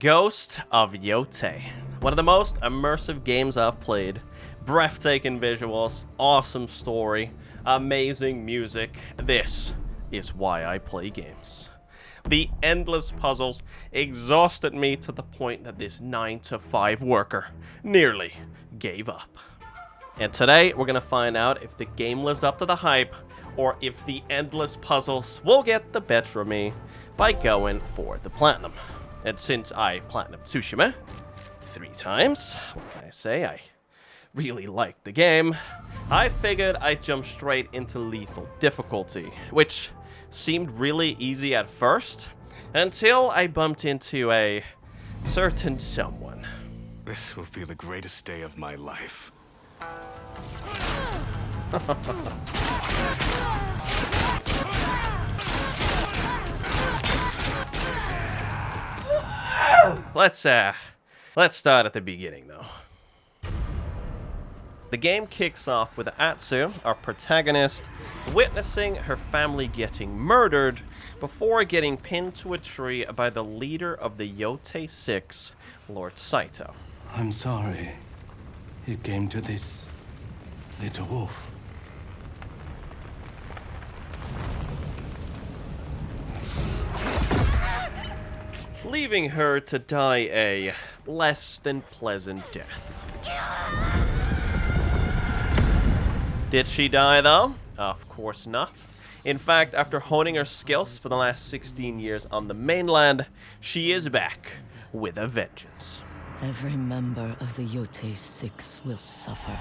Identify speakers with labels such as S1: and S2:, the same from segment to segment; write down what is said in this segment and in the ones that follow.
S1: Ghost of Yotei. One of the most immersive games I've played. Breathtaking visuals, awesome story, amazing music. This is why I play games. The endless puzzles exhausted me to the point that this 9-to-5 worker nearly gave up. And today, we're gonna find out if the game lives up to the hype, or if the endless puzzles will get the better of me by going for the platinum. And since I platinumed Tsushima 3 times, what can I say? I really liked the game. I figured I'd jump straight into lethal difficulty, which seemed really easy at first, until I bumped into a certain someone.
S2: This will be the greatest day of my life. Let's start at the beginning, though. The game kicks off with Atsu, our protagonist, witnessing her family getting murdered before getting pinned to a tree by the leader of the Yotei 6, Lord Saito.
S3: I'm sorry it came to this, little wolf.
S1: Leaving her to die a less than pleasant death. Did she die, though? Of course not. In fact, after honing her skills for the last 16 years on the mainland, she is back with a vengeance.
S4: Every member of the Yotei 6 will suffer.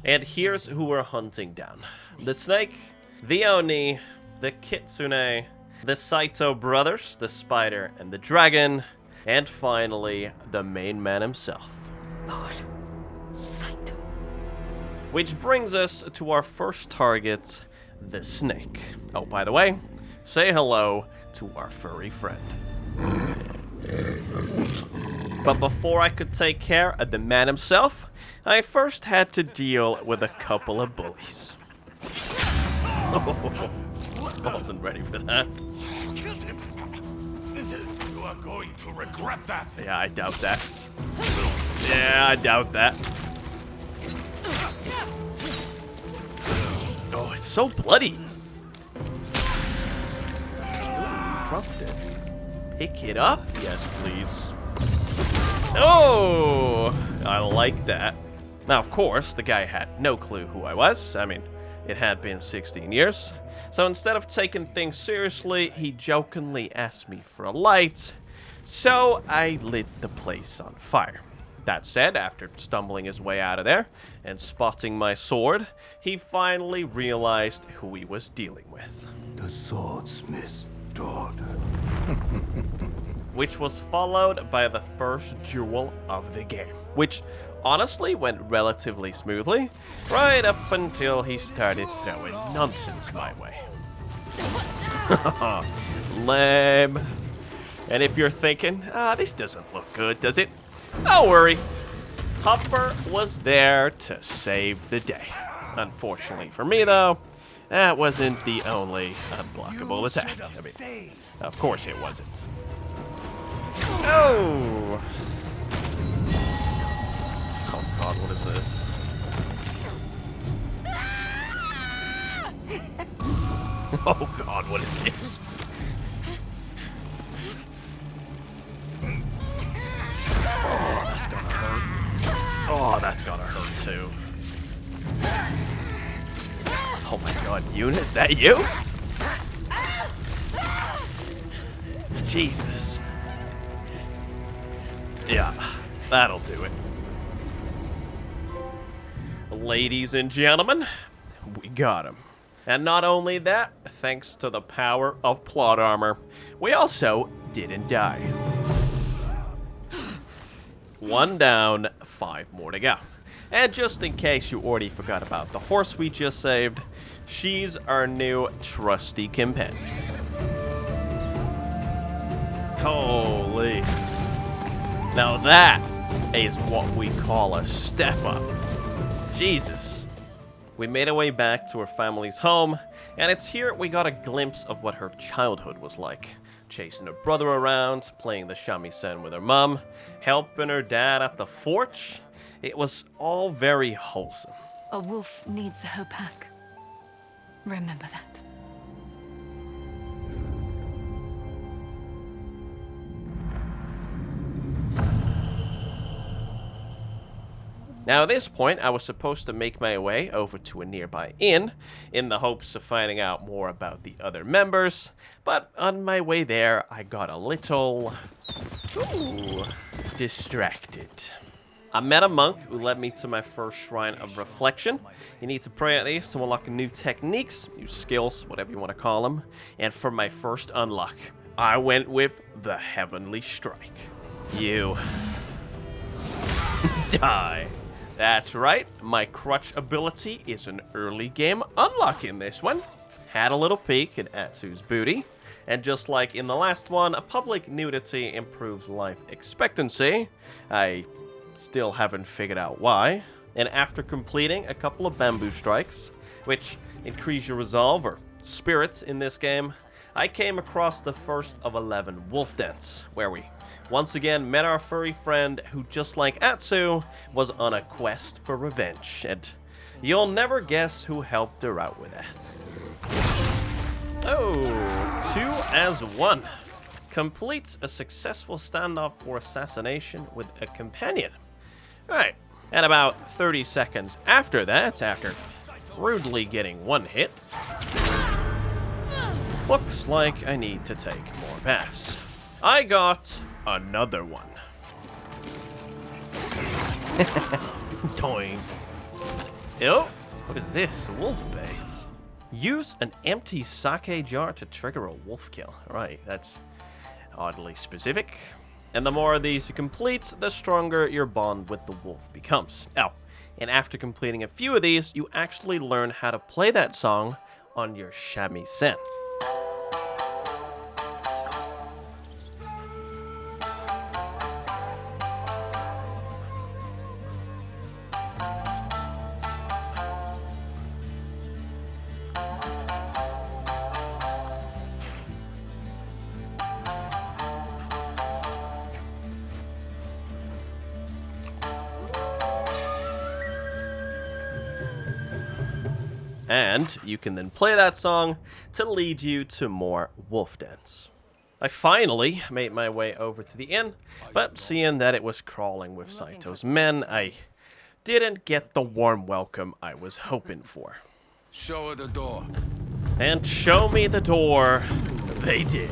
S1: And here's who we're hunting down. The snake, the Oni, the Kitsune, the Saito brothers, the spider and the dragon, and finally, the main man himself.
S4: Lord Saito.
S1: Which brings us to our first target, the snake. Oh, by the way, say hello to our furry friend. But before I could take care of the man himself, I first had to deal with a couple of bullies. I wasn't ready for that.
S2: Killed him. You are going to regret that.
S1: Yeah, I doubt that. Yeah, I doubt that. Oh, it's so bloody. Ooh, dropped it. Pick it up? Yes, please. Oh, I like that. Now, of course, the guy had no clue who I was. I mean, it had been 16 years. So instead of taking things seriously, he jokingly asked me for a light. So I lit the place on fire. That said, after stumbling his way out of there and spotting my sword, he finally realized who he was dealing with.
S3: The swordsmith's daughter.
S1: Which was followed by the first duel of the game, which honestly went relatively smoothly, right up until he started throwing nonsense my way. Lame. And if you're thinking, this doesn't look good, does it? Don't worry. Hopper was there to save the day. Unfortunately for me, though, that wasn't the only unblockable attack. I mean, of course it wasn't. Oh! Oh god, what is this? Oh god, what is this? Oh, that's gonna hurt. Oh, that's gonna hurt too. Oh my god, Yuna, is that you? Jesus. Yeah, that'll do it. Ladies and gentlemen, we got him. And not only that, thanks to the power of plot armor, we also didn't die. 1 down, 5 more to go. And just in case you already forgot about the horse we just saved, she's our new trusty companion. Holy. Now that is what we call a step up. Jesus. We made our way back to her family's home, and it's here we got a glimpse of what her childhood was like.
S2: chasing her brother around, playing the shamisen with her mom, helping her dad at the forge. It was all very wholesome.
S5: A wolf needs her pack. Remember that.
S2: Now at this point, I was supposed to make my way over to a nearby inn in the hopes of finding out more about the other members, but on my way there, I got a little distracted. I met a monk who led me to my first shrine of reflection. You need to pray at these to unlock new techniques, new skills, whatever you want to call them. And for my first unlock, I went with the Heavenly Strike. You die. That's right, my crutch ability is an early game unlock in this one. Had a little peek at Atsu's booty, and just like in the last one, public nudity improves life expectancy. I still haven't figured out why. And after completing a couple of bamboo strikes, which increase your resolve or spirits in this game, I came across the first of 11 wolf dens, where we once again met our furry friend who, just like Atsu, was on a quest for revenge, and you'll never guess who helped her out with that. Oh, 2 as 1. Completes a successful standoff or assassination with a companion. Alright, and about 30 seconds after that, after rudely getting one hit, looks like I need to take more baths. I got another one. Doink. Oh, what is this? Wolf bait. Use an empty sake jar to trigger a wolf kill. Right, that's oddly specific. And the more of these you complete, the stronger your bond with the wolf becomes. Oh, and after completing a few of these, you actually learn how to play that song on your shamisen. And you can then play that song to lead you to more wolf dens. I finally made my way over to the inn, but seeing that it was crawling with Saito's men, I didn't get the warm welcome I was hoping for.
S3: Show her the door.
S2: And show me the door they did.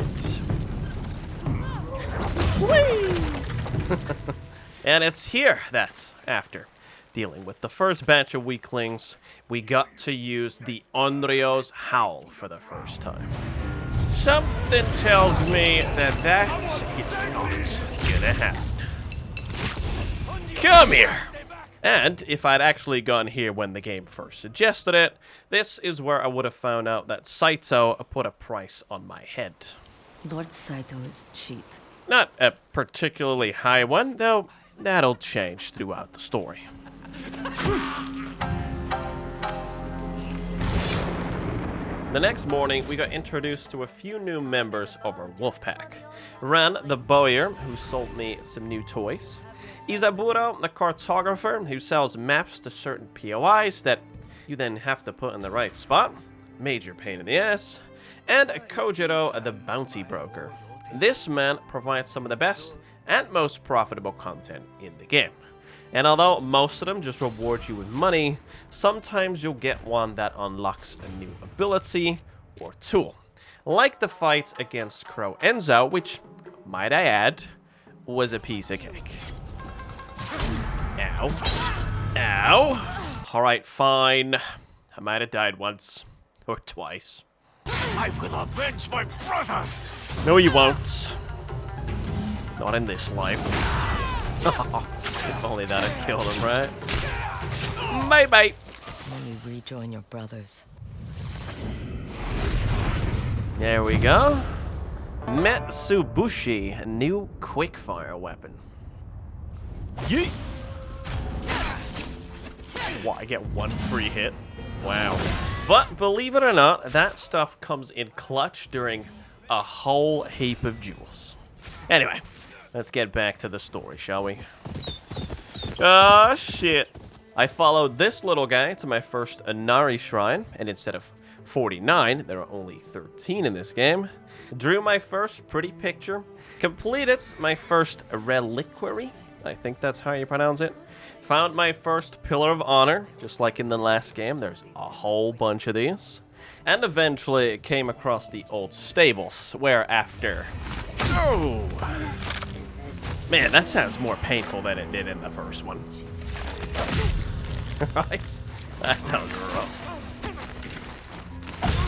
S2: And it's here that, after dealing with the first batch of weaklings, we got to use the Onryo's Howl for the first time. Something tells me that that is not gonna happen. Come here! And if I'd actually gone here when the game first suggested it, this is where I would have found out that Saito put a price on my head.
S4: Lord Saito is cheap.
S2: Not a particularly high one, though that'll change throughout the story. The next morning, we got introduced to a few new members of our wolf pack. Ran, the bowyer, who sold me some new toys. Isaburo, the cartographer, who sells maps to certain POIs that you then have to put in the right spot. Major pain in the ass. And Kojiro, the bounty broker. This man provides some of the best and most profitable content in the game. And although most of them just reward you with money, sometimes you'll get one that unlocks a new ability or tool. Like the fight against Crow Enzo, which, might I add, was a piece of cake. Ow. Ow. Alright, fine. I might have died once. Or twice.
S3: I will avenge my brother!
S2: No, you won't. Not in this life. If only that had killed him, right? Bye-bye.
S4: When you rejoin your brothers.
S2: There we go. Metsubushi, a new quickfire weapon. Yeet! What, I get one free hit? Wow. But believe it or not, that stuff comes in clutch during a whole heap of jewels. Anyway, let's get back to the story, shall we? Ah, shit. I followed this little guy to my first Inari shrine, and instead of 49, there are only 13 in this game. Drew my first pretty picture, completed my first reliquary, I think that's how you pronounce it. Found my first Pillar of Honor, just like in the last game, there's a whole bunch of these. And eventually came across the old stables, where after... Oh! Man, that sounds more painful than it did in the first one. Right? That sounds rough.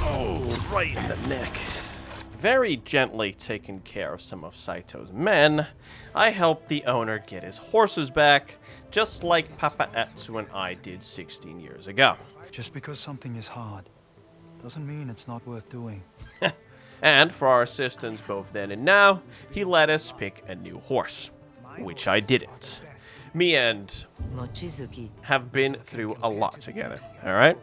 S2: Oh, right in the neck. Very gently taking care of some of Saito's men, I helped the owner get his horses back, just like Papa Atsu and I did 16 years ago.
S6: Just because something is hard doesn't mean it's not worth doing.
S2: And for our assistance both then and now, he let us pick a new horse, which I didn't. Me and
S4: Mochizuki.
S2: have been through a lot together, alright?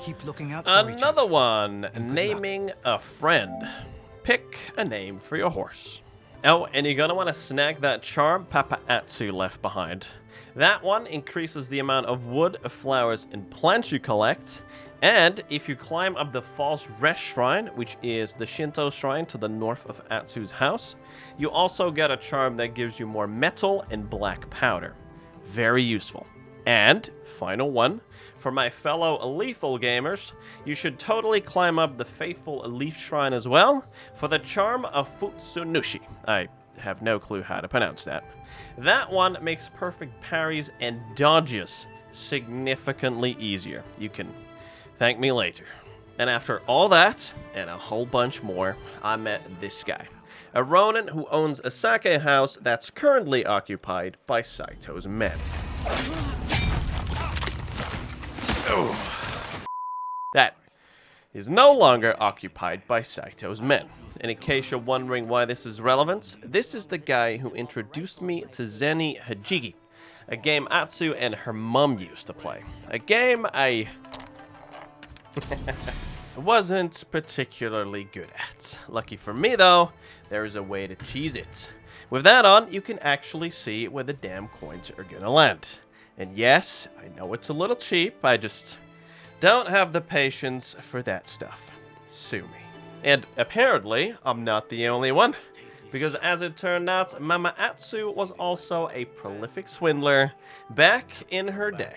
S6: Keep looking out for each
S2: Another
S6: other.
S2: one, naming a friend. Pick a name for your horse. Oh, and you're gonna want to snag that charm Papa Atsu left behind. That one increases the amount of wood, flowers, and plants you collect. And if you climb up the False Rest Shrine, which is the Shinto shrine to the north of Atsu's house, you also get a charm that gives you more metal and black powder. Very useful. And, final one, for my fellow lethal gamers, you should totally climb up the Faithful Leaf Shrine as well for the charm of Futsunushi. I have no clue how to pronounce that. That one makes perfect parries and dodges significantly easier. You can thank me later. And after all that, and a whole bunch more, I met this guy. A Ronin who owns a sake house that's currently occupied by Saito's men. Oh. That is no longer occupied by Saito's men. And in case you're wondering why this is relevant, this is the guy who introduced me to Zeni Hajigi, a game Atsu and her mum used to play. A game I wasn't particularly good at. Lucky for me though, there is a way to cheese it. With that on, you can actually see where the damn coins are gonna land. And yes, I know it's a little cheap, I just don't have the patience for that stuff. Sue me. And apparently, I'm not the only one. Because as it turned out, Mama Atsu was also a prolific swindler back in her day.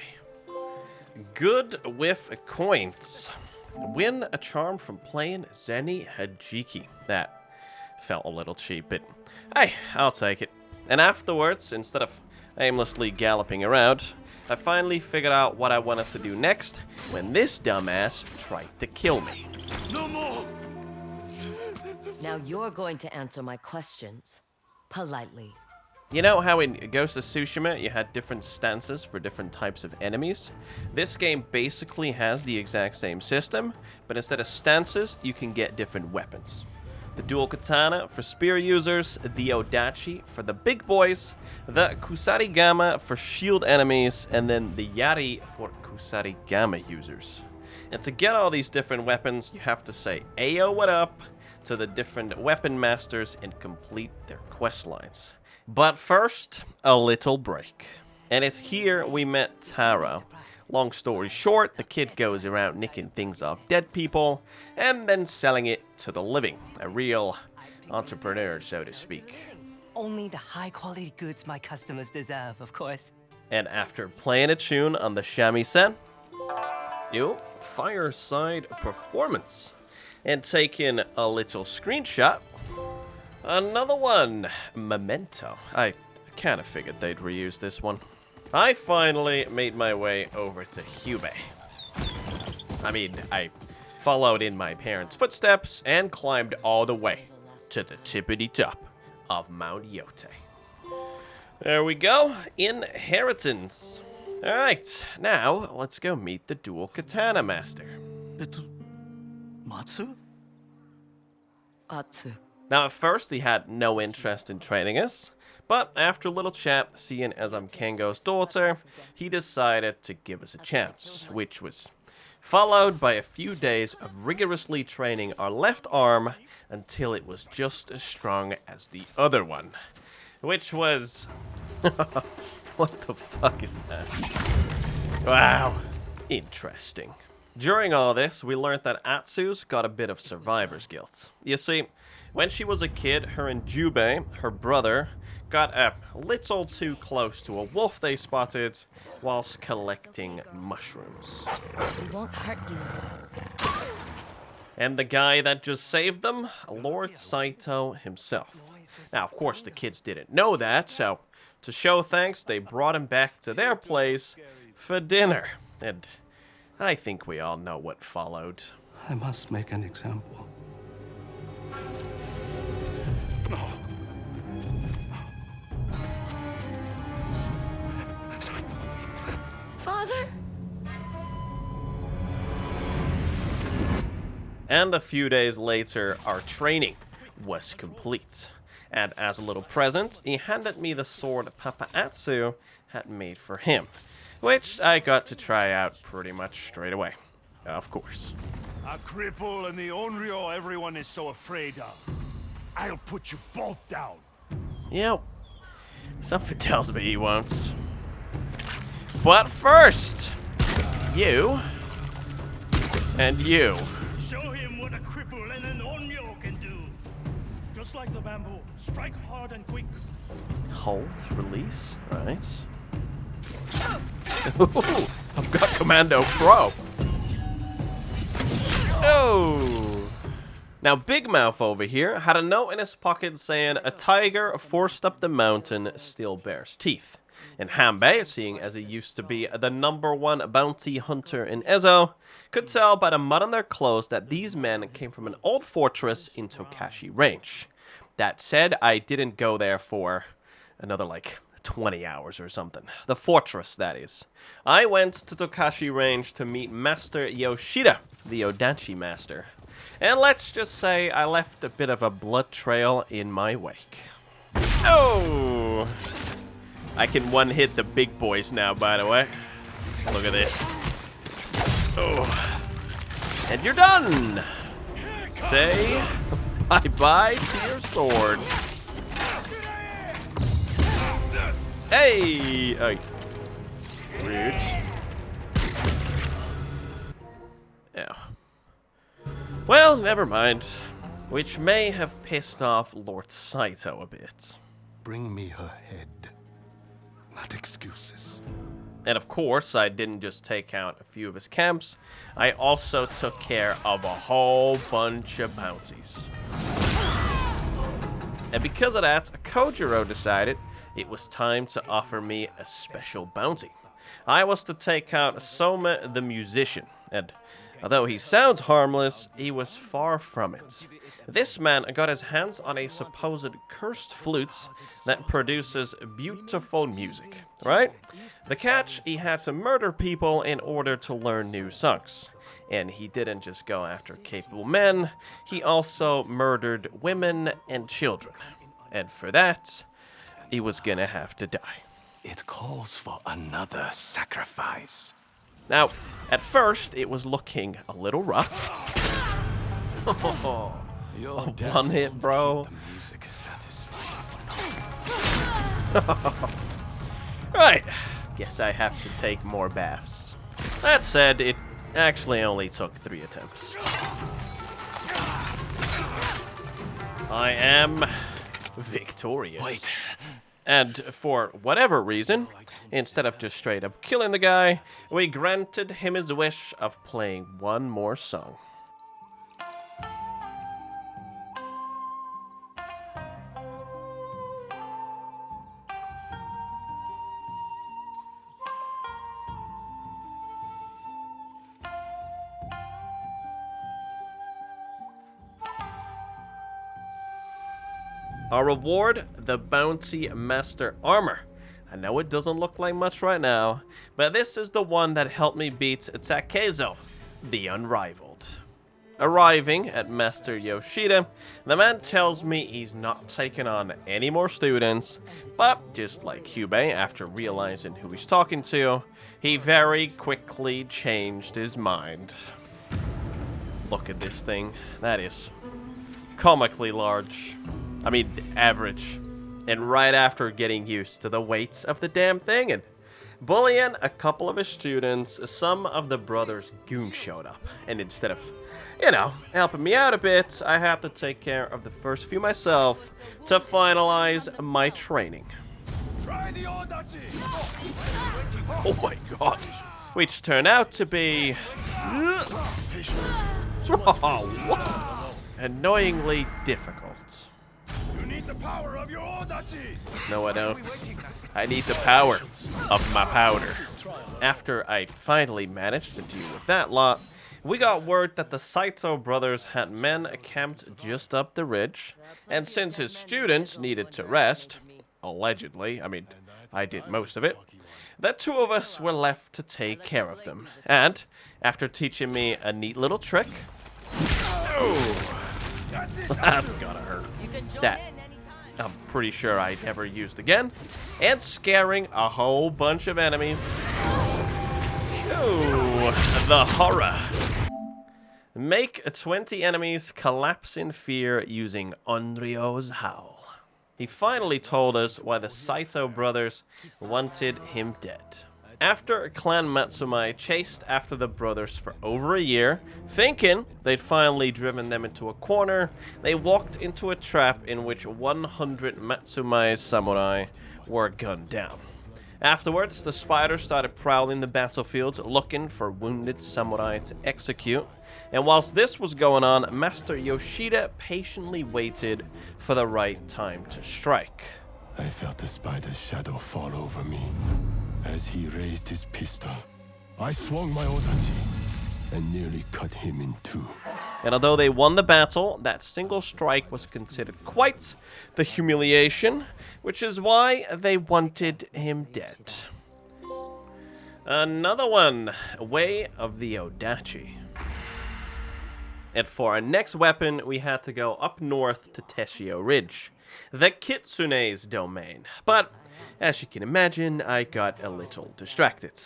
S2: Good with coins. Win a charm from playing Zeni Hajiki. That felt a little cheap, but hey, I'll take it. And afterwards, instead of aimlessly galloping around, I finally figured out what I wanted to do next when this dumbass tried to kill me.
S4: Now you're going to answer my questions. Politely.
S2: You know how in Ghost of Tsushima you had different stances for different types of enemies? This game basically has the exact same system, but instead of stances, you can get different weapons. The dual katana for spear users, the odachi for the big boys, the kusarigama for shield enemies, and then the yari for kusarigama users. And to get all these different weapons, you have to say "Ayo, what up?" to the different weapon masters and complete their quest lines. But first, a little break. And it's here we met Taro. Long story short, the kid goes around nicking things off dead people and then selling it to the living. A real entrepreneur, so to speak.
S7: Only the high-quality goods my customers deserve, of course.
S2: And after playing a tune on the shamisen, fireside performance, and taking a little screenshot, another one, Memento. I kind of figured they'd reuse this one. I finally made my way over to Hubei. I followed in my parents' footsteps and climbed all the way to the tippity top of Mount Yotei. There we go, Inheritance. Alright, now let's go meet the dual katana master.
S6: Matsu?
S4: Atsu.
S2: Now, at first, he had no interest in training us, but after a little chat, seeing as I'm Kengo's daughter, he decided to give us a chance, which was followed by a few days of rigorously training our left arm until it was just as strong as the other one. Which was... What the fuck is that? Wow. Interesting. During all this, we learned that Atsu's got a bit of survivor's guilt. You see, when she was a kid, her and Jubei, her brother, got a little too close to a wolf they spotted whilst collecting mushrooms.
S4: It won't hurt you.
S2: And the guy that just saved them? Lord Saito himself. Now, of course, the kids didn't know that, so to show thanks, they brought him back to their place for dinner. And I think we all know what followed.
S3: I must make an example. No.
S4: Father?
S2: And a few days later, our training was complete. And as a little present, he handed me the sword Papa Atsu had made for him, which I got to try out pretty much straight away. Of course.
S8: A cripple and the Onryo everyone is so afraid of. I'll put you both down.
S2: Yep. Something tells me he won't. But first, you and you.
S8: Show him what a cripple and an Onryo can do. Just like the bamboo, strike hard and quick.
S2: Hold, release, right. Ooh, I've got Commando Pro. Oh. Now, Big Mouth over here had a note in his pocket saying, a tiger forced up the mountain still bears teeth. And Hanbei, seeing as he used to be the #1 bounty hunter in Ezo, could tell by the mud on their clothes that these men came from an old fortress in Tokashi Range. That said, I didn't go there for another, 20 hours or something. The fortress, that is. I went to Tokashi Range to meet Master Yoshida, the Odachi Master. And let's just say I left a bit of a blood trail in my wake. Oh! I can one-hit the big boys now, by the way. Look at this. Oh. And you're done! Say bye-bye to your sword. Hey! Oh. Rude. Yeah. Well, never mind. Which may have pissed off Lord Saito a bit.
S3: Bring me her head. Not excuses.
S2: And of course, I didn't just take out a few of his camps. I also took care of a whole bunch of bounties. And because of that, Kojiro decided it was time to offer me a special bounty. I was to take out Soma the musician, and although he sounds harmless, he was far from it. This man got his hands on a supposed cursed flute that produces beautiful music, right? The catch, he had to murder people in order to learn new songs. And he didn't just go after capable men, he also murdered women and children. And for that, he was gonna have to die.
S3: It calls for another sacrifice.
S2: Now, at first, it was looking a little rough. One hit, bro.
S3: The music is
S2: Right. Guess I have to take more baths. That said, it actually only took 3 attempts. I am victorious.
S3: Wait.
S2: And for whatever reason, instead of just straight up killing the guy, we granted him his wish of playing one more song. Our reward, the Bounty Master Armor. I know it doesn't look like much right now, but this is the one that helped me beat Takezo the Unrivalled. Arriving at Master Yoshida, the man tells me he's not taking on any more students, but just like Hubei, after realizing who he's talking to, he very quickly changed his mind. Look at this thing. That is comically large. I mean, average. And right after getting used to the weight of the damn thing and bullying a couple of his students, some of the brothers' goons showed up. And instead of, helping me out a bit, I had to take care of the first few myself to finalize my training. Oh my god. Which turned out to be... Oh, what? Annoyingly difficult.
S8: You need the power of your Odachi!
S2: No, I don't. I need the power of my powder. After I finally managed to deal with that lot, we got word that the Saito brothers had men camped just up the ridge, and since his students needed to rest, allegedly, I mean, I did most of it, the two of us were left to take care of them. And after teaching me a neat little trick, that's gotta hurt. That I'm pretty sure I never used again, and scaring a whole bunch of enemies. Ooh, the horror. Make 20 enemies collapse in fear using Onryo's Howl. He finally told us why the Saito brothers wanted him dead. After Clan Matsumai chased after the brothers for over a year, thinking they'd finally driven them into a corner, they walked into a trap in which 100 Matsumai samurai were gunned down. Afterwards, the spiders started prowling the battlefields looking for wounded samurai to execute. And whilst this was going on, Master Yoshida patiently waited for the right time to strike.
S3: I felt the spider's shadow fall over me. As he raised his pistol, I swung my Odachi and nearly cut him in two.
S2: And although they won the battle, that single strike was considered quite the humiliation, which is why they wanted him dead. Another one, Way of the Odachi. And for our next weapon, we had to go up north to Teshio Ridge, the Kitsune's domain. But, as you can imagine, I got a little distracted.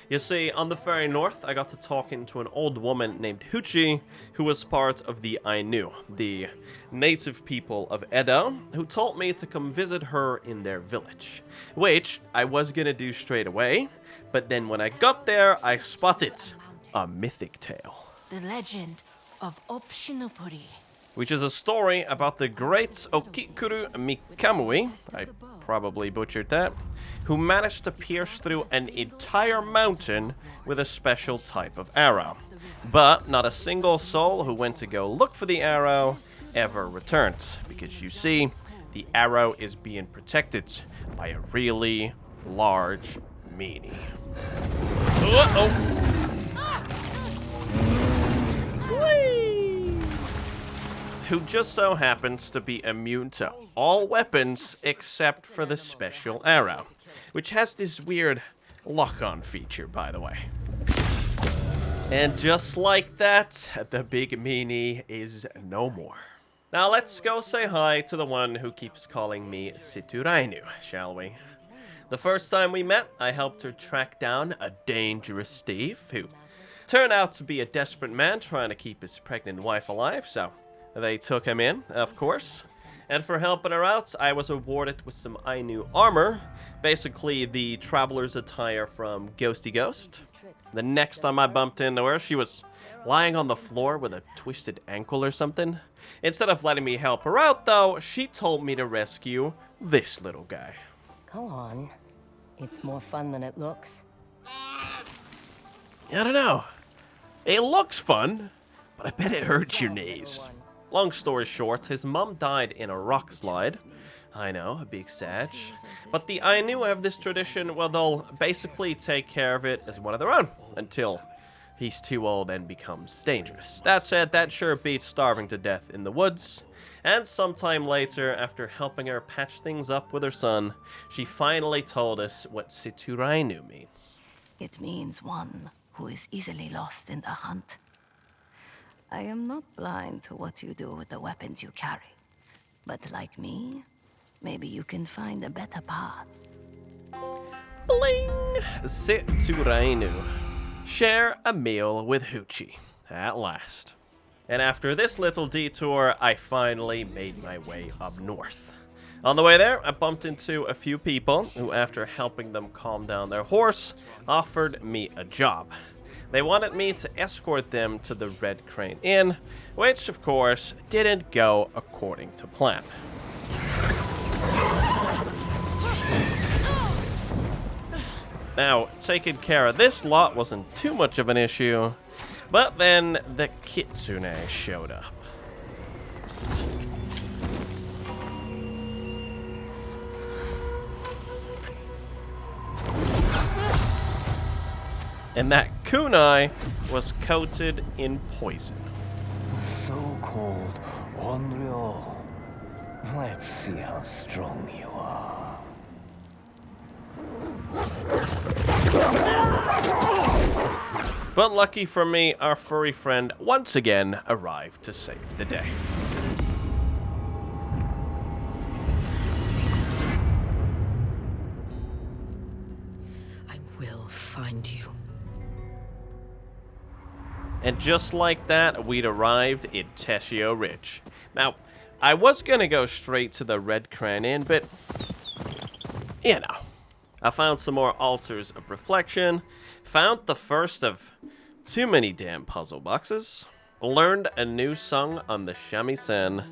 S2: You see, on the very north, I got to talking to an old woman named Huchi, who was part of the Ainu, the native people of Edo, who told me to come visit her in their village, which I was gonna do straight away, but then when I got there, I spotted a mythic tale.
S5: The legend of Opshinopuri.
S2: Which is a story about the great Okikuru Mikamui, I probably butchered that, who managed to pierce through an entire mountain with a special type of arrow. But not a single soul who went to go look for the arrow ever returned, because you see, the arrow is being protected by a really large meanie. Uh-oh! Who just so happens to be immune to all weapons except for the special arrow, which has this weird lock-on feature, by the way. And just like that, the big meanie is no more. Now let's go say hi to the one who keeps calling me Siturainu, shall we? The first time we met, I helped her track down a dangerous thief who turned out to be a desperate man trying to keep his pregnant wife alive, so they took him in, of course. And for helping her out, I was awarded with some Ainu armor, basically the traveler's attire from Ghosty Ghost. The next time I bumped into her, she was lying on the floor with a twisted ankle or something. Instead of letting me help her out, though, she told me to rescue this little guy.
S4: Go on. It's more fun than it looks.
S2: I don't know. It looks fun, but I bet it hurts your knees. Long story short, his mom died in a rock slide. I know, a big sag. But the Ainu have this tradition where they'll basically take care of it as one of their own until he's too old and becomes dangerous. That said, that sure beats starving to death in the woods. And sometime later, after helping her patch things up with her son, she finally told us what Siturainu means.
S5: It means one who is easily lost in the hunt. I am not blind to what you do with the weapons you carry. But like me, maybe you can find a better path.
S2: Bling! Siturainu. Share a meal with Huchi. At last. And after this little detour, I finally made my way up north. On the way there, I bumped into a few people who, after helping them calm down their horse, offered me a job. They wanted me to escort them to the Red Crane Inn, which, of course, didn't go according to plan. Now, taking care of this lot wasn't too much of an issue, but then the Kitsune showed up. And that kunai was coated in poison.
S9: So-called unreal. Let's see how strong you are.
S2: But lucky for me, our furry friend once again arrived to save the day.
S4: I will find you.
S2: And just like that, we'd arrived in Teshio Ridge. Now, I was gonna go straight to the Red Crane Inn, but you know, I found some more altars of reflection, found the first of too many damn puzzle boxes, learned a new song on the shamisen,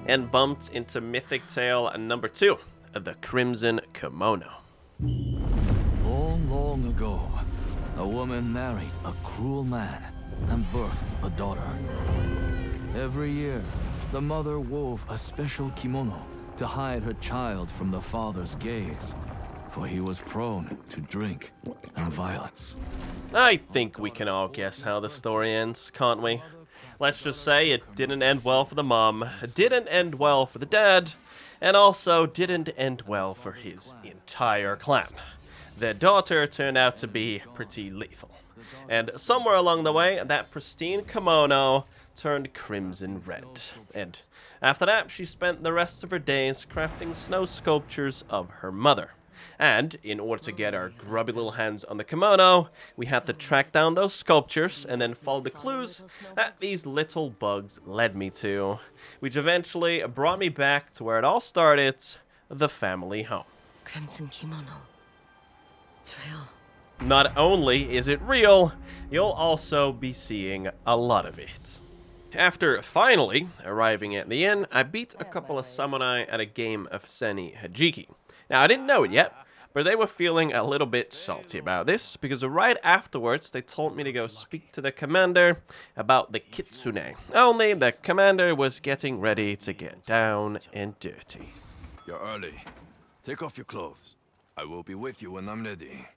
S2: and bumped into Mythic Tale number 2, The Crimson Kimono.
S10: Long, long ago, a woman married a cruel man and birthed a daughter. Every year, the mother wove a special kimono to hide her child from the father's gaze, for he was prone to drink and violence.
S2: I think we can all guess how the story ends, can't we? Let's just say it didn't end well for the mom, didn't end well for the dad, and also didn't end well for his entire clan. Their daughter turned out to be pretty lethal. And somewhere along the way, that pristine kimono turned crimson red. And after that, she spent the rest of her days crafting snow sculptures of her mother. And in order to get our grubby little hands on the kimono, we had to track down those sculptures and then follow the clues that these little bugs led me to, which eventually brought me back to where it all started, the family home.
S4: Crimson kimono. It's real.
S2: Not only is it real, you'll also be seeing a lot of it. After finally arriving at the inn, I beat a couple of samurai at a game of Seni Hajiki. Now, I didn't know it yet, but they were feeling a little bit salty about this, because right afterwards, they told me to go speak to the commander about the kitsune. Only the commander was getting ready to get down and dirty.
S10: You're early. Take off your clothes. I will be with you when I'm ready.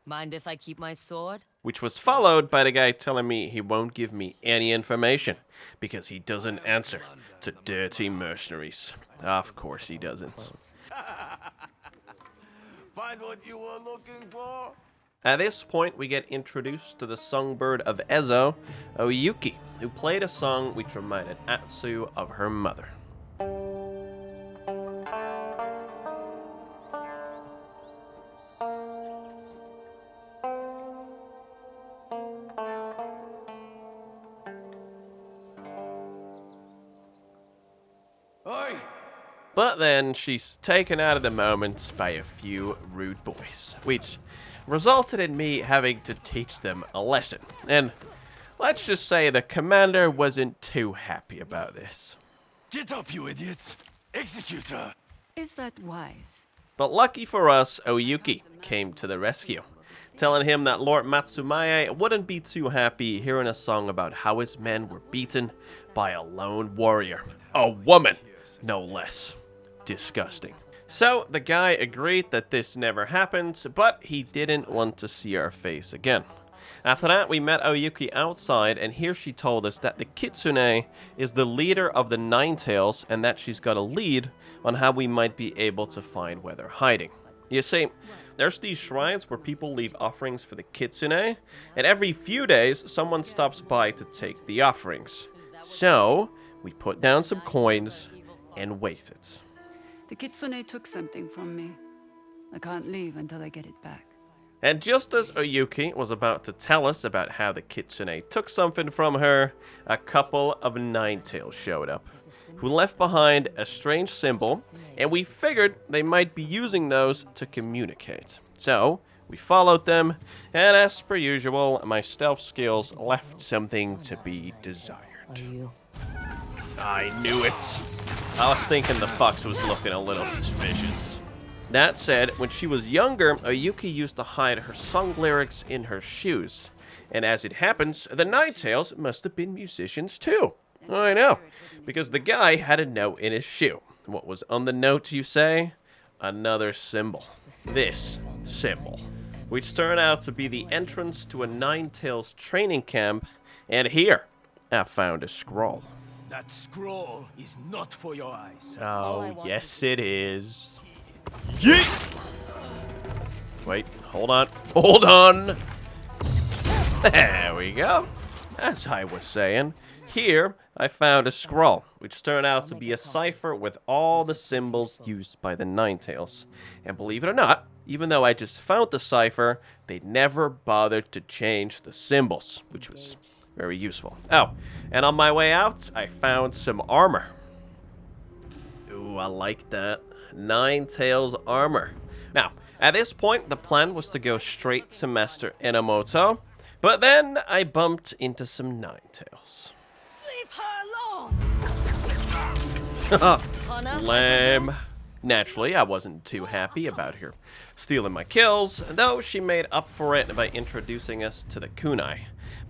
S4: Mind if I keep my sword?
S2: Which was followed by the guy telling me he won't give me any information, because he doesn't answer to dirty mercenaries. Of course he doesn't.
S9: Find what you were looking for?
S2: At this point, we get introduced to the songbird of Ezo, Oyuki, who played a song which reminded Atsu of her mother.
S9: Oi!
S2: But then she's taken out of the moment by a few rude boys, which resulted in me having to teach them a lesson. And let's just say the commander wasn't too happy about this.
S10: Get up, you idiots! Execute her!
S5: Is that wise?
S2: But lucky for us, Oyuki came to the rescue, telling him that Lord Matsumae wouldn't be too happy hearing a song about how his men were beaten by a lone warrior. A woman, no less. Disgusting. So the guy agreed that this never happened, but he didn't want to see our face again. After that, we met Oyuki outside, and here she told us that the Kitsune is the leader of the Nine Tails, and that she's got a lead on how we might be able to find where they're hiding. You see, there's these shrines where people leave offerings for the Kitsune, and every few days, someone stops by to take the offerings. So, We put down some coins and waited.
S11: The Kitsune took something from me. I can't leave until I get it back.
S2: And just as Oyuki was about to tell us about how the Kitsune took something from her, a couple of Ninetales showed up, who left behind a strange symbol, and we figured they might be using those to communicate. So, we followed them, and as per usual, my stealth skills left something to be desired. I knew it. I was thinking the fox was looking a little suspicious. That said, when she was younger, Oyuki used to hide her song lyrics in her shoes. And as it happens, the Ninetales must have been musicians too. I know, because the guy had a note in his shoe. What was on the note, you say? Another symbol. This symbol. Which turned out to be the entrance to a Ninetales training camp. And here, I found a scroll.
S9: That scroll is not for your eyes.
S2: Oh, yes it is. Yeet! Wait, hold on. Hold on! There we go. As I was saying, here I found a scroll, which turned out to be a cipher with all the symbols used by the Ninetales. And believe it or not, even though I just found the cipher, they never bothered to change the symbols, which was very useful. Oh, and on my way out, I found some armor. Ooh, I like that. Ninetales armor. Now, at this point, the plan was to go straight to Master Enomoto, but then I bumped into some Ninetales.
S4: Leave her alone!
S2: Lame. Naturally, I wasn't too happy about her stealing my kills, though she made up for it by introducing us to the kunai.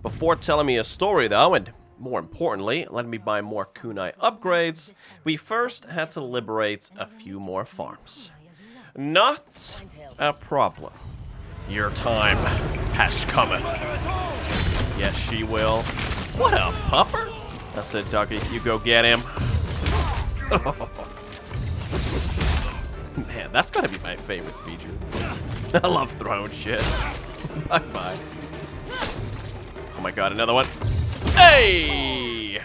S2: Before telling me a story, though, and more importantly, letting me buy more kunai upgrades, we first had to liberate a few more farms. Not a problem. Your time has cometh. Yes, she will. What a pupper! I said, doggy, you go get him. Man, that's gotta be my favorite feature. I love throwing shit. Bye-bye. Oh my god, another one. Hey!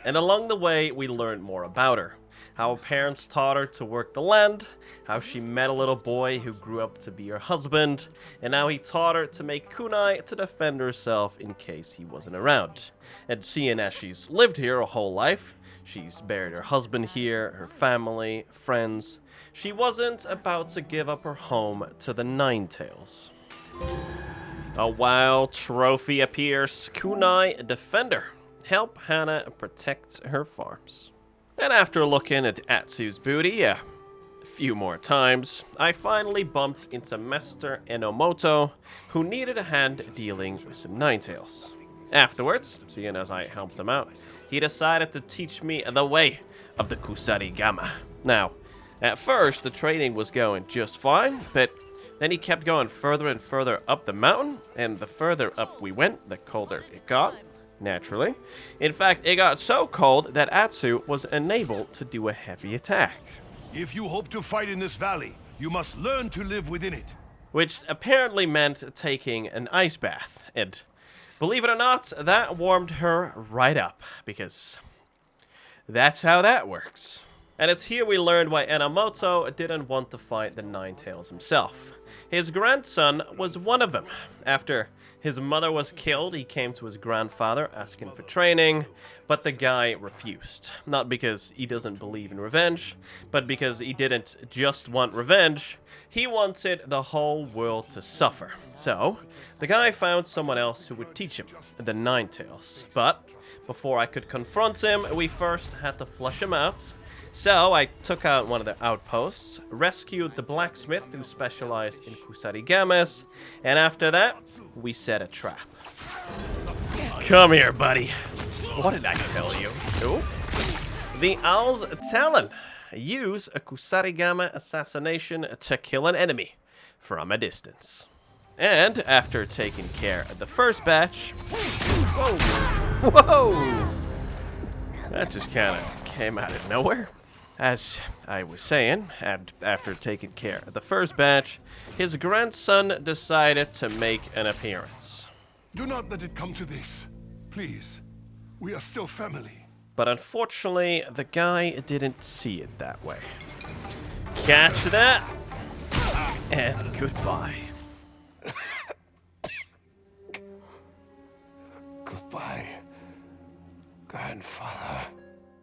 S2: And along the way, we learned more about her. How her parents taught her to work the land, how she met a little boy who grew up to be her husband, and how he taught her to make kunai to defend herself in case he wasn't around. And seeing as she's lived here her whole life, she's buried her husband here, her family, friends, she wasn't about to give up her home to the Ninetales. A wild trophy appears, Kunai Defender. Help Hana protect her farms. And after looking at Atsu's booty a few more times, I finally bumped into Master Enomoto, who needed a hand dealing with some Ninetales. Afterwards, seeing as I helped him out, he decided to teach me the way of the Kusarigama. Now, at first, the training was going just fine, but then he kept going further and further up the mountain, and the further up we went, the colder it got. Naturally. In fact, it got so cold that Atsu was unable to do a heavy attack.
S12: If you hope to fight in this valley, you must learn to live within it.
S2: Which apparently meant taking an ice bath. And believe it or not, that warmed her right up, because that's how that works. And it's here we learned why Enomoto didn't want to fight the Ninetales himself. His grandson was one of them. After his mother was killed, he came to his grandfather asking for training, but the guy refused. Not because he doesn't believe in revenge, but because he didn't just want revenge, he wanted the whole world to suffer. So, the guy found someone else who would teach him, the Ninetales. But, before I could confront him, we first had to flush him out. So, I took out one of the outposts, rescued the blacksmith who specialized in Kusarigamas, and after that, we set a trap. Come here, buddy. What did I tell you? Ooh. The Owl's Talon. Use a Kusarigama assassination to kill an enemy from a distance. And after taking care of the first batch... Whoa! Whoa! That just kind of came out of nowhere. As I was saying, and after taking care of the first batch, his grandson decided to make an appearance.
S12: Do not let it come to this. Please. We are still family.
S2: But unfortunately, the guy didn't see it that way. Catch that, and goodbye.
S3: Goodbye, grandfather.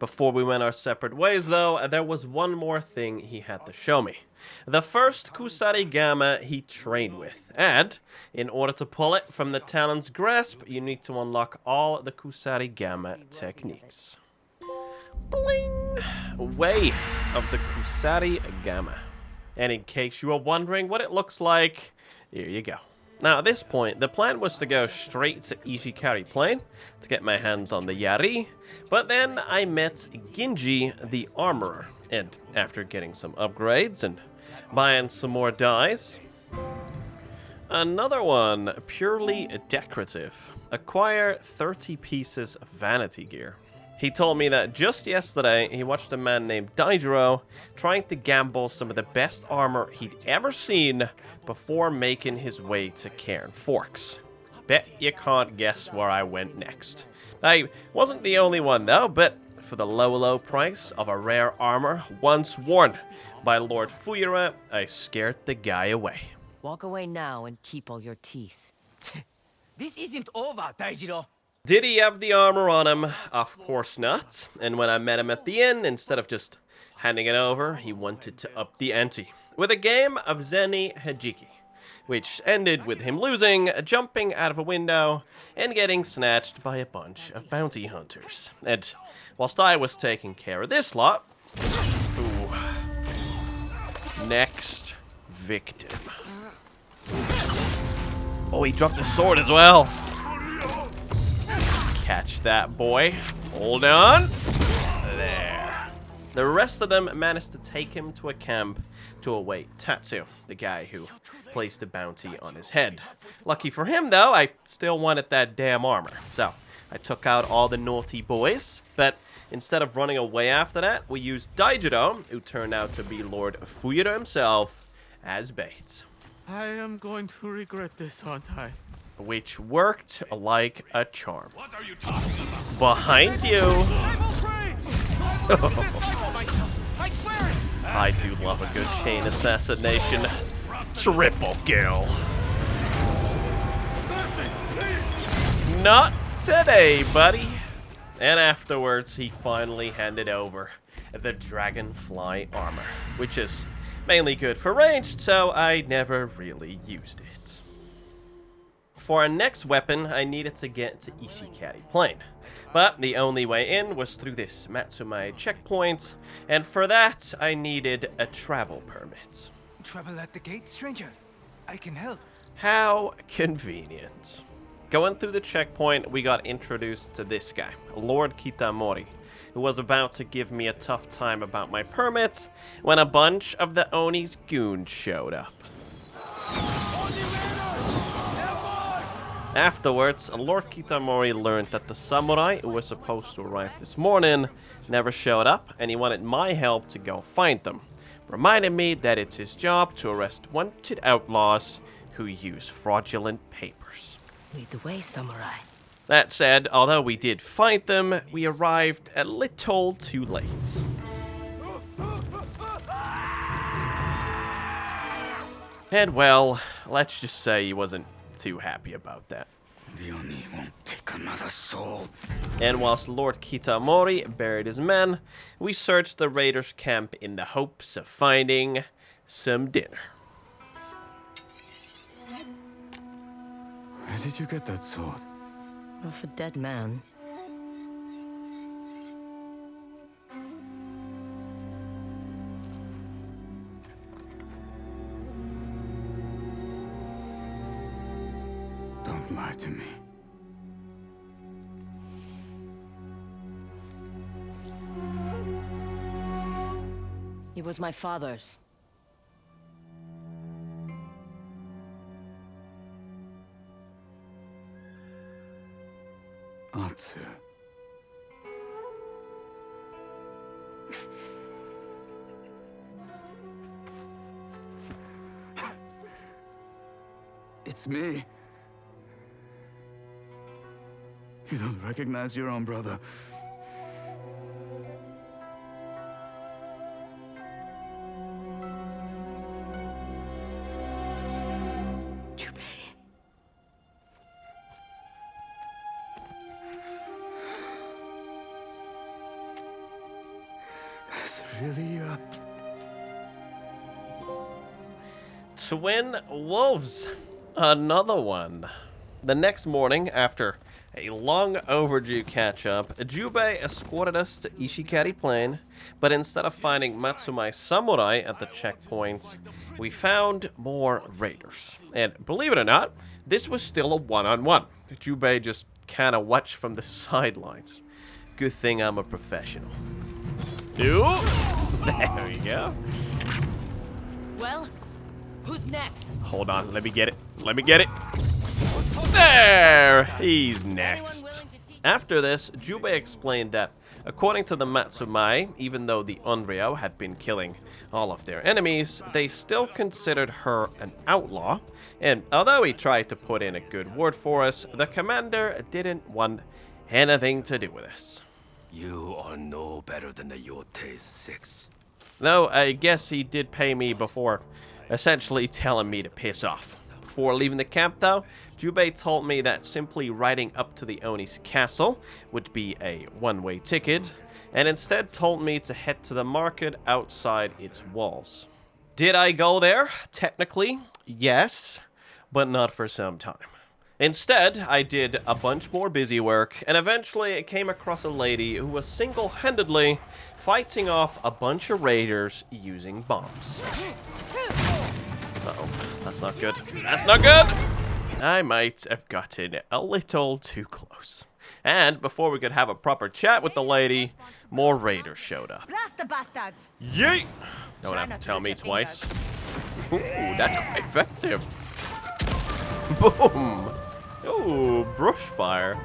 S2: Before we went our separate ways, though, there was one more thing he had to show me. The first Kusarigama he trained with. And, in order to pull it from the talon's grasp, you need to unlock all the Kusarigama techniques. Bling! Way of the Kusarigama. And in case you were wondering what it looks like, here you go. Now, at this point, the plan was to go straight to Ishikari Plain to get my hands on the Yari, but then I met Ginji, the Armorer, and after getting some upgrades and buying some more dyes, another one, purely decorative. Acquire 30 pieces of vanity gear. He told me that just yesterday, he watched a man named Daijiro trying to gamble some of the best armor he'd ever seen before making his way to Cairn Forks. Bet you can't guess where I went next. I wasn't the only one though, but for the low price of a rare armor once worn by Lord Fuyura, I scared the guy away.
S4: Walk away now and keep all your teeth.
S7: This isn't over, Taijiro.
S2: Did he have the armor on him? Of course not. And when I met him at the inn, instead of just handing it over, he wanted to up the ante with a game of Zeni Hajiki, which ended with him losing, jumping out of a window, and getting snatched by a bunch of bounty hunters. And whilst I was taking care of this lot, ooh, next victim. Oh, he dropped his sword as well. Catch that, boy. Hold on. There. The rest of them managed to take him to a camp to await Tatsu, the guy who placed a bounty on his head. Lucky for him, though, I still wanted that damn armor. So, I took out all the naughty boys, but instead of running away after that, we used Daijiro, who turned out to be Lord Fuyura himself, as bait.
S9: I am going to regret this, aren't I?
S2: Which worked like a charm.
S12: What are you talking about?
S2: Behind you. I do love a good chain assassination. Triple kill. Not today, buddy. And afterwards, he finally handed over the Dragonfly armor, which is mainly good for ranged, so I never really used it. For our next weapon, I needed to get to Ishikari Plain. But the only way in was through this Matsumae checkpoint, and for that, I needed a travel permit.
S6: Travel at the gate, stranger. I can help.
S2: How convenient. Going through the checkpoint, we got introduced to this guy, Lord Kitamori, who was about to give me a tough time about my permit when a bunch of the Oni's goons showed up. Afterwards, Lord Kitamori learned that the samurai who was supposed to arrive this morning never showed up, and he wanted my help to go find them, reminding me that it's his job to arrest wanted outlaws who use fraudulent papers.
S4: Lead the way, samurai.
S2: That said, although we did find them, we arrived a little too late. And well, let's just say he wasn't too happy about that.
S3: The Oni won't take another soul.
S2: And whilst Lord Kitamori buried his men, we searched the raiders' camp in the hopes of finding some dinner.
S3: Where did you get that sword?
S4: Off a dead man.
S3: Don't lie to me.
S4: He was my father's.
S3: Atsu. It's me. You don't recognize your own brother.
S6: It's really
S2: Twin wolves. Another one. The next morning, after a long overdue catch-up, Jubei escorted us to Ishikari Plain, but instead of finding Matsumai Samurai at the checkpoint, we found more raiders. And believe it or not, this was still a one-on-one. Jubei just kind of watched from the sidelines. Good thing I'm a professional. Ooh, there we go.
S4: Well, who's next?
S2: Hold on, let me get it. Let me get it. There! He's next. After this, Jubei explained that, according to the Matsumai, even though the Onryo had been killing all of their enemies, they still considered her an outlaw, and although he tried to put in a good word for us, the commander didn't want anything to do with us.
S9: You are no better than the Yotei 6.
S2: Though I guess he did pay me before essentially telling me to piss off. Before leaving the camp though, Jubei told me that simply riding up to the Oni's castle would be a one-way ticket, and instead told me to head to the market outside its walls. Did I go there? Technically, yes, but not for some time. Instead, I did a bunch more busy work, and eventually I came across a lady who was single-handedly fighting off a bunch of raiders using bombs. Uh-oh, that's not good. That's not good! I might have gotten a little too close. And before we could have a proper chat with the lady, more raiders showed up.
S5: Blast the bastards!
S2: Yeet! Don't have to tell me twice. Ooh, that's quite effective. Boom! Ooh, brush fire.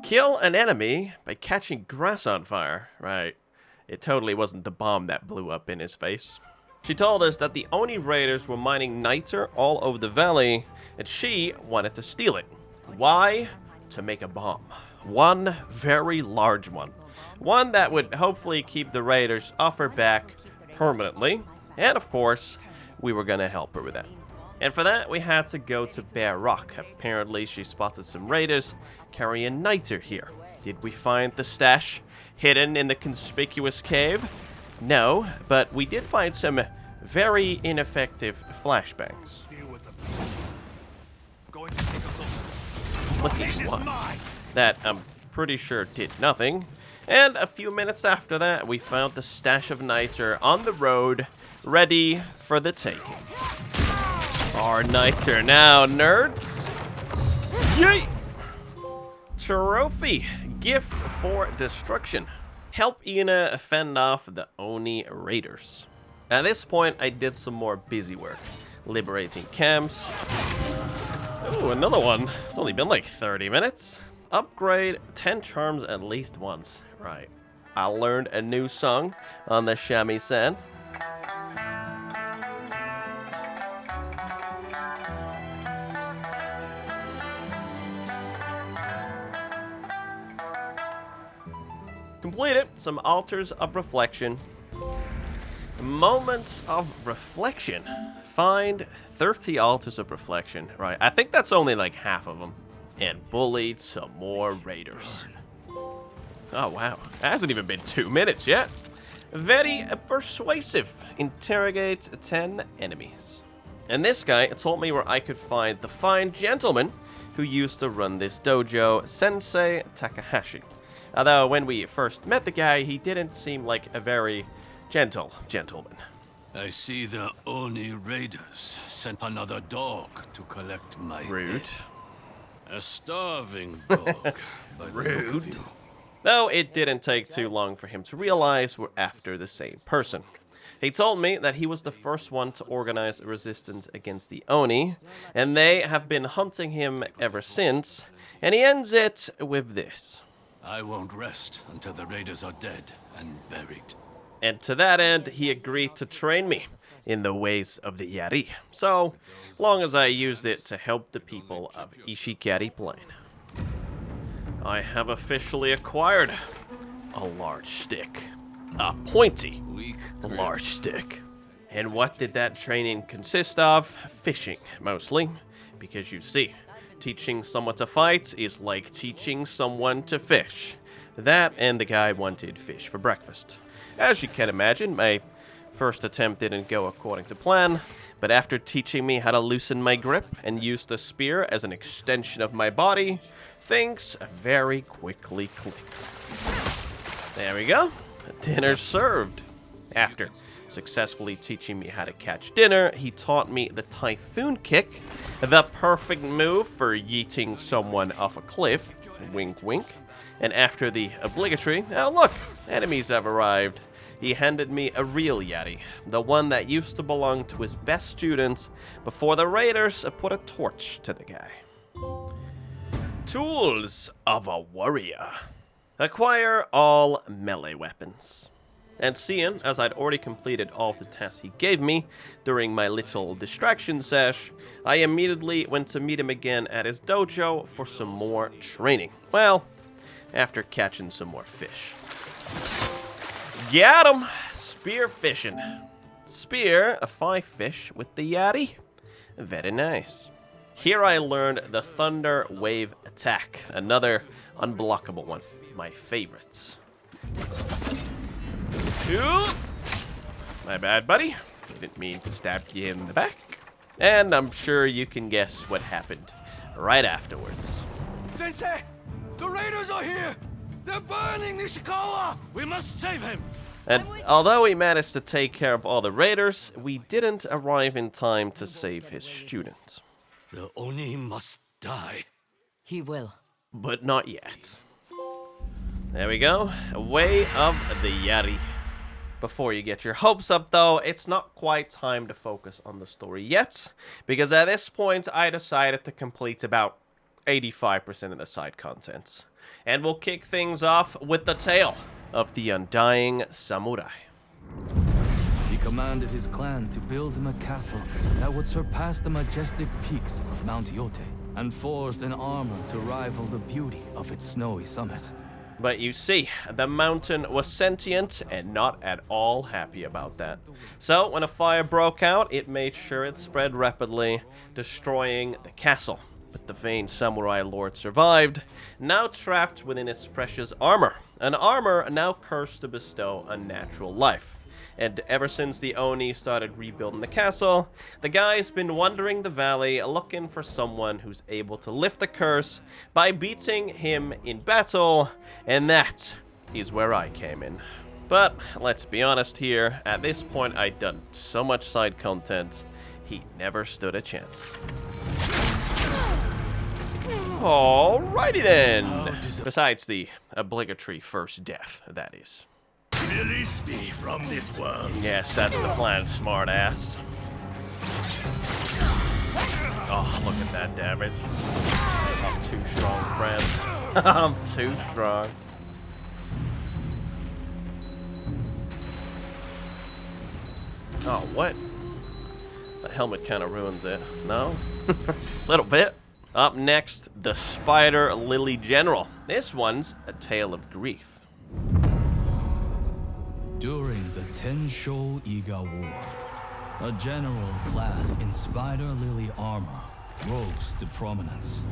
S2: Kill an enemy by catching grass on fire. Right. It totally wasn't the bomb that blew up in his face. She told us that the Oni raiders were mining niter all over the valley, and she wanted to steal it. Why? To make a bomb. One very large one. One that would hopefully keep the raiders off her back permanently. And of course, we were gonna help her with that. And for that, we had to go to Bear Rock. Apparently, she spotted some raiders carrying niter here. Did we find the stash hidden in the conspicuous cave? No, but we did find some very ineffective flashbangs. Looking ones that I'm pretty sure did nothing. And a few minutes after that, we found the stash of niter on the road, ready for the taking. Our niter now, nerds. Yay! Trophy. Gift for destruction. Help Ina fend off the Oni raiders. At this point, I did some more busy work. Liberating camps. Ooh, another one. It's only been like 30 minutes. Upgrade 10 charms at least once. Right. I learned a new song on the shamisen. Completed some altars of reflection. Moments of reflection. Find 30 altars of reflection. Right, I think that's only like half of them. And bullied some more raiders. Oh wow, it hasn't even been 2 minutes yet. Very persuasive. Interrogate 10 enemies. And this guy told me where I could find the fine gentleman who used to run this dojo, Sensei Takahashi. Although when we first met the guy, he didn't seem like a very gentle gentleman.
S9: I see the Oni raiders sent another dog to collect my
S2: Rude.
S9: head. A starving dog. But
S2: rude. Though it didn't take too long for him to realize we're after the same person. He told me that he was the first one to organize a resistance against the Oni, and they have been hunting him ever since, and he ends it with this.
S9: I won't rest until the raiders are dead and buried.
S2: And to that end, he agreed to train me in the ways of the Yari, so long as I used it to help the people of Ishikari Plain. I have officially acquired a large stick. A pointy, large stick. And what did that training consist of? Fishing, mostly. Because you see, teaching someone to fight is like teaching someone to fish. That and the guy wanted fish for breakfast. As you can imagine, my first attempt didn't go according to plan, but after teaching me how to loosen my grip and use the spear as an extension of my body, things very quickly clicked. There we go. Dinner served. After successfully teaching me how to catch dinner, he taught me the typhoon kick, the perfect move for yeeting someone off a cliff. Wink, wink. And after the obligatory, oh look, enemies have arrived, he handed me a real Yeti, the one that used to belong to his best student before the raiders put a torch to the guy. Tools of a warrior. Acquire all melee weapons. And seeing as I'd already completed all of the tasks he gave me during my little distraction sesh, I immediately went to meet him again at his dojo for some more training. Well, after catching some more fish. Got him! Spear fishing. Spear a 5 fish with the Yeti. Very nice. Here I learned the Thunder Wave Attack, another unblockable one. My favorites. Ooh. My bad, buddy. Didn't mean to stab you in the back. And I'm sure you can guess what happened right afterwards.
S12: Sensei! The raiders are here! They're burning Nishikawa!
S9: We must save him!
S2: And although we managed to take care of all the raiders, we didn't arrive in time to save his student.
S9: The Oni must die.
S4: He will.
S2: But not yet. There we go. Way of the Yeti. Before you get your hopes up, though, it's not quite time to focus on the story yet, because at this point I decided to complete about 85% of the side contents. And we'll kick things off with the tale of the Undying Samurai.
S10: He commanded his clan to build him a castle that would surpass the majestic peaks of Mount Yotei, and forged an armor to rival the beauty of its snowy summit.
S2: But you see, the mountain was sentient and not at all happy about that. So when a fire broke out, it made sure it spread rapidly, destroying the castle. But the vain samurai lord survived, now trapped within his precious armor. An armor now cursed to bestow unnatural life. And ever since the Oni started rebuilding the castle, the guy's been wandering the valley looking for someone who's able to lift the curse by beating him in battle, and that is where I came in. But let's be honest here, at this point I'd done so much side content, he never stood a chance. Alrighty then! Besides the obligatory first death, that is.
S12: Release me from this world.
S2: Yes, that's the plan, smartass. Oh, look at that damage. I'm too strong, friend. I'm too strong. Oh, what? The helmet kind of ruins it. No? Little bit. Up next, the Spider Lily General. This one's a tale of grief.
S10: During the Tensho Iga War, a general clad in spider lily armor rose to prominence.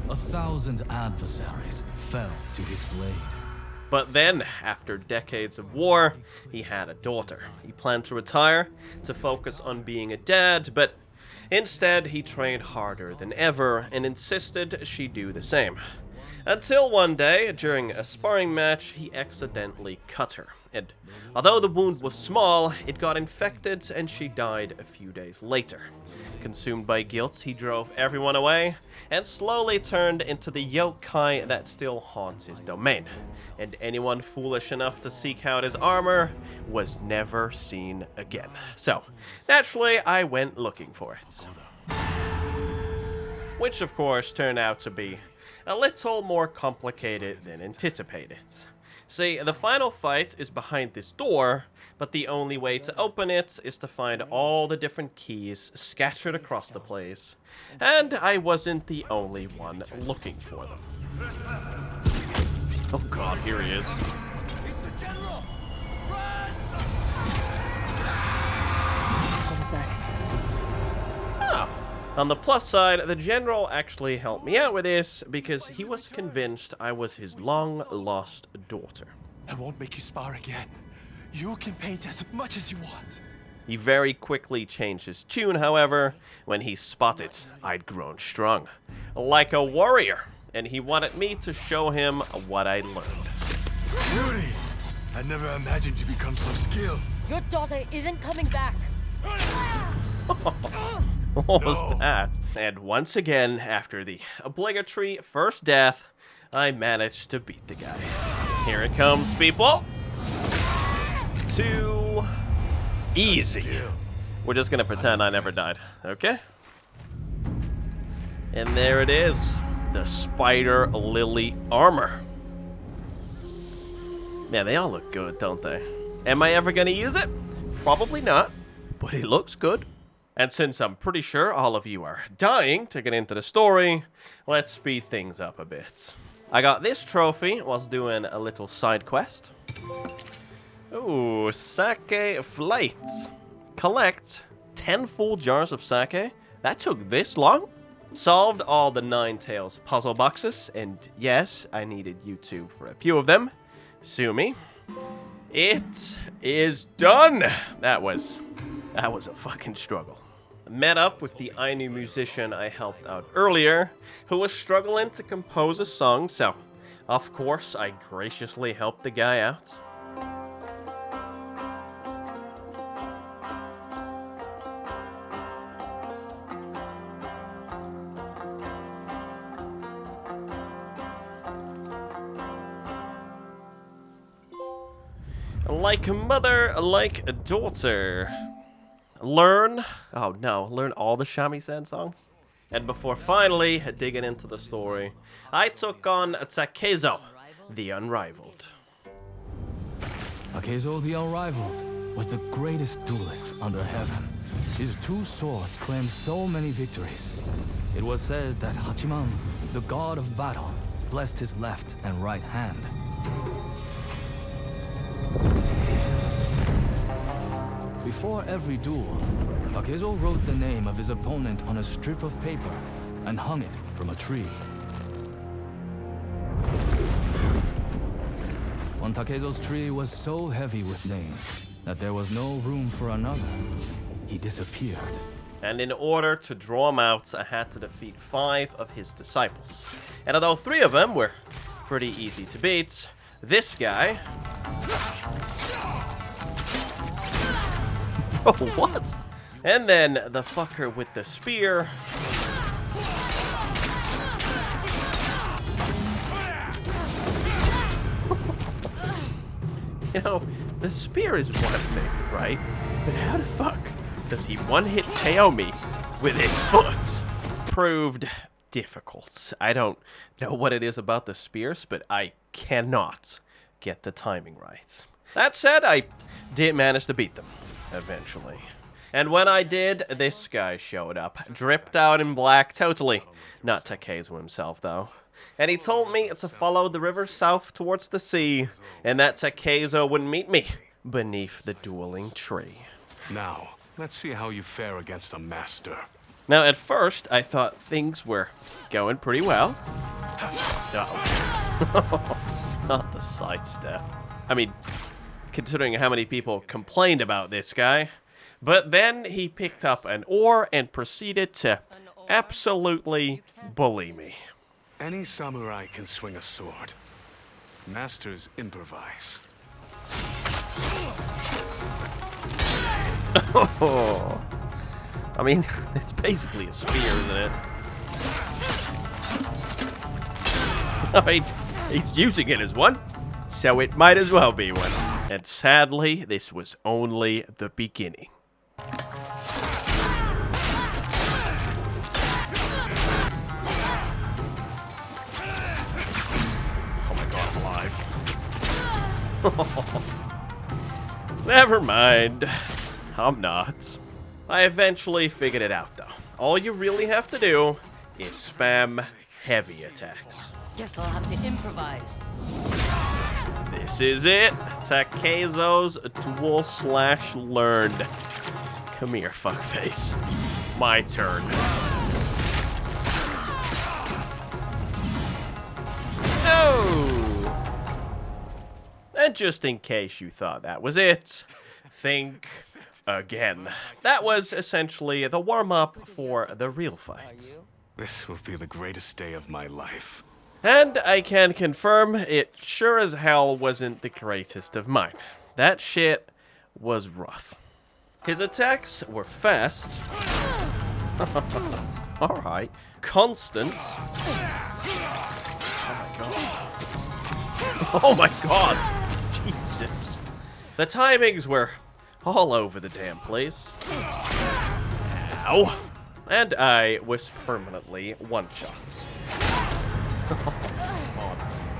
S10: 1,000 adversaries fell to his blade.
S2: But then, after decades of war, he had a daughter. He planned to retire to focus on being a dad, but instead he trained harder than ever and insisted she do the same. Until one day, during a sparring match, he accidentally cut her. And although the wound was small, it got infected and she died a few days later. Consumed by guilt, he drove everyone away and slowly turned into the yokai that still haunts his domain. And anyone foolish enough to seek out his armor was never seen again. So, naturally, I went looking for it. Which, of course, turned out to be a little more complicated than anticipated. See, the final fight is behind this door, but the only way to open it is to find all the different keys scattered across the place, and I wasn't the only one looking for them. Oh god, here he is.
S12: It's the general! Run!
S4: What was that?
S2: Oh, On the plus side, the general actually helped me out with this because he was convinced I was his long-lost daughter.
S6: I won't make you spar again. You can paint as much as you want.
S2: He very quickly changed his tune, however, when he spotted I'd grown strong, like a warrior, and he wanted me to show him what I learned.
S3: Beauty! I never imagined you become so skilled.
S4: Your daughter isn't coming back.
S2: What was that? And once again, after the obligatory first death, I managed to beat the guy. Here it comes, people. Too easy. We're just gonna pretend I never died, okay? And there it is, the Spider Lily armor. Man, they all look good, don't they? Am I ever gonna use it? Probably not, but it looks good. And since I'm pretty sure all of you are dying to get into the story, let's speed things up a bit. I got this trophy whilst doing a little side quest. Ooh, sake flights. Collect 10 full jars of sake. That took this long? Solved all the Nine Tails puzzle boxes, and yes, I needed YouTube for a few of them. Sue me. It is done! That was a fucking struggle. Met up with the Ainu musician I helped out earlier, who was struggling to compose a song, so of course I graciously helped the guy out. Like a mother, like a daughter. Learn all the shamisen songs. And before finally digging into the story, I took on Takezo the Unrivalled.
S10: Takezo the Unrivalled was the greatest duelist under heaven. His two swords claimed so many victories. It was said that Hachiman, the god of battle, blessed his left and right hand. Before every duel, Takezo wrote the name of his opponent on a strip of paper and hung it from a tree. One Takezo's tree was so heavy with names that there was no room for another. He disappeared.
S2: And in order to draw him out, I had to defeat 5 of his disciples. And although 3 of them were pretty easy to beat, this guy... Oh, what? And then the fucker with the spear. You know, the spear is one thing, right? But how the fuck does he one-hit KO me with his foot? Proved difficult. I don't know what it is about the spears, but I cannot get the timing right. That said, I did manage to beat them. Eventually. And when I did, this guy showed up, dripped out in black, totally not Takezo himself, though. And he told me to follow the river south towards the sea, and that Takezo would meet me beneath the dueling tree.
S9: Now, let's see how you fare against a master.
S2: Now, at first, I thought things were going pretty well. Uh-oh. Not the sidestep. I mean... considering how many people complained about this guy. But then he picked up an oar and proceeded to absolutely bully me.
S9: Any samurai can swing a sword. Masters improvise.
S2: Oh. I mean, it's basically a spear, isn't it? I mean, he's using it as one, so it might as well be one. And sadly, this was only the beginning. Oh my god, I'm alive. Never mind. I'm not. I eventually figured it out, though. All you really have to do is spam heavy attacks.
S4: Guess I'll have to improvise.
S2: This is it. Takezo's duel/learned. Come here, fuckface. My turn. And just in case you thought that was it, think again. That was essentially the warm-up for the real fight.
S9: This will be the greatest day of my life.
S2: And I can confirm it sure as hell wasn't the greatest of mine. That shit was rough. His attacks were fast. Alright. Constant. Oh my god. Jesus. The timings were all over the damn place. Ow. And I was permanently one-shot.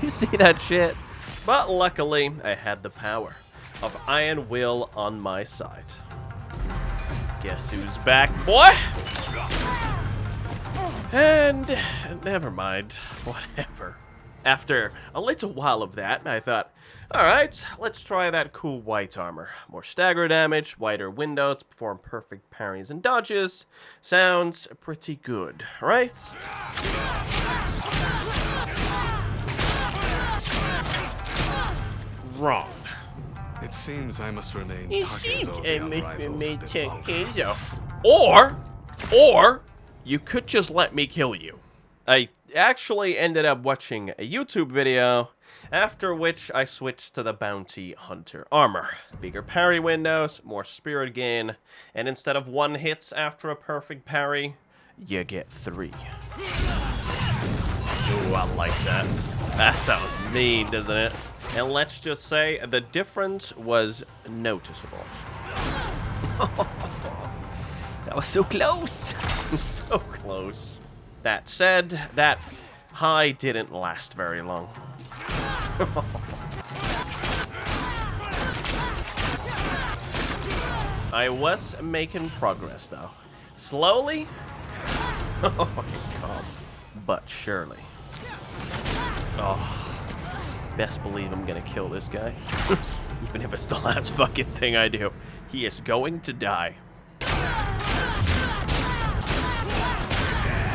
S2: You see that shit? But luckily, I had the power of Iron Will on my side. Guess who's back, boy? And never mind, whatever. After a little while of that, I thought, alright, let's try that cool white armor. More stagger damage, wider window to perform perfect parries and dodges. Sounds pretty good, right? Wrong.
S9: It seems I must remain Takezo the Unrivalled a bit
S2: Or
S9: longer.
S2: you could just let me kill you. I actually ended up watching a YouTube video, after which I switched to the Bounty Hunter armor. Bigger parry windows, more spirit gain, and instead of 1 hit after a perfect parry, you get 3. Ooh, I like that. That sounds mean, doesn't it? And let's just say the difference was noticeable. That was so close. So close. That said, that high didn't last very long. I was making progress, though. Slowly, oh my god, but surely. Oh, best believe I'm gonna kill this guy. Even if it's the last fucking thing I do. He is going to die.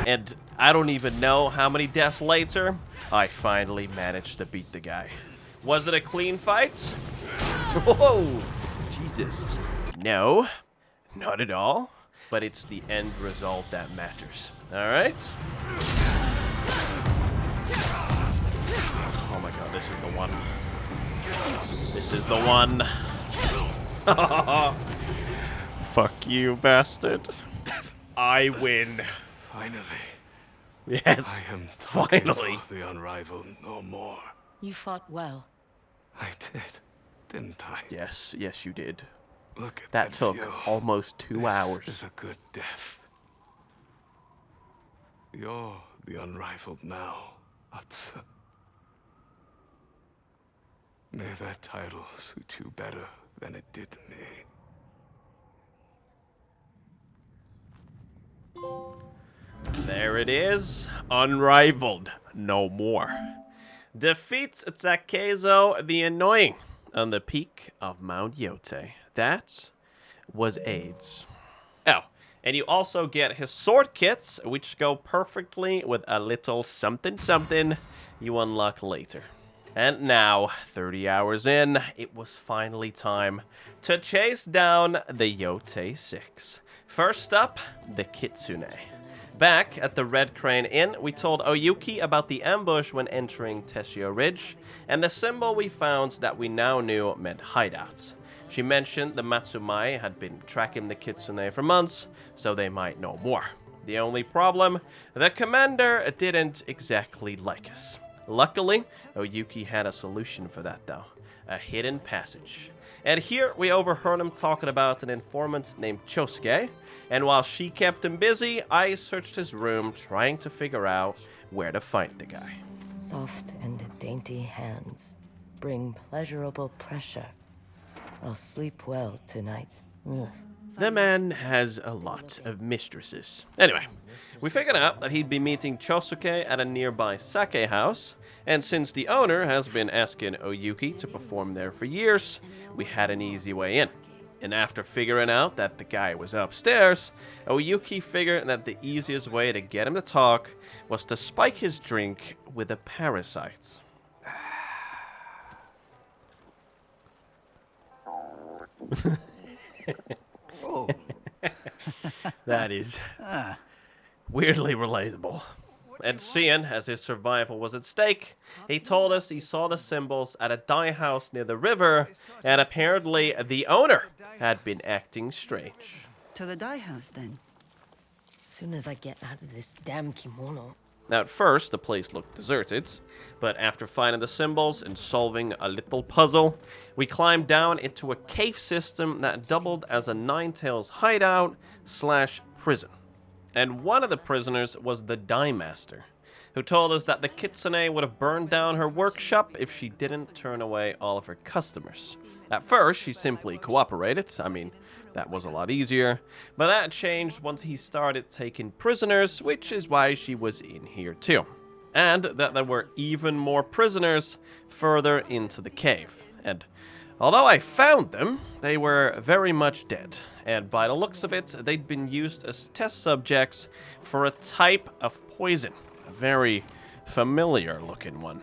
S2: And I don't even know how many deaths later, I finally managed to beat the guy. Was it a clean fight? Whoa! Jesus. No, not at all. But it's the end result that matters. Alright? Oh my god, this is the one. This is the one. Fuck you, bastard. I win.
S9: Finally.
S2: Yes,
S9: I am
S2: finally.
S9: Takezo the Unrivalled no more.
S4: You fought well.
S9: I did, didn't I?
S2: Yes, yes you did.
S9: Look at
S2: That took
S9: view.
S2: almost 2 hours.
S9: This is a good death. You're the Unrivalled now, Atsu. May that title suit you better than it did me.
S2: There it is. Unrivaled. No more. Defeats Takezo the Annoying on the peak of Mount Yotei. That was AIDS. Oh, and you also get his sword kits, which go perfectly with a little something something you unlock later. And now, 30 hours in, it was finally time to chase down the Yotei 6. First up, the Kitsune. Back at the Red Crane Inn, we told Oyuki about the ambush when entering Tessio Ridge, and the symbol we found that we now knew meant hideouts. She mentioned the Matsumai had been tracking the Kitsune for months, so they might know more. The only problem, the commander didn't exactly like us. Luckily, Oyuki had a solution for that though, a hidden passage. And here we overheard him talking about an informant named Chosuke, and while she kept him busy, I searched his room trying to figure out where to find the guy.
S4: Soft and dainty hands bring pleasurable pressure. I'll sleep well tonight. Ugh.
S2: The man has a lot of mistresses. Anyway, we figured out that he'd be meeting Chosuke at a nearby sake house, and since the owner has been asking Oyuki to perform there for years, we had an easy way in. And after figuring out that the guy was upstairs, Oyuki figured that the easiest way to get him to talk was to spike his drink with a parasite.
S13: Oh.
S1: That is weirdly relatable. And seeing as his survival was at stake, he told us he saw the symbols at a dye house near the river, and apparently the owner had been acting strange.
S11: To the dye house, then.
S4: As soon as I get out of this damn kimono.
S1: Now, at first, the place looked deserted, but after finding the symbols and solving a little puzzle, we climbed down into a cave system that doubled as a Ninetales hideout / prison. And one of the prisoners was the dye master, who told us that the kitsune would have burned down her workshop if she didn't turn away all of her customers. At first, she simply cooperated. I mean, that was a lot easier, but that changed once he started taking prisoners, which is why she was in here too. And that there were even more prisoners further into the cave. And although I found them, they were very much dead. And by the looks of it, they'd been used as test subjects for a type of poison. A very familiar looking one.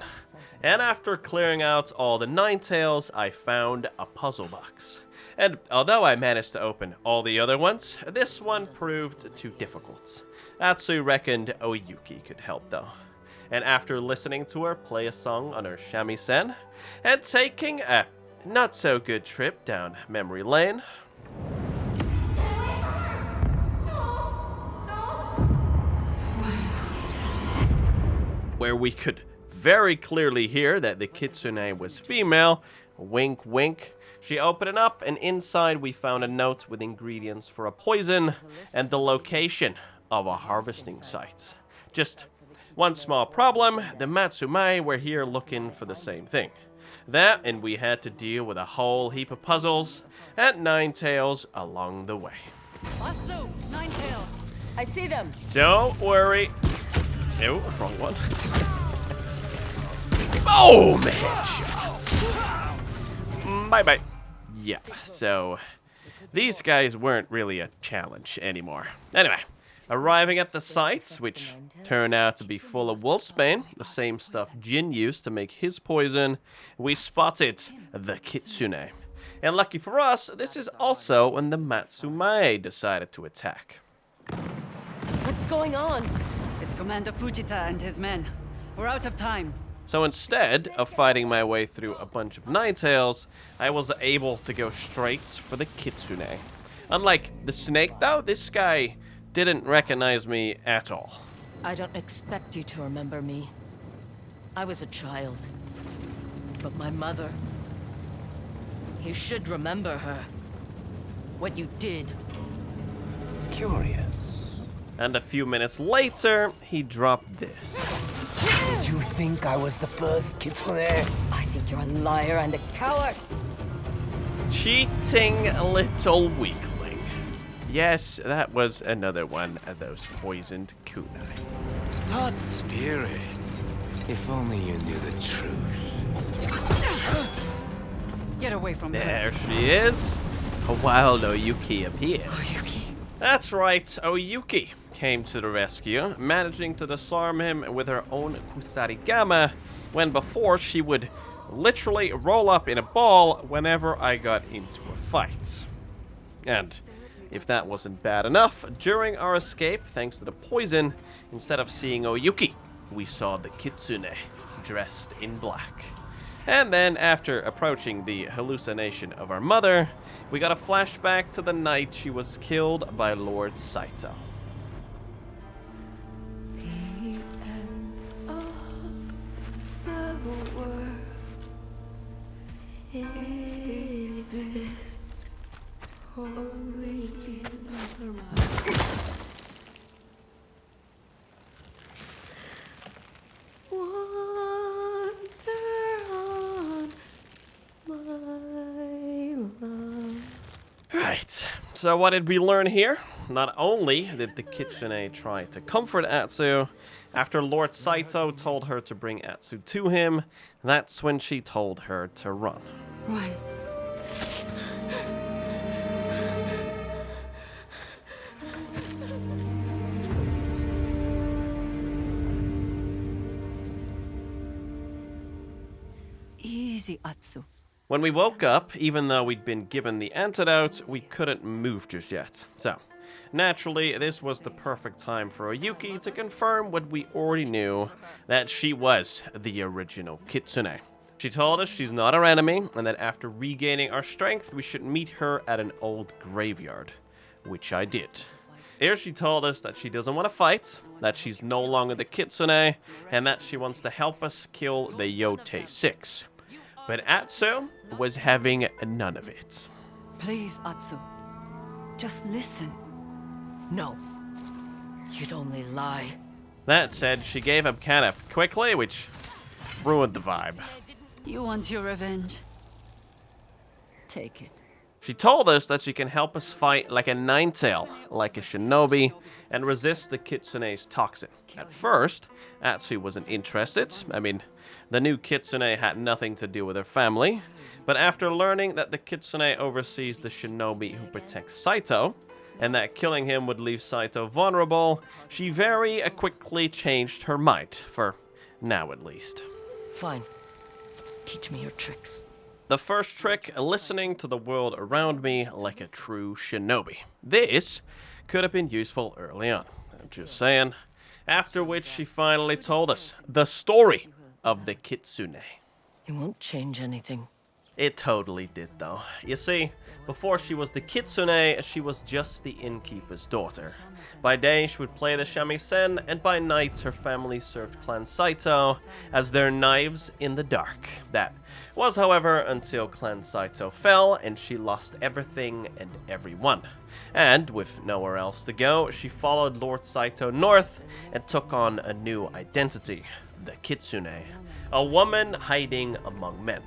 S1: And after clearing out all the Ninetales, I found a puzzle box. And although I managed to open all the other ones, this one proved too difficult. Atsu reckoned Oyuki could help though. And after listening to her play a song on her shamisen, and taking a not so good trip down memory lane, where we could very clearly hear that the kitsune was female, wink wink, she opened it up, and inside we found a note with ingredients for a poison and the location of a harvesting site. Just one small problem, the Matsumae were here looking for the same thing. That, and we had to deal with a whole heap of puzzles and Ninetales along the way.
S11: Atsu, Ninetales.
S4: I see them.
S1: Don't worry. Oh, wrong one. Oh, man, shots. Bye-bye. Yeah, so these guys weren't really a challenge anymore. Anyway, arriving at the sites, which turned out to be full of wolfsbane, the same stuff Jin used to make his poison, we spotted the kitsune. And lucky for us, this is also when the Matsumae decided to attack.
S4: What's going on?
S11: It's Commander Fujita and his men. We're out of time.
S1: So instead of fighting my way through a bunch of Ninetales, I was able to go straight for the kitsune. Unlike the snake though, this guy didn't recognize me at all.
S4: I don't expect you to remember me. I was a child. But my mother... You should remember her. What you did.
S13: Curious.
S1: And a few minutes later, he dropped this.
S13: Did you think I was the first kitsune?
S4: I think you're a liar and a coward.
S1: Cheating little weakling. Yes, that was another one of those poisoned kunai.
S13: Such spirits. If only you knew the truth.
S11: Get away from her.
S1: There she is. A wild Oyuki appeared.
S4: Oyuki.
S1: That's right, Oyuki came to the rescue, managing to disarm him with her own kusarigama, when before she would literally roll up in a ball whenever I got into a fight. And if that wasn't bad enough, during our escape, thanks to the poison, instead of seeing Oyuki, we saw the kitsune dressed in black. And then, after approaching the hallucination of our mother, we got a flashback to the night she was killed by Lord Saito.
S5: The end of the world exists only in our mind.
S1: Right, so what did we learn here? Not only did the kitsune try to comfort Atsu, after Lord Saito told her to bring Atsu to him, that's when she told her to run.
S11: Run.
S5: Easy, Atsu.
S2: When we woke up, even though we'd been given the antidote, we couldn't move just yet. So, naturally, this was the perfect time for Oyuki to confirm what we already knew, that she was the original Kitsune. She told us she's not our enemy, and that after regaining our strength, we should meet her at an old graveyard, which I did. Here she told us that she doesn't want to fight, that she's no longer the Kitsune, and that she wants to help us kill the Yotei 6. But Atsu was having none of it.
S11: Please, Atsu. Just listen.
S4: No. You'd only lie.
S2: That said, she gave up kind of quickly, which ruined the vibe.
S11: You want your revenge? Take it.
S2: She told us that she can help us fight like a nine-tail, like a shinobi, and resist the Kitsune's toxin. At first, Atsu wasn't interested. I mean, the new Kitsune had nothing to do with her family. But after learning that the Kitsune oversees the shinobi who protects Saito, and that killing him would leave Saito vulnerable, she very quickly changed her mind, for now at least.
S4: Fine. Teach me your tricks.
S2: The first trick, listening to the world around me like a true shinobi. This could have been useful early on. I'm just saying. After which she finally told us the story of the Kitsune.
S4: It won't change anything.
S2: It totally did, though. You see, before she was the Kitsune, she was just the innkeeper's daughter. By day, she would play the shamisen, and by night, her family served Clan Saito as their knives in the dark. That was, however, until Clan Saito fell, and she lost everything and everyone. And, with nowhere else to go, she followed Lord Saito north and took on a new identity, the Kitsune, a woman hiding among men.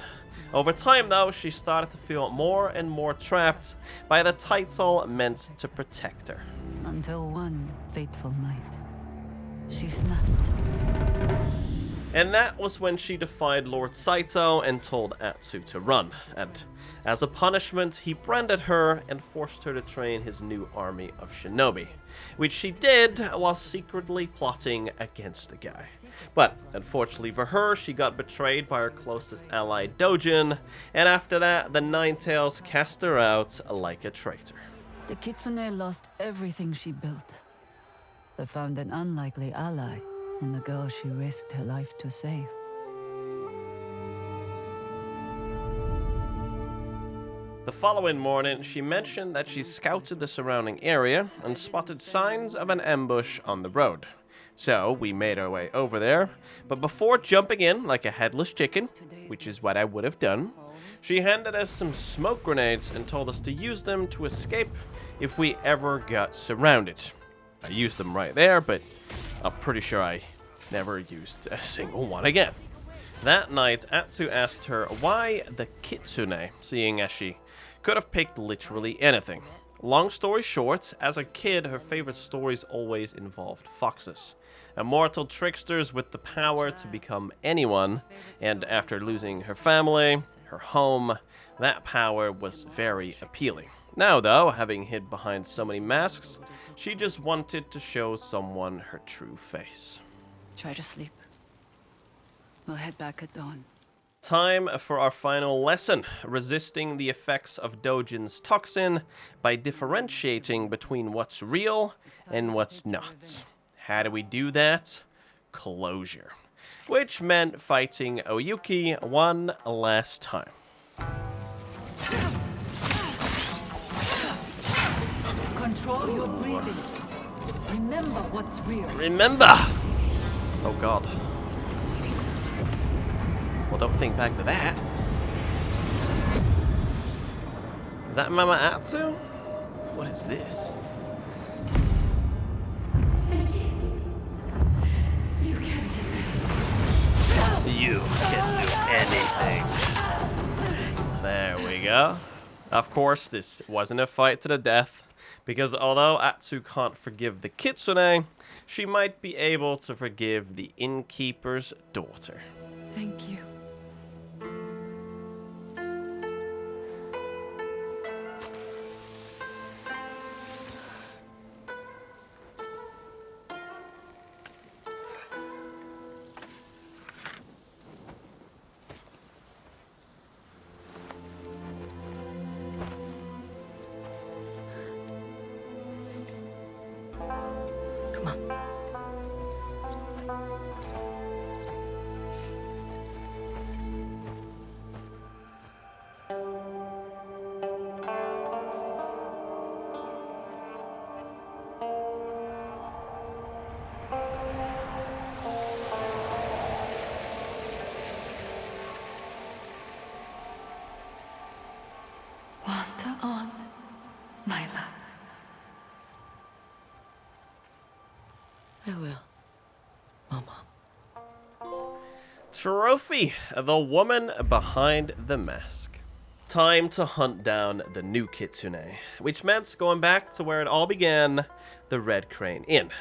S2: Over time, though, she started to feel more and more trapped by the title meant to protect her.
S11: Until one fateful night, she snapped.
S2: And that was when she defied Lord Saito and told Atsu to run. And as a punishment, he branded her and forced her to train his new army of shinobi, which she did while secretly plotting against the guy. But unfortunately for her, she got betrayed by her closest ally Dojin, and after that, the Ninetales cast her out like a traitor.
S11: The Kitsune lost everything she built, but found an unlikely ally in the girl she risked her life to save.
S2: The following morning, she mentioned that she scouted the surrounding area and spotted signs of an ambush on the road. So we made our way over there, but before jumping in like a headless chicken, which is what I would have done, she handed us some smoke grenades and told us to use them to escape if we ever got surrounded. I used them right there, but I'm pretty sure I never used a single one again. That night, Atsu asked her why the Kitsune, seeing as she could have picked literally anything. Long story short, as a kid, her favorite stories always involved foxes. Immortal tricksters with the power to become anyone, and after losing her family, her home, that power was very appealing. Now though, having hid behind so many masks, she just wanted to show someone her true face.
S11: Try to sleep. We'll head back at dawn.
S2: Time for our final lesson, resisting the effects of Dojin's toxin by differentiating between what's real and what's not. How do we do that? Closure. Which meant fighting Oyuki one last time.
S11: Control your breathing. Remember what's real.
S2: Remember! Oh god. Well, don't think back to that. Is that Mama Atsu? What is this? You can do anything. There we go. Of course, this wasn't a fight to the death, because although Atsu can't forgive the Kitsune, she might be able to forgive the innkeeper's daughter.
S11: Thank you.
S4: I will, Mama.
S2: Trophy, the woman behind the mask. Time to hunt down the new Kitsune, which meant going back to where it all began, the Red Crane Inn.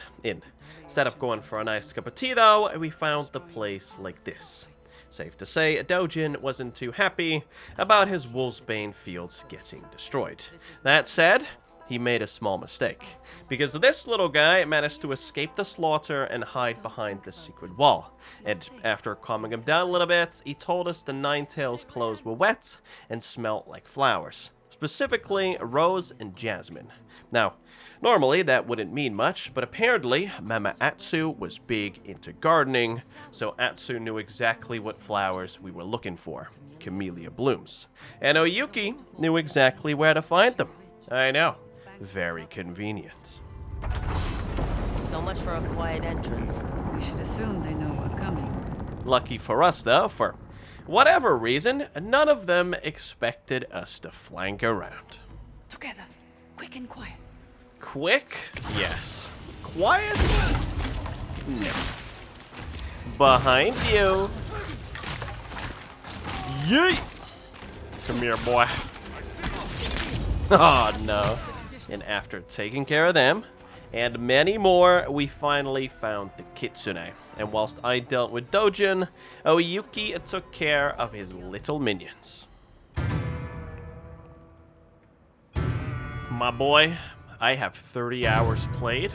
S2: Instead of going for a nice cup of tea though, we found the place like this. Safe to say, Dojin wasn't too happy about his Wolfsbane fields getting destroyed. That said, he made a small mistake, because this little guy managed to escape the slaughter and hide behind the secret wall. And after calming him down a little bit, he told us the Ninetales' clothes were wet and smelled like flowers, specifically rose and jasmine. Now, normally that wouldn't mean much, but apparently Mama Atsu was big into gardening, so Atsu knew exactly what flowers we were looking for, camellia blooms. And Oyuki knew exactly where to find them. I know, very convenient.
S4: So much for a quiet entrance.
S11: We should assume they know we're coming.
S2: Lucky for us though, for whatever reason, none of them expected us to flank around.
S5: Together, quick and quiet.
S2: Quick? Yes. Quiet? No. Behind you. Yeet! Come here, boy. Oh, no. And after taking care of them, and many more, we finally found the Kitsune. And whilst I dealt with Dojin, Oyuki took care of his little minions. My boy, I have 30 hours played.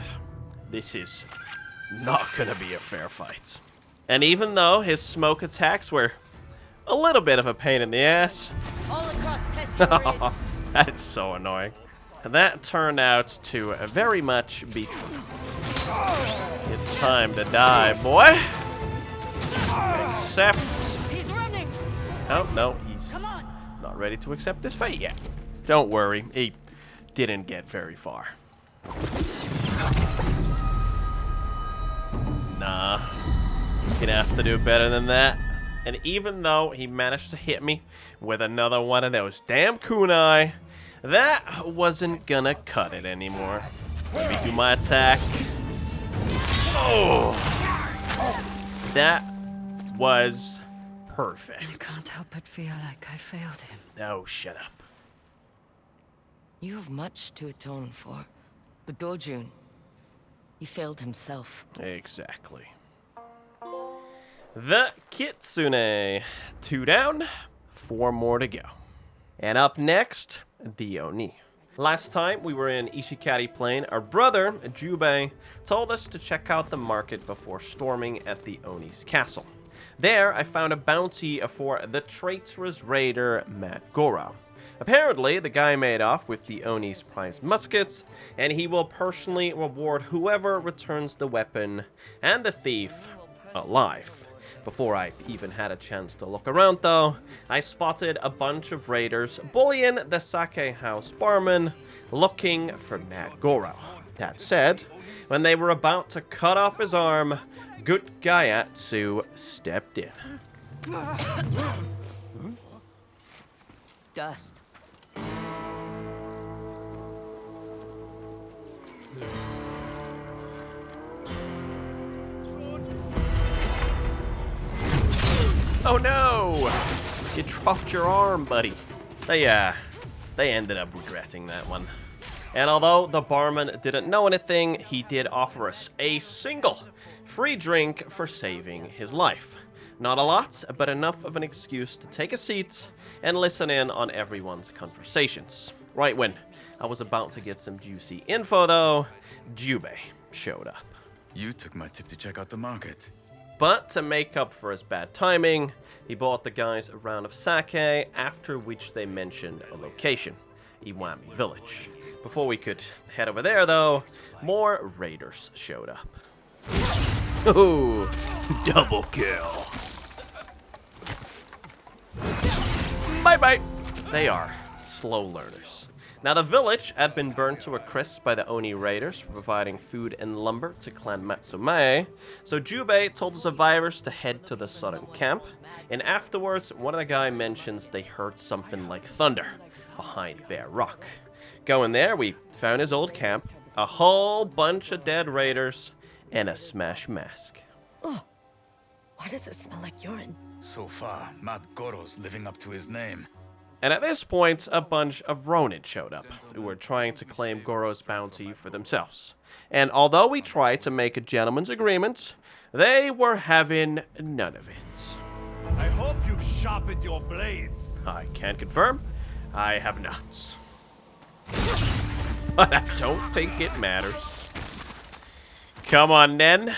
S2: This is not gonna be a fair fight. And even though his smoke attacks were a little bit of a pain in the ass,
S4: All across Teshio Ridge.
S2: that is so annoying. That turned out to very much be true. It's time to die, boy. Except...
S4: He's running.
S2: Oh, no, he's not ready to accept his fate yet. Don't worry, he didn't get very far. Nah, gonna have to do better than that. And even though he managed to hit me with another one of those damn kunai, that wasn't gonna cut it anymore. Let me do my attack. Oh! That was perfect.
S11: I can't help but feel like I failed him.
S2: Oh, shut up.
S4: You have much to atone for. But Dojun, he failed himself.
S2: Exactly. The Kitsune. 2 down, 4 more to go. And up next, the Oni. Last time we were in Ishikari Plain, our brother, Jubei, told us to check out the market before storming at the Oni's castle. There, I found a bounty for the traitorous raider, Matt Goro. Apparently, the guy made off with the Oni's prized muskets, and he will personally reward whoever returns the weapon and the thief alive. Before I even had a chance to look around though, I spotted a bunch of raiders bullying the sake house barman, looking for Matt Goro. That said, when they were about to cut off his arm, good Gaiatsu stepped in.
S4: Dust.
S2: Oh no! You dropped your arm, buddy. They ended up regretting that one. And although the barman didn't know anything, he did offer us a single free drink for saving his life. Not a lot, but enough of an excuse to take a seat and listen in on everyone's conversations. Right when I was about to get some juicy info though, Jubei showed up.
S14: You took my tip to check out the market.
S2: But to make up for his bad timing, he bought the guys a round of sake, after which they mentioned a location, Iwami Village. Before we could head over there though, more raiders showed up. Ooh, double kill. Bye-bye. They are slow learners. Now, the village had been burned to a crisp by the Oni raiders for providing food and lumber to Clan Matsumae, so Jubei told the survivors to head to the southern camp, and afterwards, one of the guys mentions they heard something like thunder behind Bear Rock. Going there, we found his old camp, a whole bunch of dead raiders, and a smash mask.
S4: Ugh. Why does it smell like urine?
S14: So far, Mad Goro's living up to his name.
S2: And at this point, a bunch of Ronin showed up, who were trying to claim Goro's bounty for themselves. And although we tried to make a gentleman's agreement, they were having none of it.
S12: I hope you've sharpened your blades.
S2: I can confirm, I have not. But I don't think it matters. Come on, then.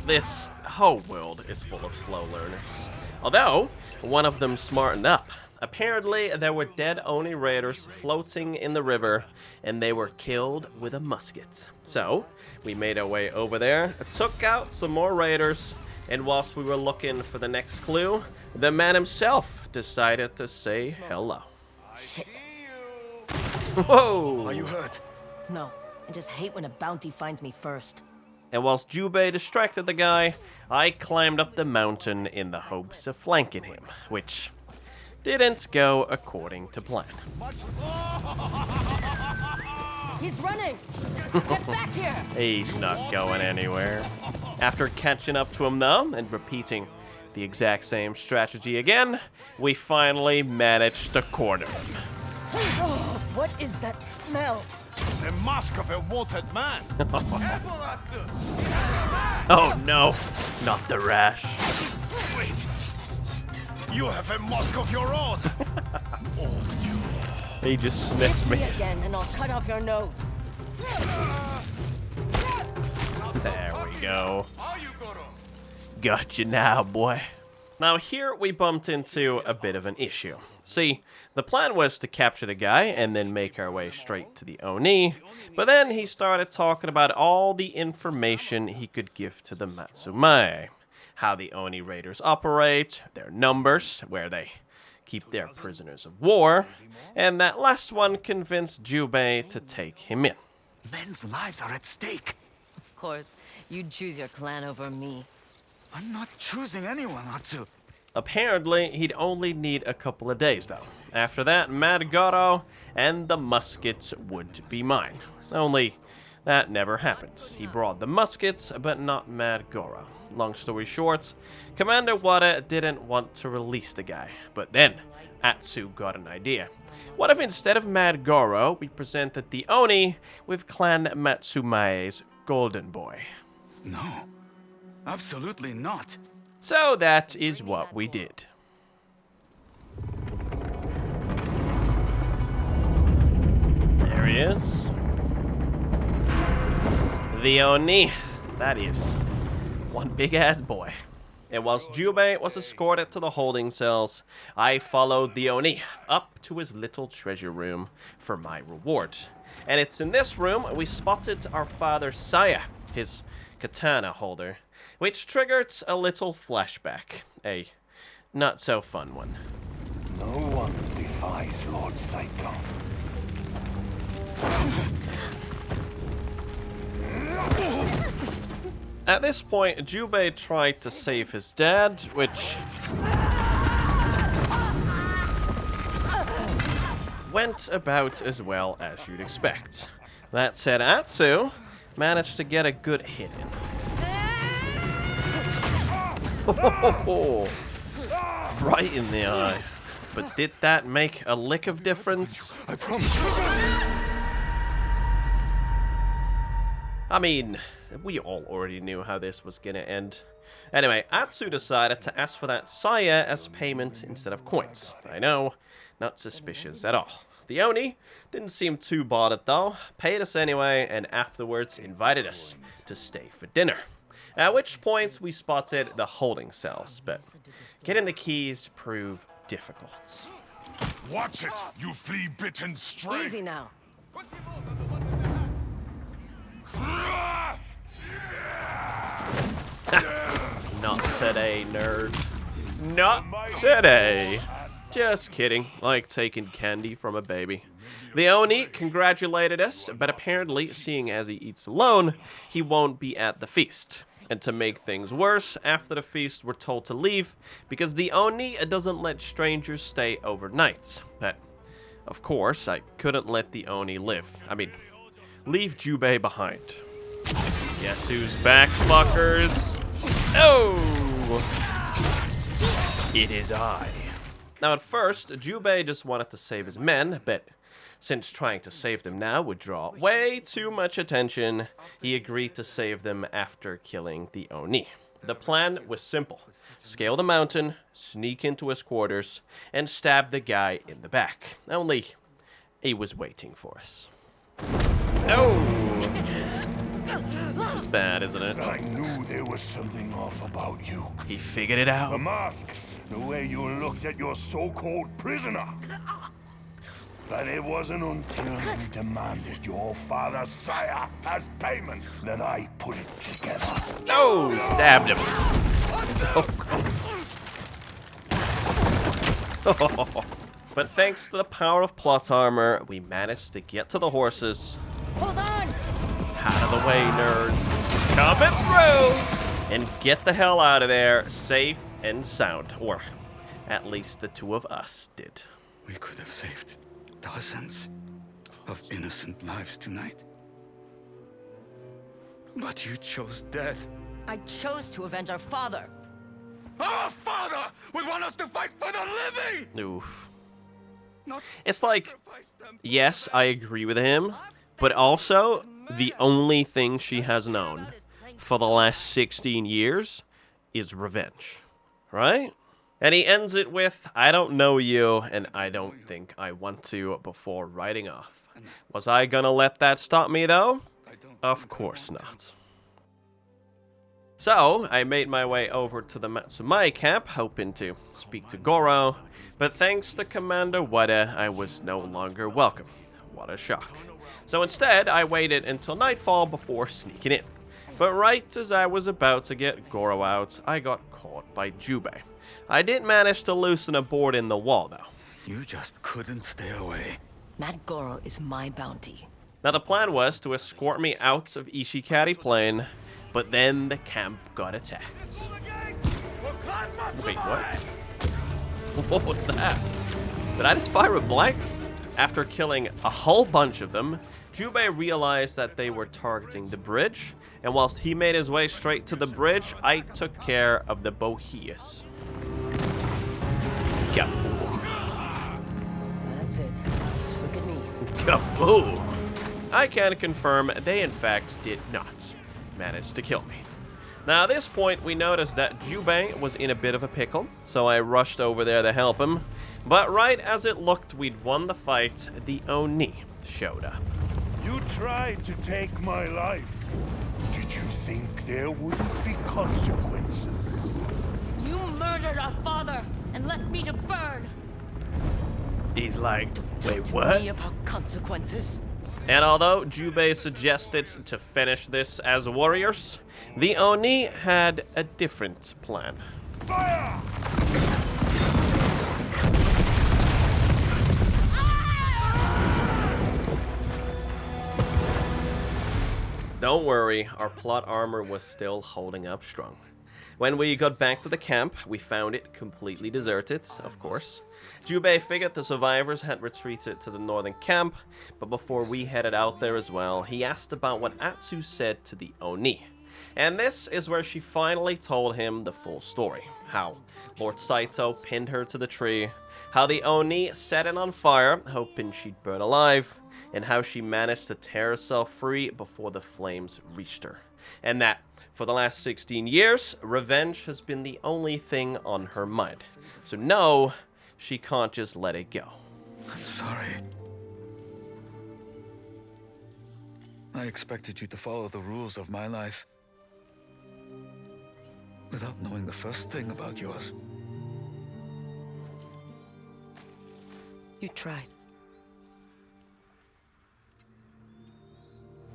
S2: This whole world is full of slow learners. Although, one of them smartened up. Apparently, there were dead Oni raiders floating in the river, and they were killed with a musket. So, we made our way over there, took out some more raiders, and whilst we were looking for the next clue, the man himself decided to say hello.
S4: Shit.
S2: Whoa!
S14: Are you hurt?
S4: No, I just hate when a bounty finds me first.
S2: And whilst Jubei distracted the guy, I climbed up the mountain in the hopes of flanking him, which didn't go according to plan.
S4: He's running! Get back here!
S2: He's not going anywhere. After catching up to him though, and repeating the exact same strategy again, we finally managed to corner him.
S4: Oh, what is that smell?
S12: The mask of a wanted man.
S2: Oh no, not the rash.
S12: Wait. You have a mask of your own.
S2: He just sniffed me.
S4: Again, and I'll cut off your nose.
S2: There we go. Gotcha now, boy. Now here we bumped into a bit of an issue. See, the plan was to capture the guy and then make our way straight to the Oni, but then he started talking about all the information he could give to the Matsumae. How the Oni raiders operate, their numbers, where they keep their prisoners of war, and that last one convinced Jubei to take him in.
S14: Men's lives are at stake.
S4: Of course, you'd choose your clan over me.
S14: I'm not choosing anyone, Atsu.
S2: Apparently, he'd only need a couple of days, though. After that, Mad Goro and the muskets would be mine. Only, that never happened. He brought the muskets, but not Mad Goro. Long story short, Commander Wada didn't want to release the guy. But then, Atsu got an idea. What if instead of Mad Goro, we presented the Oni with Clan Matsumae's Golden Boy?
S14: No, absolutely not.
S2: So that is what we did. There he is. The Oni. That is one big-ass boy. And whilst Jubei was escorted to the holding cells, I followed the Oni up to his little treasure room for my reward. And it's in this room we spotted our father Saya, his katana holder, which triggered a little flashback. A not-so-fun one.
S3: No one defies Lord Saito.
S2: At this point, Jubei tried to save his dad, which went about as well as you'd expect. That said, Atsu managed to get a good hit in. Right in the eye. But did that make a lick of difference?
S3: I promise.
S2: I mean, we all already knew how this was gonna end. Anyway, Atsu decided to ask for that Saya as payment instead of coins. I know, not suspicious at all. The Oni didn't seem too bothered though, paid us anyway, and afterwards invited us to stay for dinner. At which point we spotted the holding cells, but getting the keys proved difficult.
S12: Watch it, you flea-bitten stray.
S4: Easy now.
S2: Not today, nerd. Not today. Just kidding, like taking candy from a baby. The Oni congratulated us, but apparently, seeing as he eats alone, he won't be at the feast. And to make things worse, after the feast, we're told to leave, because the Oni doesn't let strangers stay overnight. But, of course, I couldn't let the Oni live. I mean, leave Jubei behind. Guess who's back, fuckers? Oh! It is I. Now, at first, Jubei just wanted to save his men, but since trying to save them now would draw way too much attention, he agreed to save them after killing the Oni. The plan was simple. Scale the mountain, sneak into his quarters, and stab the guy in the back. Only, he was waiting for us. Oh! This is bad, isn't it?
S12: I knew there was something off about you.
S2: He figured it out.
S12: The mask, the way you looked at your so-called prisoner. But it wasn't until you demanded your father's sire as payment that I put it together.
S2: Oh, stabbed him. Oh. But thanks to the power of plot armor, we managed to get to the horses.
S4: Hold on!
S2: Out of the way, nerds. Coming through! And get the hell out of there, safe and sound. Or at least the two of us did.
S14: We could have saved dozens of innocent lives tonight. But you chose death.
S4: I chose to avenge our father.
S14: Our father would want us to fight for the living!
S2: Oof. It's like, yes, I agree with him, but also, the only thing she has known for the last 16 years is revenge, right? And he ends it with, I don't know you, and I don't think I want to, before riding off. Was I gonna let that stop me, though? Of course not. So, I made my way over to the Matsumai camp, hoping to speak to Goro, but thanks to Commander Wada, I was no longer welcome. What a shock. So instead, I waited until nightfall before sneaking in. But right as I was about to get Goro out, I got caught by Jubei. I did manage to loosen a board in the wall, though.
S14: You just couldn't stay away.
S4: Mad Goro is my bounty.
S2: Now the plan was to escort me out of Ishikari Plain, but then the camp got attacked. Wait, what? What was that? Did I just fire a blank? After killing a whole bunch of them, Jubei realized that they were targeting the bridge, and whilst he made his way straight to the bridge, I took care of the Boheas. Kaboom.
S4: That's it. Look at me.
S2: Kaboom! I can confirm they in fact did not manage to kill me. Now at this point we noticed that Jubei was in a bit of a pickle, so I rushed over there to help him. But right as it looked we'd won the fight, the Oni showed up.
S12: You tried to take my life. Did you think there wouldn't be consequences?
S4: You murdered our father and left me to burn.
S2: He's like, wait,
S4: Talk
S2: what?
S4: to me about consequences.
S2: And although Jubei suggested to finish this as warriors, the Oni had a different plan.
S12: Fire!
S2: Don't worry, our plot armor was still holding up strong. When we got back to the camp, we found it completely deserted, of course. Jubei figured the survivors had retreated to the northern camp, but before we headed out there as well, he asked about what Atsu said to the Oni. And this is where she finally told him the full story. How Lord Saito pinned her to the tree, how the Oni set it on fire, hoping she'd burn alive, and how she managed to tear herself free before the flames reached her. And that, for the last 16 years, revenge has been the only thing on her mind. So no, she can't just let it go.
S14: I'm sorry. I expected you to follow the rules of my life without knowing the first thing about yours.
S4: You tried.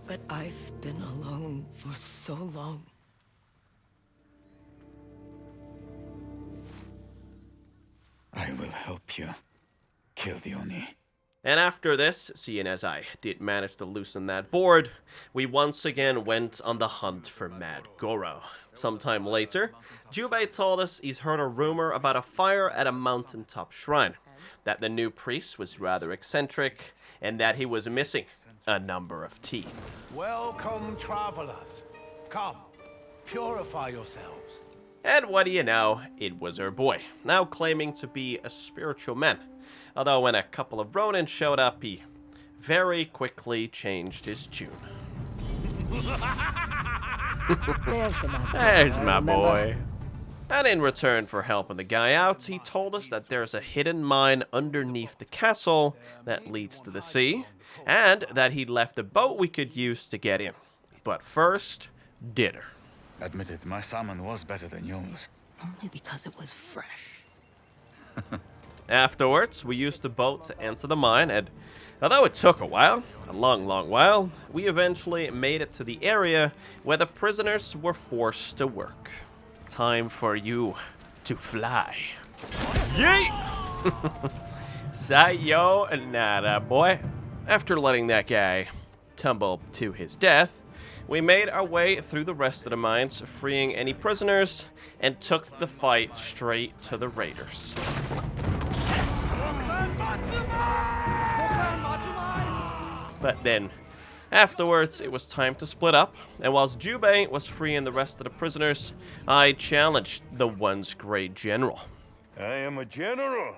S4: But I've been alone for so long.
S14: I will help you kill the Oni.
S2: And after this, seeing as I did manage to loosen that board, we once again went on the hunt for Mad Goro. Sometime later, Jubei told us he's heard a rumor about a fire at a mountaintop shrine, that the new priest was rather eccentric, and that he was missing a number of teeth.
S12: Welcome, travelers.
S6: Come, purify yourselves.
S2: And what do you know, it was her boy, now claiming to be a spiritual man. Although when a couple of Ronin showed up, he very quickly changed his tune. There's my boy. And in return for helping the guy out, he told us that there's a hidden mine underneath the castle that leads to the sea, and that he left a boat we could use to get in. But first, dinner.
S14: Admitted, my salmon was better than yours.
S5: Only because it was fresh.
S2: Afterwards, we used the boat to enter the mine, and although it took a while, a long, long while, we eventually made it to the area where the prisoners were forced to work. Time for you to fly. Yeet! Sayonara, boy. After letting that guy tumble to his death, we made our way through the rest of the mines, freeing any prisoners, and took the fight straight to the raiders. But then, afterwards, it was time to split up, and whilst Jubei was freeing the rest of the prisoners, I challenged the once great general.
S12: I am a general,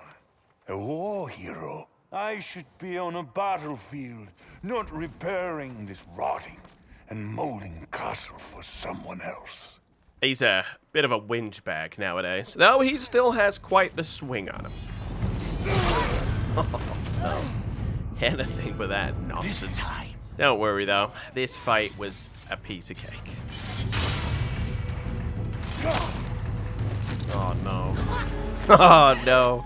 S12: a war hero. I should be on a battlefield, not repairing this rotting and molding castle for someone else.
S2: He's a bit of a whinge bag nowadays, though he still has quite the swing on him. Oh, anything but that nonsense. Don't worry though, this fight was a piece of cake. Oh no. Oh no.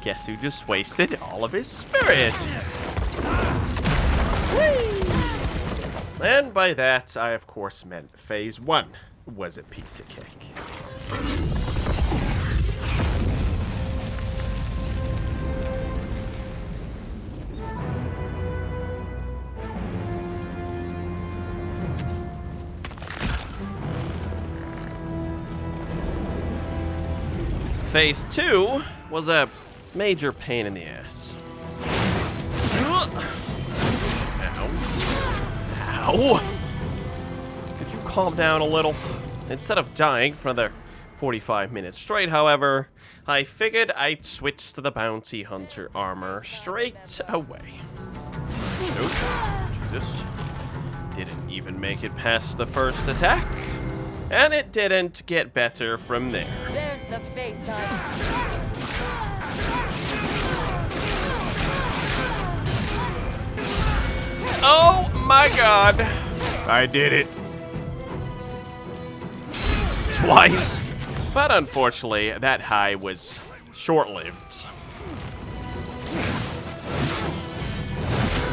S2: Guess who just wasted all of his spirits? Whee! And by that, I of course meant phase 1 was a piece of cake. Phase 2 was a major pain in the ass. Ow. Ow! Could you calm down a little? Instead of dying for another 45 minutes straight, however, I figured I'd switch to the bounty hunter armor straight away. Nope. Jesus. Didn't even make it past the first attack. And it didn't get better from there.
S4: There's the face of...
S2: Oh my god! I did it. Twice. But unfortunately, that high was short-lived.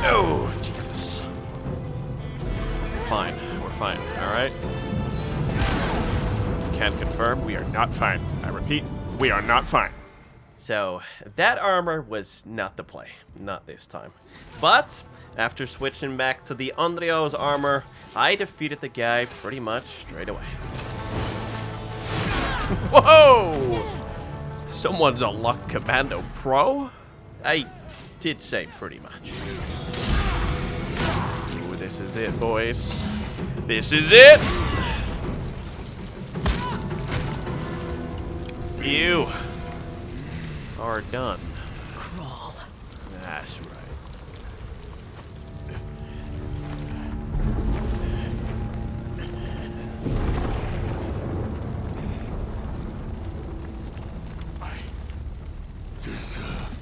S2: Oh, Jesus. Fine. We're fine, alright? Can confirm, we are not fine. I repeat, we are not fine. So, that armor was not the play. Not this time. But, after switching back to the Onryo's armor, I defeated the guy pretty much straight away. Whoa! Someone's a Luck Commando pro? I did say pretty much. Ooh, this is it, boys. This is it! You are done.
S4: Crawl.
S2: That's right.
S12: I deserve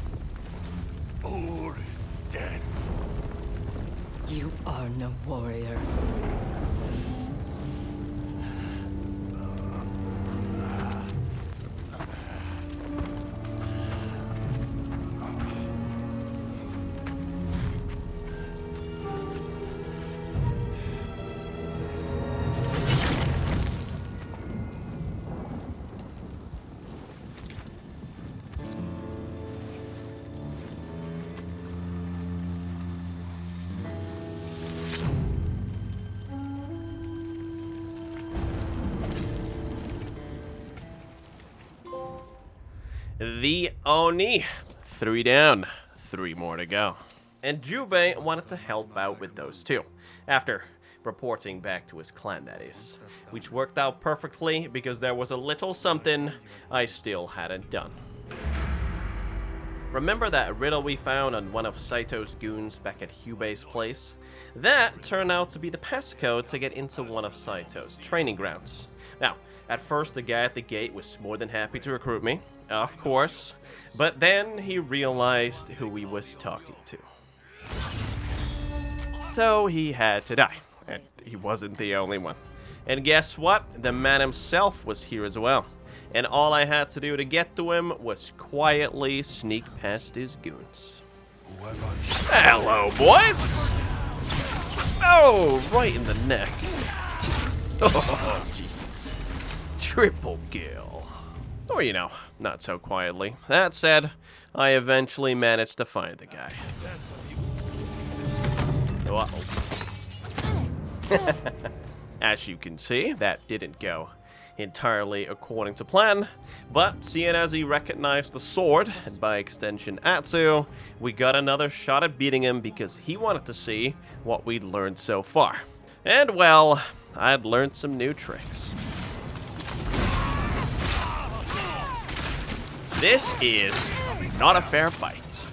S12: all his death.
S4: You are no warrior.
S2: The Oni. 3 down, 3 more to go. And Jubei wanted to help out with those too. After reporting back to his clan, that is. Which worked out perfectly because there was a little something I still hadn't done. Remember that riddle we found on one of Saito's goons back at Hubei's place? That turned out to be the passcode to get into one of Saito's training grounds. Now, at first the guy at the gate was more than happy to recruit me, of course, but then he realized who he was talking to. So he had to die, and he wasn't the only one. And guess what? The man himself was here as well. And all I had to do to get to him was quietly sneak past his goons. Hello, boys! Oh, right in the neck. Oh, Jesus. Triple kill. Or, you know, not so quietly. That said, I eventually managed to find the guy. Uh-oh. As you can see, that didn't go entirely according to plan, but seeing as he recognized the sword, and by extension Atsu, we got another shot at beating him because he wanted to see what we'd learned so far. And well, I'd learned some new tricks. This is not a fair fight.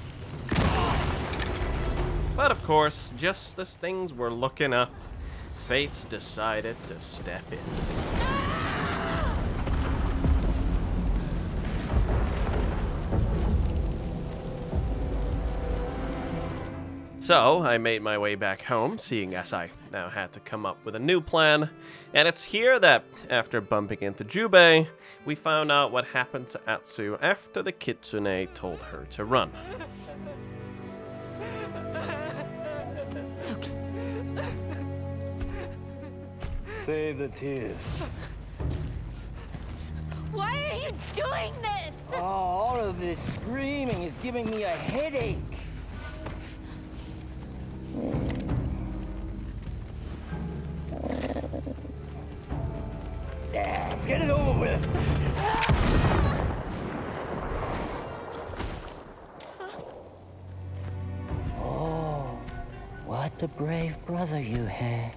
S2: But of course, just as things were looking up, Fates decided to step in. So, I made my way back home, seeing as I now had to come up with a new plan, and it's here that, after bumping into Jubei, we found out what happened to Atsu after the kitsune told her to run.
S5: Soki.
S15: Save the tears.
S5: Why are you doing this?
S15: Oh, all of this screaming is giving me a headache. Let's get it over with. Oh, what a brave brother you had.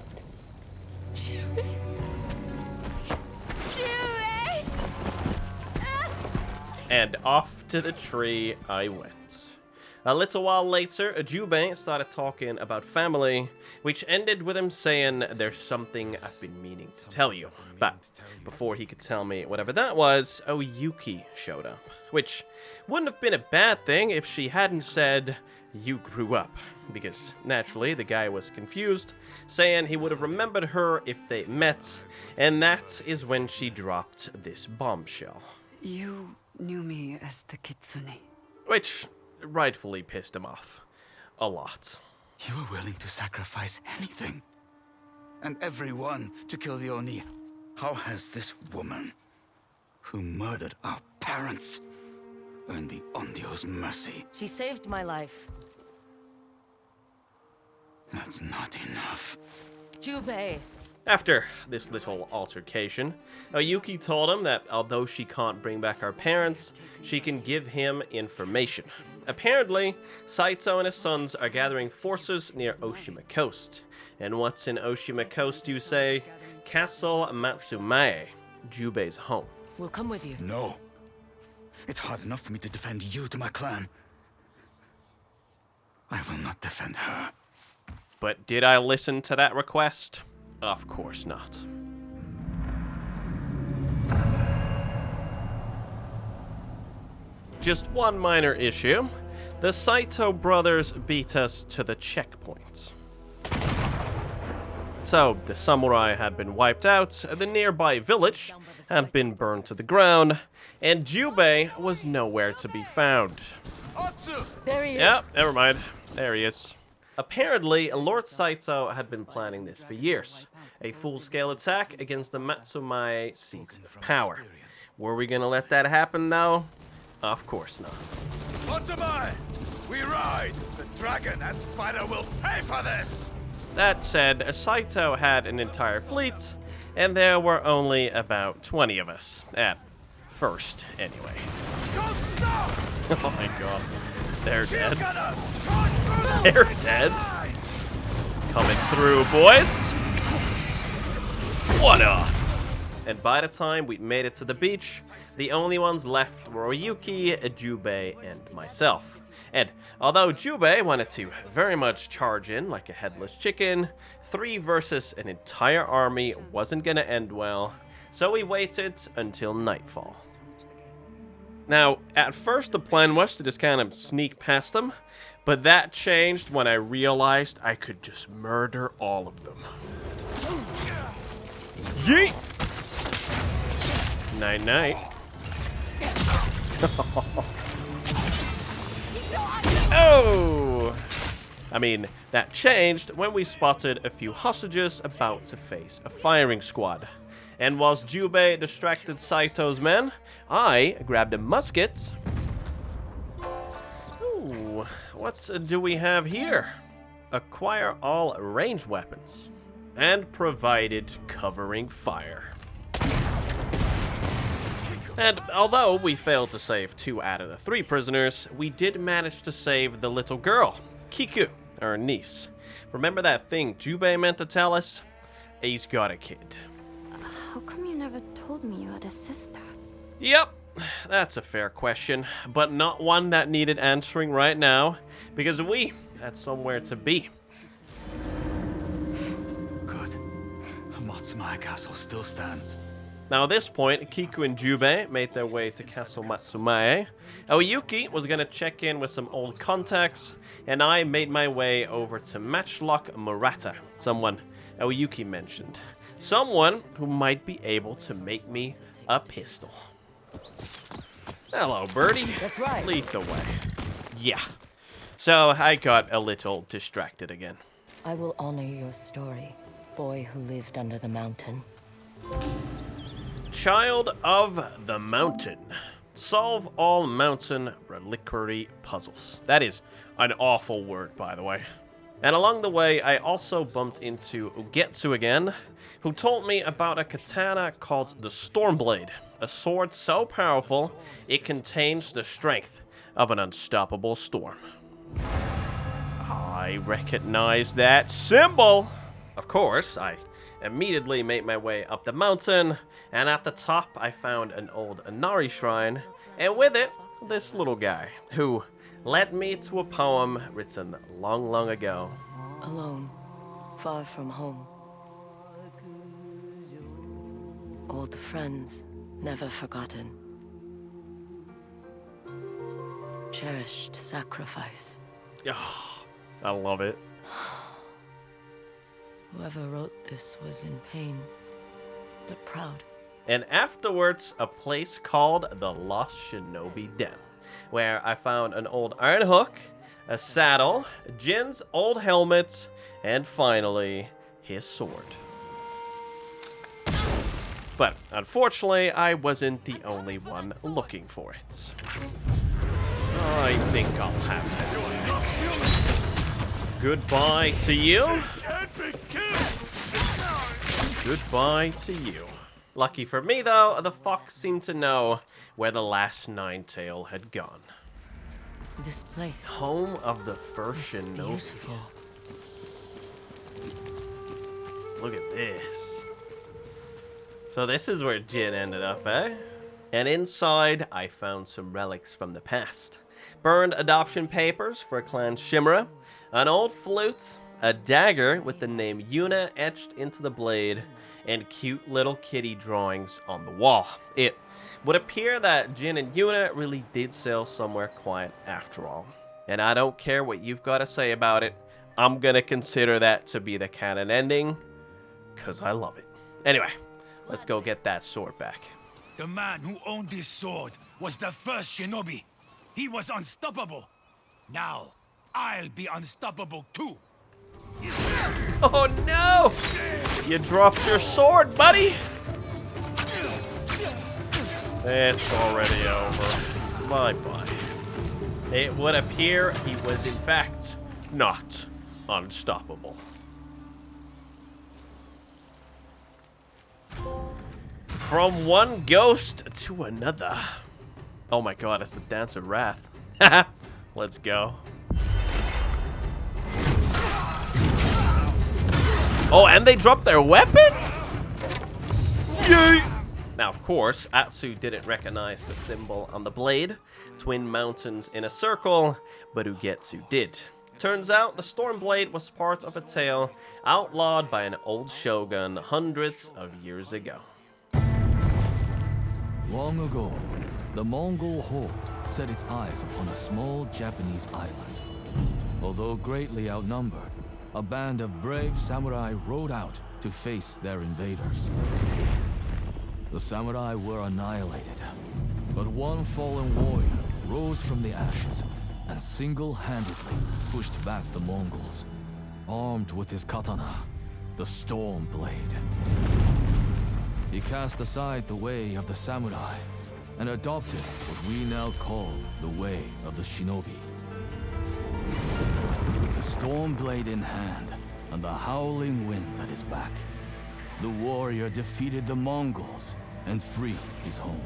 S2: And off to the tree I went. A little while later, Jubei started talking about family, which ended with him saying, "There's something I've been meaning to tell you." But before he could tell me whatever that was, Oyuki showed up, which wouldn't have been a bad thing if she hadn't said, "You grew up," because naturally the guy was confused, saying he would have remembered her if they met, and that is when she dropped this bombshell.
S11: You knew me as the kitsune.
S2: Which rightfully pissed him off. A lot.
S14: You were willing to sacrifice anything, and everyone to kill the Oni. How has this woman, who murdered our parents, earned the Ondio's mercy?
S4: She saved my life.
S14: That's not enough.
S4: Jubei.
S2: After this little altercation, Oyuki told him that although she can't bring back our parents, she can give him information. Apparently, Saito and his sons are gathering forces near Oshima Coast. And what's in Oshima Coast, you say? Castle Matsumae, Jubei's home.
S4: We'll come with you.
S14: No. It's hard enough for me to defend you to my clan. I will not defend her.
S2: But did I listen to that request? Of course not. Just one minor issue. The Saito brothers beat us to the checkpoint. So, the samurai had been wiped out, the nearby village had been burned to the ground, and Jubei was nowhere to be found.
S4: There he is.
S2: Yep, never mind. There he is. Apparently, Lord Saito had been planning this for years. A full-scale attack against the Matsumae seat of power. Were we gonna let that happen now? Of course not.
S12: Matsumae! We ride! The dragon and spider will pay for this!
S2: That said, Saito had an entire fleet, and there were only about 20 of us. At first, anyway. Oh my god. They're dead. They're dead. Coming through, boys. What up? And by the time we made it to the beach, the only ones left were Oyuki, Jubei, and myself. And although Jubei wanted to very much charge in like a headless chicken, 3 versus an entire army wasn't gonna end well, so we waited until nightfall. Now, at first the plan was to just kind of sneak past them, but that changed when I realized I could just murder all of them. Yeet! Night-night. Oh! I mean, that changed when we spotted a few hostages about to face a firing squad. And whilst Jubei distracted Saito's men, I grabbed a musket. Ooh, what do we have here? Acquire all ranged weapons. And provided covering fire. And although we failed to save 2 out of the 3 prisoners, we did manage to save the little girl, Kiku, our niece. Remember that thing Jubei meant to tell us? He's got a kid.
S16: How come you never told me you had a sister?
S2: Yep, that's a fair question, but not one that needed answering right now, because we had somewhere to be.
S14: Good. Matsumaya Castle still stands.
S2: Now at this point, Kiku and Jubei made their way to Castle Matsumae. Oyuki was gonna check in with some old contacts, and I made my way over to Matchlock Murata, someone Oyuki mentioned. Someone who might be able to make me a pistol. Hello, birdie.
S4: That's right.
S2: Lead the way. Yeah. So I got a little distracted again.
S4: I will honor your story, boy who lived under the mountain.
S2: Child of the Mountain. Solve all mountain reliquary puzzles. That is an awful word, by the way. And along the way, I also bumped into Ugetsu again, who told me about a katana called the Stormblade, a sword so powerful it contains the strength of an unstoppable storm. I recognize that symbol. Of course, I immediately made my way up the mountain, and at the top I found an old Inari shrine, and with it, this little guy, who led me to a poem written long, long ago.
S4: Alone, far from home. Old friends, never forgotten. Cherished sacrifice.
S2: Oh, I love it.
S4: Whoever wrote this was in pain, but proud.
S2: And afterwards, a place called the Lost Shinobi Den, where I found an old iron hook, a saddle, Jin's old helmet, and finally, his sword. But unfortunately, I wasn't the only one looking for it. I think I'll have it. Goodbye to you. Goodbye to you. Lucky for me, though, the fox seemed to know where the last Ninetail had gone.
S4: This place.
S2: Home of the first Shinobi.
S4: Beautiful.
S2: Look at this. So this is where Jin ended up, eh? And inside, I found some relics from the past. Burned adoption papers for Clan Shimura, an old flute, a dagger with the name Yuna etched into the blade, and cute little kitty drawings on the wall. It would appear that Jin and Yuna really did sail somewhere quiet after all. And I don't care what you've got to say about it, I'm gonna consider that to be the canon ending, because I love it. Anyway, let's go get that sword back.
S8: The man who owned this sword was the first shinobi. He was unstoppable. Now, I'll be unstoppable too.
S2: Oh no! You dropped your sword, buddy! It's already over. Bye-bye. It would appear he was in fact not unstoppable. From one ghost to another. Oh my god, it's the Dance of Wrath. Let's go. Oh, and they dropped their weapon? Now, of course, Atsu didn't recognize the symbol on the blade, twin mountains in a circle, but Ugetsu did. Turns out the Stormblade was part of a tale outlawed by an old shogun hundreds of years ago.
S10: Long ago, the Mongol horde set its eyes upon a small Japanese island. Although greatly outnumbered, a band of brave samurai rode out to face their invaders. The samurai were annihilated, but one fallen warrior rose from the ashes and single-handedly pushed back the Mongols, armed with his katana, the Stormblade. He cast aside the way of the samurai and adopted what we now call the way of the shinobi. With the Stormblade in hand and the howling winds at his back, the warrior defeated the Mongols and freed his home.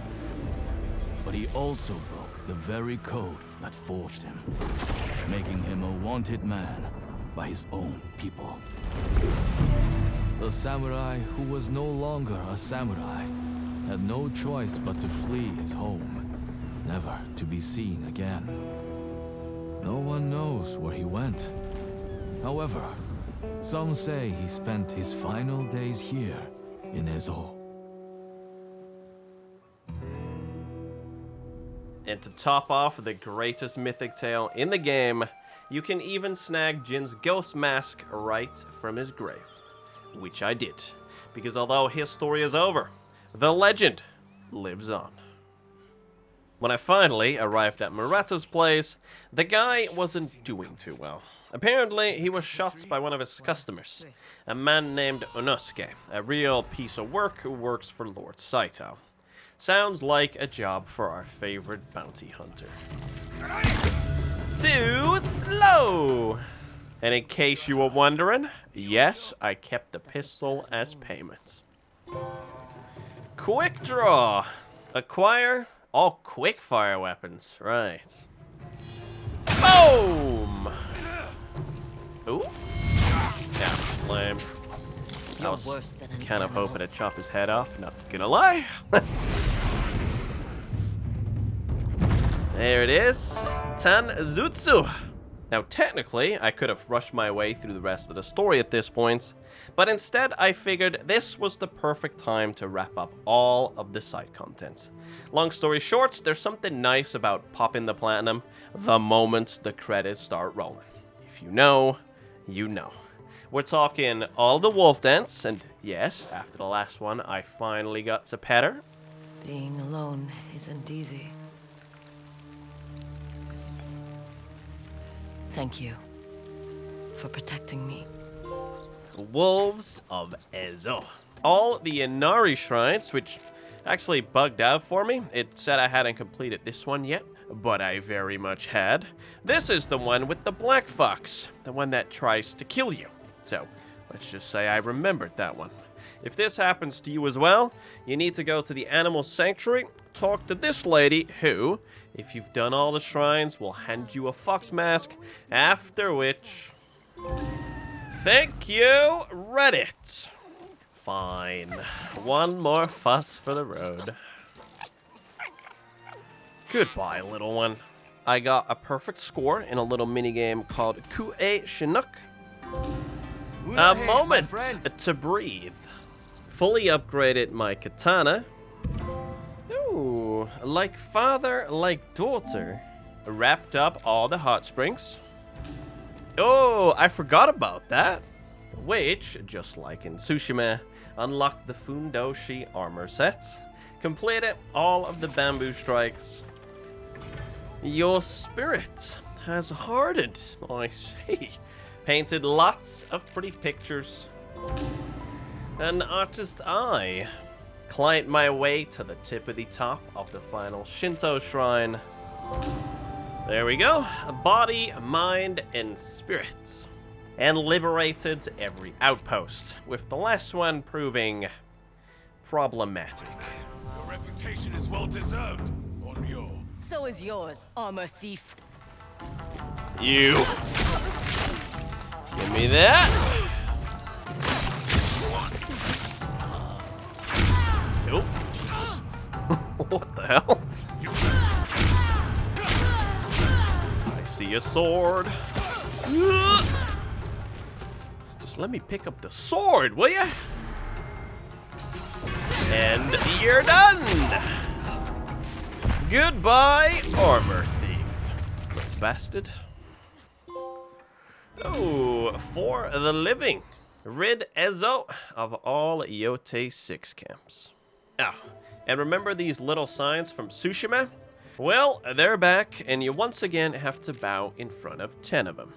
S10: But he also broke the very code that forged him, making him a wanted man by his own people. The samurai, who was no longer a samurai, had no choice but to flee his home, never to be seen again. No one knows where he went. However, some say he spent his final days here in Ezo.
S2: And to top off the greatest mythic tale in the game, you can even snag Jin's ghost mask right from his grave. Which I did, because although his story is over, the legend lives on. When I finally arrived at Murata's place, the guy wasn't doing too well. Apparently, he was shot by one of his customers, a man named Onosuke, a real piece of work who works for Lord Saito. Sounds like a job for our favorite bounty hunter. Too slow! And in case you were wondering, yes, I kept the pistol as payment. Quick draw. Acquire all quick fire weapons. Right. Boom! Ooh. Yeah, lame. I was kind of hoping to chop his head off, not gonna lie. There it is. Tanzutsu. Now, technically, I could have rushed my way through the rest of the story at this point, but instead I figured this was the perfect time to wrap up all of the side content. Long story short, there's something nice about popping the platinum the moment the credits start rolling. If you know, you know. We're talking all the wolf dents, and yes, after the last one, I finally got to pet her.
S4: Being alone isn't easy. Thank you for protecting me.
S2: Wolves of Ezo. All the Inari shrines, which actually bugged out for me. It said I hadn't completed this one yet, but I very much had. This is the one with the black fox, the one that tries to kill you. So, let's just say I remembered that one. If this happens to you as well, you need to go to the animal sanctuary, talk to this lady who, if you've done all the shrines, will hand you a fox mask, after which... Thank you, Reddit. Fine. One more fuss for the road. Goodbye, little one. I got a perfect score in a little minigame called Kue Chinook. A moment to breathe. Fully upgraded my katana. Ooh, like father, like daughter. Wrapped up all the hot springs. Oh, I forgot about that. Which, just like in Tsushima, unlocked the Fundoshi armor sets. Completed all of the bamboo strikes. Your spirit has hardened, I see. Painted lots of pretty pictures. An artist's eye. Climbed my way to the tippity top of the final Shinto shrine. There we go. Body, mind, and spirit. And liberated every outpost, with the last one proving problematic.
S8: Your reputation is well deserved, Onryo.
S4: So is yours, armor thief.
S2: You. Give me that. Oh, Jesus. What the hell? I see a sword. Just let me pick up the sword, will ya? And you're done! Goodbye, armor thief. Little bastard. Oh, for the living. Rid Ezo of all Yotei 6 camps. Oh, and remember these little signs from Tsushima? Well, they're back, and you once again have to bow in front of 10 of them.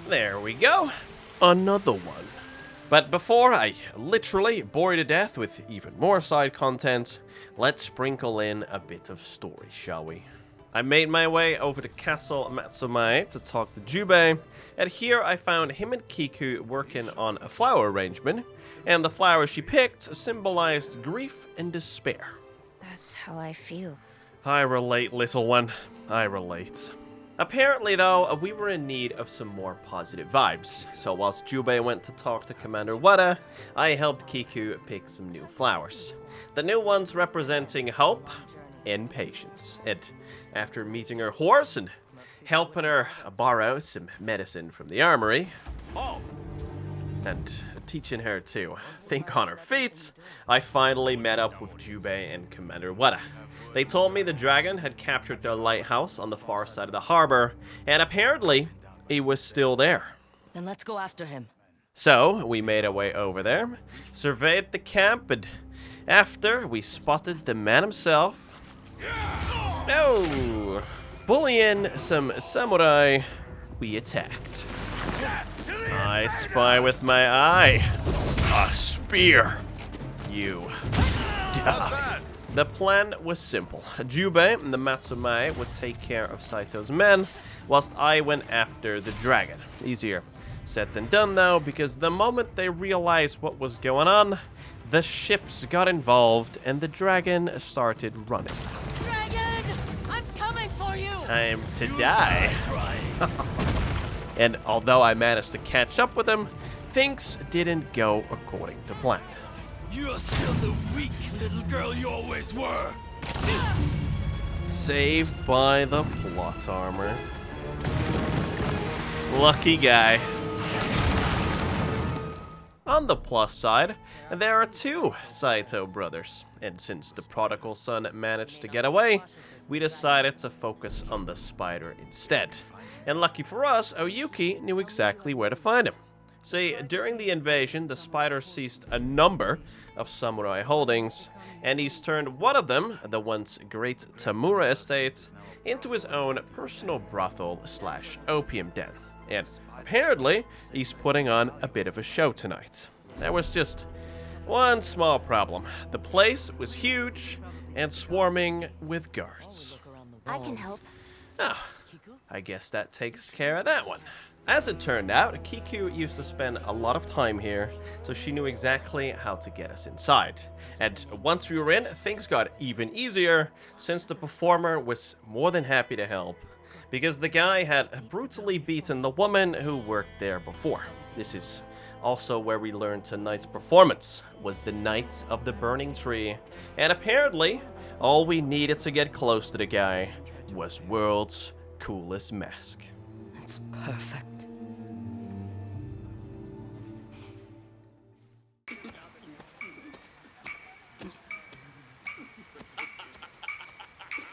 S2: There we go. Another one. But before I literally bore you to death with even more side content, let's sprinkle in a bit of story, shall we? I made my way over to Castle Matsumae to talk to Jubei, and here I found him and Kiku working on a flower arrangement, and the flower she picked symbolized grief and despair.
S16: That's how I feel.
S2: I relate, little one. I relate. Apparently, though, we were in need of some more positive vibes, so whilst Jubei went to talk to Commander Wada, I helped Kiku pick some new flowers. The new ones representing hope and patience. And after meeting her horse and helping her borrow some medicine from the armory, and teaching her to think on her feet, I finally met up with Jubei and Commander Wada. They told me the dragon had captured their lighthouse on the far side of the harbor, and apparently he was still there.
S4: Then let's go after him.
S2: So we made our way over there, surveyed the camp, and after we spotted the man himself, bullying some samurai, we attacked. I spy with my eye. A spear. You die. The plan was simple. Jubei and the Matsumae would take care of Saito's men, whilst I went after the dragon. Easier said than done, though, because the moment they realized what was going on, the ships got involved and the dragon started running.
S4: Dragon! I'm coming for you!
S2: Time to die. And although I managed to catch up with him, things didn't go according to plan.
S9: You're still the weak little girl you always were.
S2: Saved by the plot armor. Lucky guy. On the plus side, there are 2 Saito brothers, and since the prodigal son managed to get away, we decided to focus on the spider instead. And lucky for us, Oyuki knew exactly where to find him. See, during the invasion, the spider seized a number of samurai holdings, and he's turned one of them, the once great Tamura estate, into his own personal brothel/opium den. And apparently, he's putting on a bit of a show tonight. There was just one small problem. The place was huge and swarming with guards.
S16: I can help.
S2: Oh, I guess that takes care of that one. As it turned out, Kiku used to spend a lot of time here, so she knew exactly how to get us inside. And once we were in, things got even easier, since the performer was more than happy to help, because the guy had brutally beaten the woman who worked there before. This is also where we learned tonight's performance was the Knights of the Burning Tree, and apparently, all we needed to get close to the guy was world's coolest mask.
S4: That's perfect.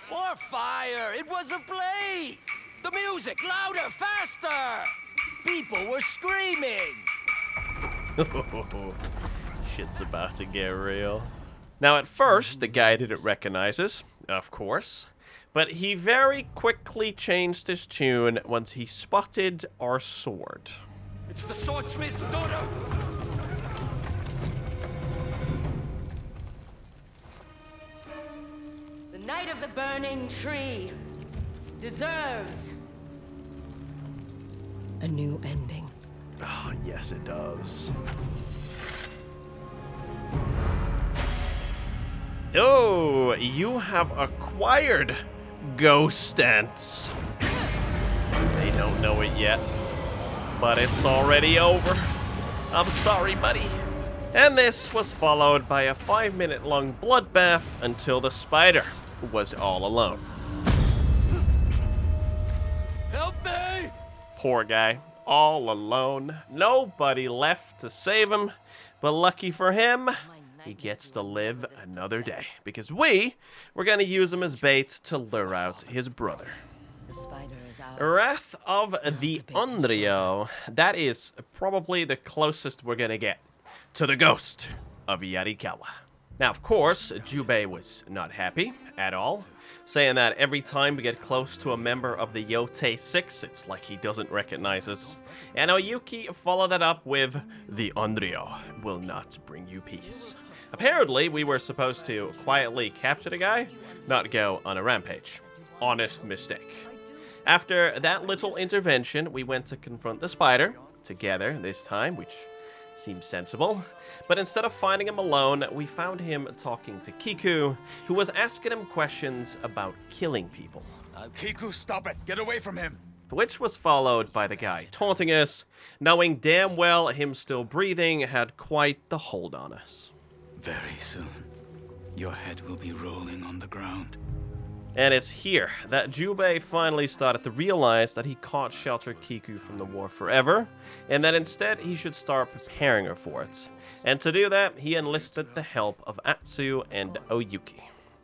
S17: More fire! It was a blaze! The music, louder, faster! People were screaming!
S2: Shit's about to get real. Now, at first, the guy didn't recognize us, of course, but he very quickly changed his tune once he spotted our sword.
S17: It's the swordsmith's daughter!
S4: The Knight of the Burning Tree deserves a new ending.
S2: Oh, yes, it does. Oh, you have acquired ghost dance. They don't know it yet, but it's already over. I'm sorry, buddy. And this was followed by a 5-minute long bloodbath until the spider was all alone.
S17: Help me!
S2: Poor guy, all alone. Nobody left to save him. But lucky for him, he gets to live another day. Because we're going to use him as bait to lure out his brother.
S4: The spider is ours.
S2: Wrath of the Unrivalled. That is probably the closest we're going to get to the Ghost of Yotei. Now, of course, Jubei was not happy at all, saying that every time we get close to a member of the Yotei 6, it's like he doesn't recognize us. And Oyuki followed that up with, the Unrivalled will not bring you peace. Apparently, we were supposed to quietly capture the guy, not go on a rampage. Honest mistake. After that little intervention, we went to confront the spider, together this time, which seems sensible. But instead of finding him alone, we found him talking to Kiku, who was asking him questions about killing people.
S14: Kiku, stop it! Get away from him!
S2: Which was followed by the guy taunting us, knowing damn well him still breathing had quite the hold on us.
S14: Very soon, your head will be rolling on the ground.
S2: And it's here that Jubei finally started to realize that he can't shelter Kiku from the war forever, and that instead he should start preparing her for it. And to do that, he enlisted the help of Atsu and Oyuki.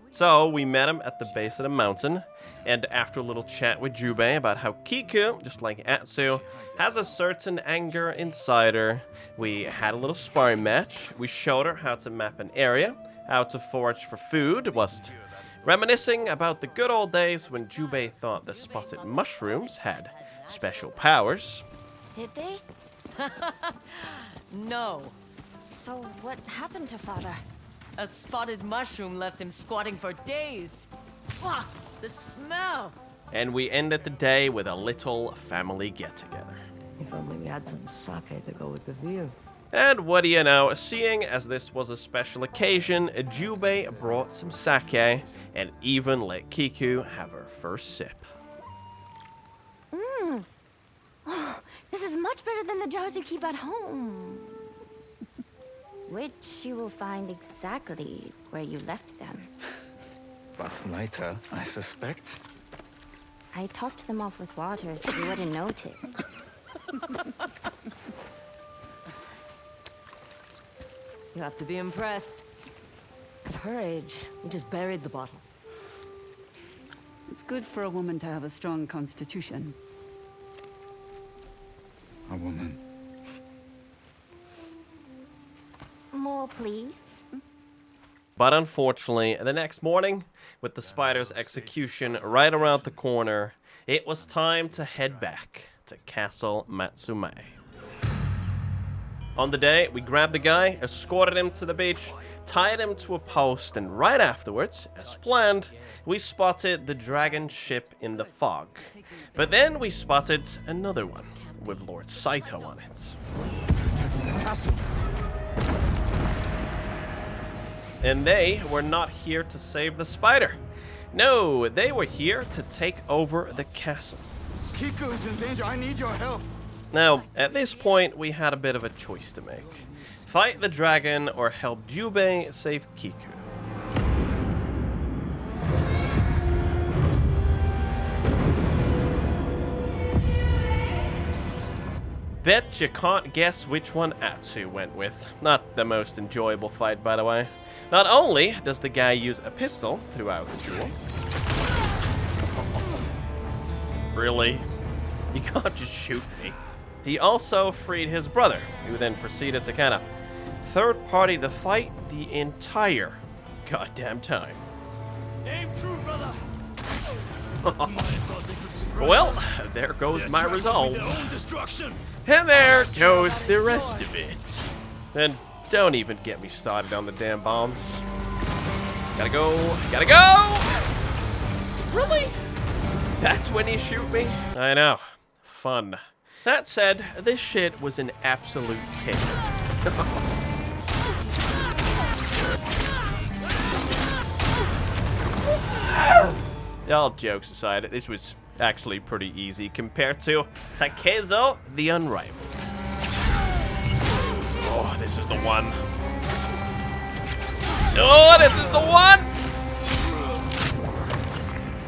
S2: So we met him at the base of the mountain, and after a little chat with Jubei about how Kiku, just like Atsu, has a certain anger inside her, we had a little sparring match. We showed her how to map an area, how to forage for food, whilst reminiscing about the good old days when Jubei thought the spotted mushrooms had special powers.
S16: Did they?
S4: No.
S16: So what happened to father?
S4: A spotted mushroom left him squatting for days. Ah, the smell!
S2: And we ended the day with a little family get-together.
S4: If only we had some sake to go with the view.
S2: And what do you know, seeing as this was a special occasion, Jubei brought some sake and even let Kiku have her first sip.
S16: Mmm. Oh, this is much better than the jars you keep at home. Which you will find exactly where you left them.
S14: But later, I suspect.
S16: I topped them off with water so you wouldn't notice.
S4: You have to be impressed. At her age, we just buried the bottle.
S11: It's good for a woman to have a strong constitution.
S14: A woman.
S16: More, please.
S2: But unfortunately, the next morning, with the spider's execution right around the corner, it was time to head back to Castle Matsumae. On the day, we grabbed the guy, escorted him to the beach, tied him to a post, and right afterwards, as planned, we spotted the dragon ship in the fog. But then we spotted another one, with Lord Saito on it. And they were not here to save the spider. No, they were here to take over the castle.
S14: Kiku is in danger. I need your help.
S2: Now, at this point, we had a bit of a choice to make. Fight the dragon or help Jubei save Kiku. Bet you can't guess which one Atsu went with. Not the most enjoyable fight, by the way. Not only does the guy use a pistol throughout the duel. Really? You can't just shoot me. He also freed his brother, who then proceeded to kind of third-party the fight the entire goddamn time.
S8: Aim true, brother.
S2: Well, there goes my resolve.
S8: Their own destruction.
S2: And there goes the rest of it. And don't even get me started on the damn bombs. Gotta go, gotta go! Really? That's when you shoot me? I know. Fun. That said, this shit was an absolute kick. All jokes aside, this was actually pretty easy compared to Takezo the Unrivalled. Oh, this is the one. Oh, this is the one!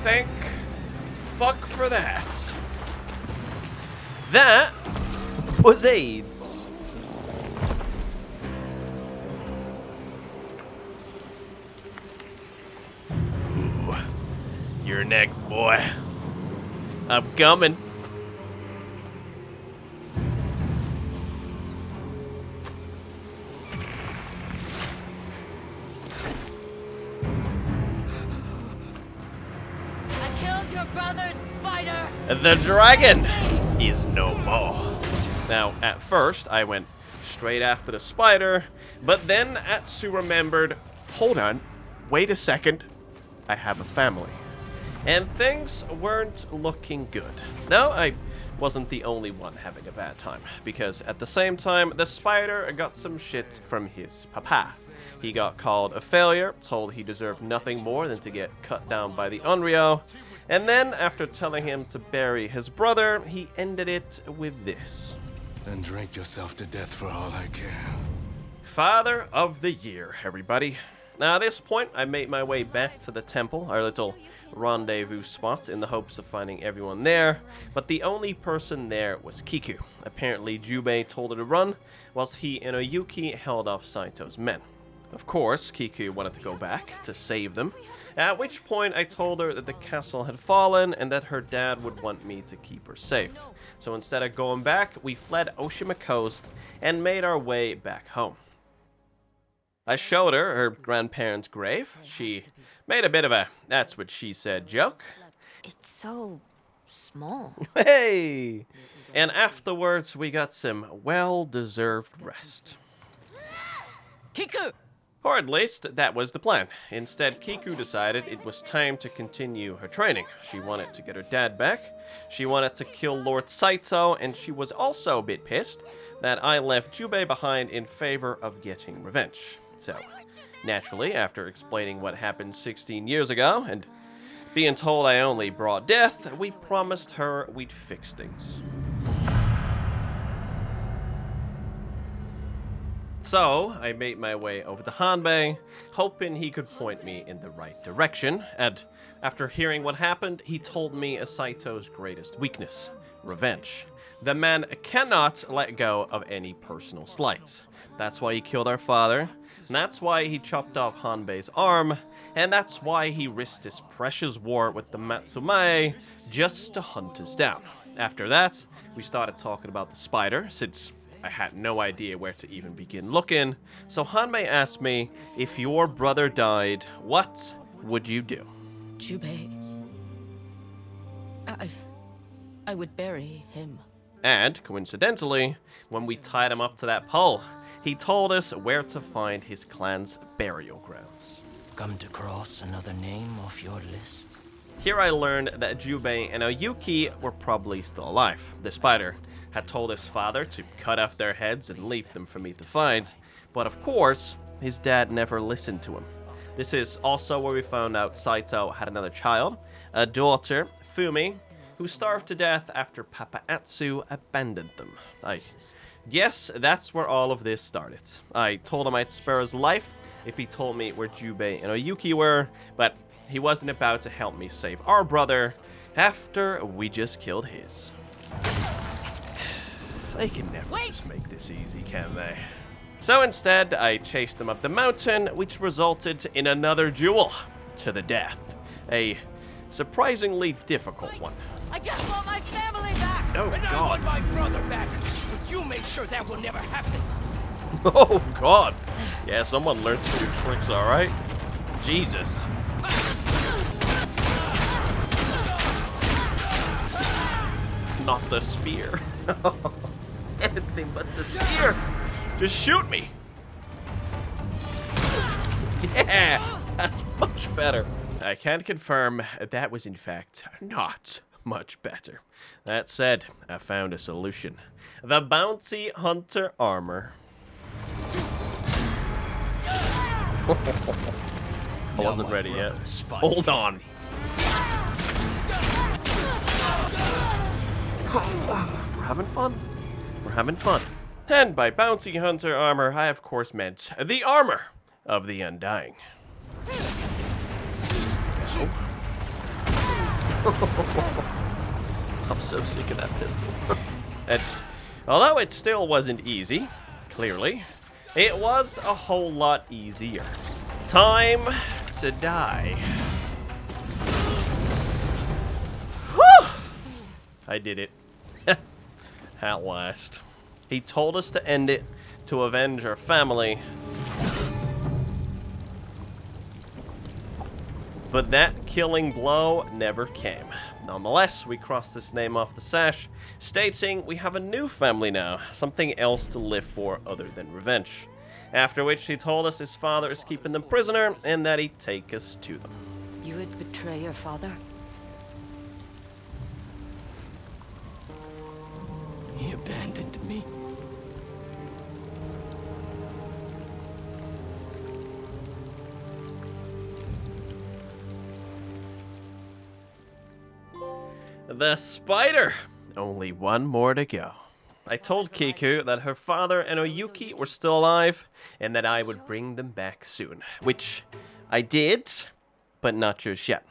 S2: Thank fuck for that. That was AIDS. Ooh, you're next, boy. I'm coming.
S4: Your brother's spider.
S2: The dragon is no more. Now, at first, I went straight after the spider, but then Atsu remembered, hold on, wait a second, I have a family. And things weren't looking good. No, I wasn't the only one having a bad time, because at the same time, the spider got some shit from his papa. He got called a failure, told he deserved nothing more than to get cut down by the Unryo, and then, after telling him to bury his brother, he ended it with this.
S3: And drink yourself to death for all I care.
S2: Father of the Year, everybody. Now, at this point, I made my way back to the temple, our little rendezvous spot, in the hopes of finding everyone there, but the only person there was Kiku. Apparently, Jubei told her to run, whilst he and Oyuki held off Saito's men. Of course, Kiku wanted to go back to save them, at which point I told her that the castle had fallen and that her dad would want me to keep her safe. So instead of going back, we fled Oshima Coast and made our way back home. I showed her grandparents' grave. She made a bit of a that's what she said joke.
S16: It's so small.
S2: Hey! And afterwards, we got some well-deserved rest.
S4: Kiku!
S2: Or at least, that was the plan. Instead, Kiku decided it was time to continue her training. She wanted to get her dad back, she wanted to kill Lord Saito, and she was also a bit pissed that I left Jubei behind in favor of getting revenge. So, naturally, after explaining what happened 16 years ago, and being told I only brought death, we promised her we'd fix things. So, I made my way over to Hanbei, hoping he could point me in the right direction, and after hearing what happened, he told me Saito's greatest weakness, revenge. The man cannot let go of any personal slights. That's why he killed our father, and that's why he chopped off Hanbei's arm, and that's why he risked his precious war with the Matsumae just to hunt us down. After that, we started talking about the spider, since I had no idea where to even begin looking, so Hanbei asked me, if your brother died, what would you do?
S4: Jubei. I would bury him.
S2: And, coincidentally, when we tied him up to that pole, he told us where to find his clan's burial grounds.
S15: Come to cross another name off your list?
S2: Here I learned that Jubei and Oyuki were probably still alive. The spider had told his father to cut off their heads and leave them for me to find, but of course, his dad never listened to him. This is also where we found out Saito had another child, a daughter, Fumi, who starved to death after Papa Atsu abandoned them. I guess that's where all of this started. I told him I'd spare his life if he told me where Jubei and Oyuki were, but he wasn't about to help me save our brother after we just killed his. They can never just make this easy, can they? So instead, I chased them up the mountain, which resulted in another duel to the death. A surprisingly difficult one.
S17: I just want my family back!
S2: Oh,
S17: and
S2: God.
S17: I want my brother back! But you make sure that will never happen!
S2: Oh, God. Yeah, someone learned to do tricks, alright? Jesus. Not the spear. Anything but the spear. Just shoot me. Yeah, that's much better. I can confirm that was in fact not much better. That said, I found a solution. The Bounty Hunter armor. I wasn't ready yet. Hold on. We're having fun. We're having fun. And by Bounty Hunter armor, I of course meant the armor of the Undying. I'm so sick of that pistol. And although it still wasn't easy, clearly, it was a whole lot easier. Time to die. Whew! I did it. At last. He told us to end it, to avenge our family. But that killing blow never came. Nonetheless, we crossed this name off the sash, stating we have a new family now, something else to live for other than revenge. After which he told us his father is keeping them prisoner and that he'd take us to them.
S4: You would betray your father?
S3: He abandoned me.
S2: The spider! Only one more to go. I told Kiku that her father and Oyuki were still alive, and that I would bring them back soon. Which I did, but not just yet.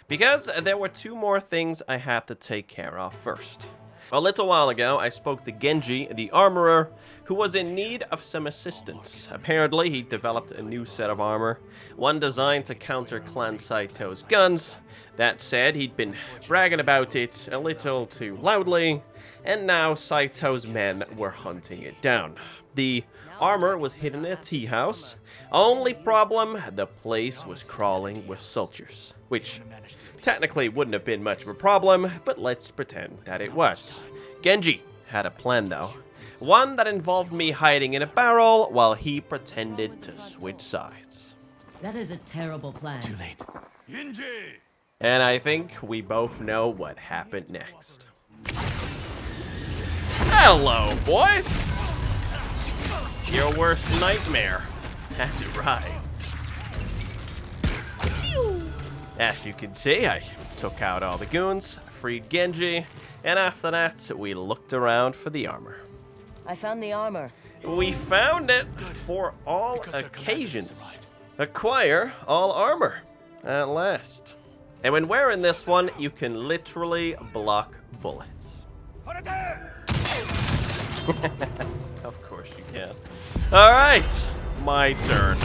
S2: Because there were two more things I had to take care of first. A little while ago, I spoke to Genji, the armorer, who was in need of some assistance. Apparently, he developed a new set of armor, one designed to counter Clan Saito's guns. That said, he'd been bragging about it a little too loudly, and now Saito's men were hunting it down. The armor was hidden in a tea house. Only problem, the place was crawling with soldiers, which technically wouldn't have been much of a problem, but let's pretend that it was. Genji had a plan though. One that involved me hiding in a barrel while he pretended to switch sides.
S4: That is a terrible plan.
S3: Too late.
S8: Genji!
S2: And I think we both know what happened next. Hello, boys! Your worst nightmare has arrived. As you can see, I took out all the goons, freed Genji, and after that, we looked around for the armor.
S4: I found the armor.
S2: We found it for all occasions. Acquire all armor, at last. And when wearing this one, you can literally block bullets. Of course you can. Alright, my turn.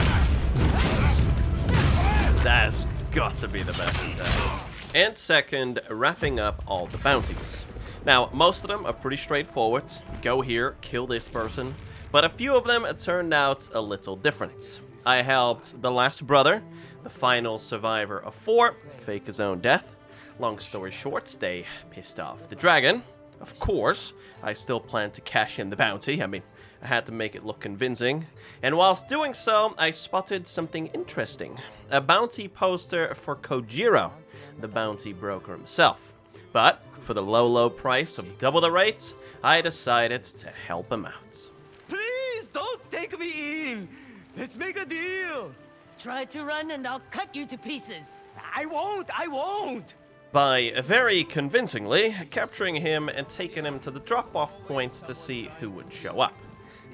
S2: That's got to be the best attack. And second, wrapping up all the bounties. Now, most of them are pretty straightforward. Go here, kill this person. But a few of them turned out a little different. I helped the last brother, the final survivor of 4, fake his own death. Long story short, they pissed off the dragon. Of course, I still planned to cash in the bounty. I mean, I had to make it look convincing. And whilst doing so, I spotted something interesting. A bounty poster for Kojiro, the bounty broker himself. But for the low price of double the rates, I decided to help him out.
S17: Please don't take me in. Let's make a deal.
S4: Try to run and I'll cut you to pieces.
S17: I won't.
S2: By very convincingly capturing him and taking him to the drop-off points to see who would show up.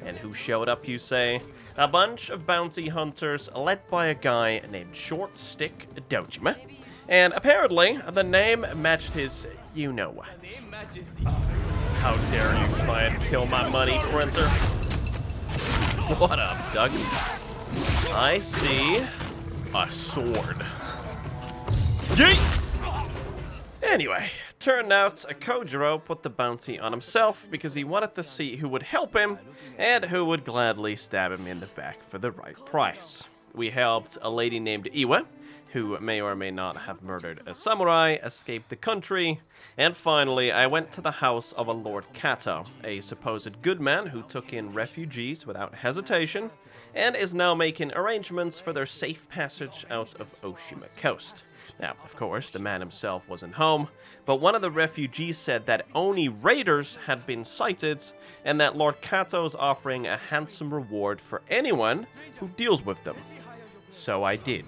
S2: And who showed up, you say? A bunch of bounty hunters led by a guy named Short Stick Dojima. And apparently, the name matched his you-know-what. How dare you try and kill my money printer? What up, Doug? I see a sword. Yeet! Anyway, turned out Kojiro put the bounty on himself because he wanted to see who would help him and who would gladly stab him in the back for the right price. We helped a lady named Iwa, who may or may not have murdered a samurai, escaped the country, and finally I went to the house of a Lord Kato, a supposed good man who took in refugees without hesitation, and is now making arrangements for their safe passage out of Oshima Coast. Now, of course, the man himself wasn't home, but one of the refugees said that Oni raiders had been sighted, and that Lord Kato is offering a handsome reward for anyone who deals with them. So I did.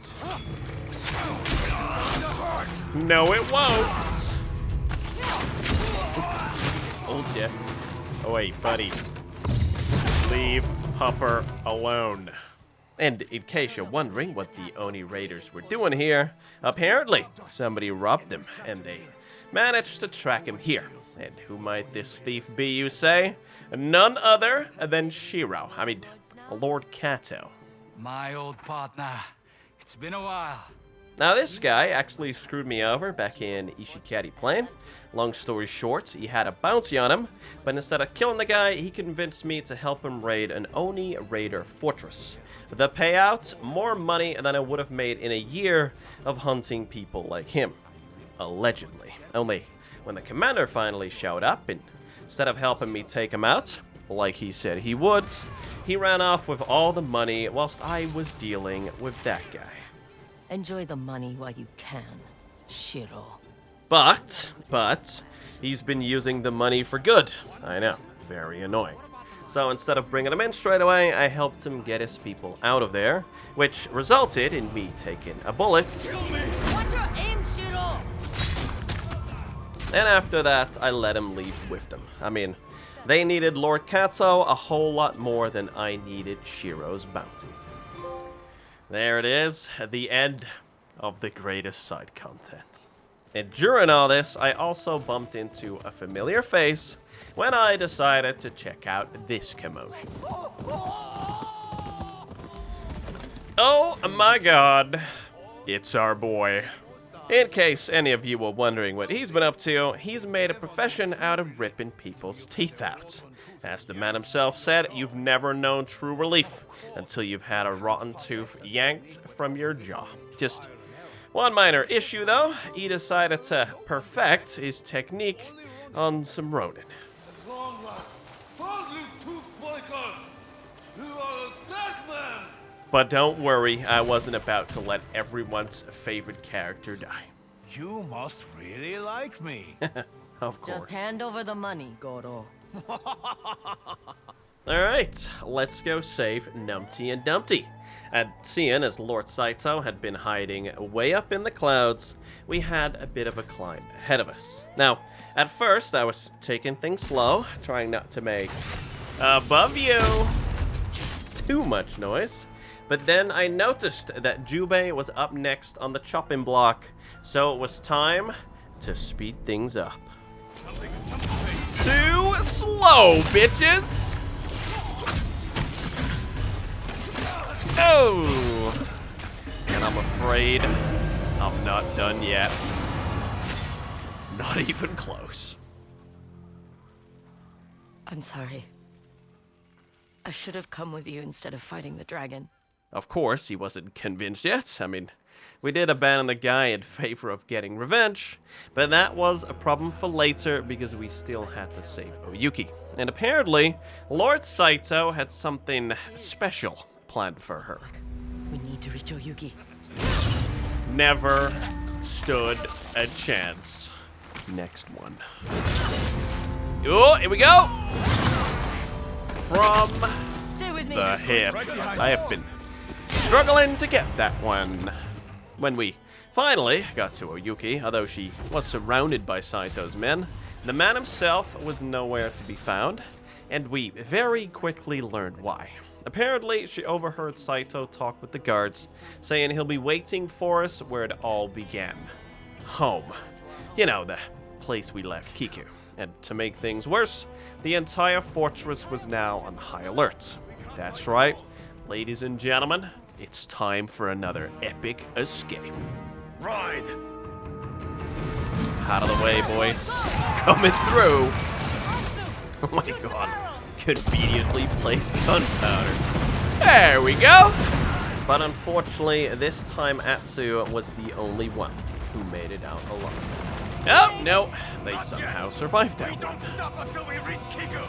S2: No, it won't! Told ya. Oh wait, buddy. Leave Pupper alone. And in case you're wondering what the Oni Raiders were doing here, apparently somebody robbed them, and they managed to track him here. And who might this thief be, you say? None other than Shiro. I mean, Lord Kato.
S18: My old partner. It's been a while.
S2: Now, this guy actually screwed me over back in Ishikari Plain. Long story short, he had a bounty on him, but instead of killing the guy, he convinced me to help him raid an Oni Raider fortress. The payout, more money than I would have made in a year of hunting people like him. Allegedly. Only, when the commander finally showed up, and instead of helping me take him out, like he said he would, he ran off with all the money whilst I was dealing with that guy.
S4: Enjoy the money while you can, Shiro.
S2: But, he's been using the money for good. I know, very annoying. So instead of bringing him in straight away, I helped him get his people out of there, which resulted in me taking a bullet.
S17: Watch your aim, Shiro!
S2: And after that, I let him leave with them. I mean, they needed Lord Kato a whole lot more than I needed Shiro's bounty. There it is, the end of the greatest side content. And during all this, I also bumped into a familiar face when I decided to check out this commotion. Oh my god, it's our boy. In case any of you were wondering what he's been up to, he's made a profession out of ripping people's teeth out. As the man himself said, you've never known true relief until you've had a rotten tooth yanked from your jaw. Just one minor issue though, he decided to perfect his technique on some Ronin. But don't worry, I wasn't about to let everyone's favorite character die.
S19: You must really like me.
S2: Of course.
S4: Just hand over the money, Goro.
S2: Alright, let's go save Numpty and Dumpty. And seeing as Lord Saito had been hiding way up in the clouds, we had a bit of a climb ahead of us. Now, at first I was taking things slow, trying not to make above you too much noise. But then I noticed that Jubei was up next on the chopping block, so it was time to speed things up. Too slow, bitches! Oh! And I'm afraid I'm not done yet. Not even close.
S4: I'm sorry. I should have come with you instead of fighting the dragon.
S2: Of course, he wasn't convinced yet. I mean, we did abandon the guy in favor of getting revenge, but that was a problem for later because we still had to save Oyuki. And apparently, Lord Saito had something special planned for her.
S4: We need to reach Oyuki.
S2: Never stood a chance. Next one. Oh, here we go! From
S4: Stay with me.
S2: the hip. I have been struggling to get that one. When we finally got to Oyuki, although she was surrounded by Saito's men, the man himself was nowhere to be found, and we very quickly learned why. Apparently, she overheard Saito talk with the guards, saying he'll be waiting for us where it all began. Home. You know, the place we left Kiku. And to make things worse, the entire fortress was now on high alert. That's right, ladies and gentlemen, it's time for another epic escape.
S12: Ride!
S2: Out of the way, boys. Coming through. Oh my god. Conveniently placed gunpowder. There we go! But unfortunately, this time Atsu was the only one who made it out alive. Oh, no. They somehow survived that one.
S12: Don't stop until we reach Kiku!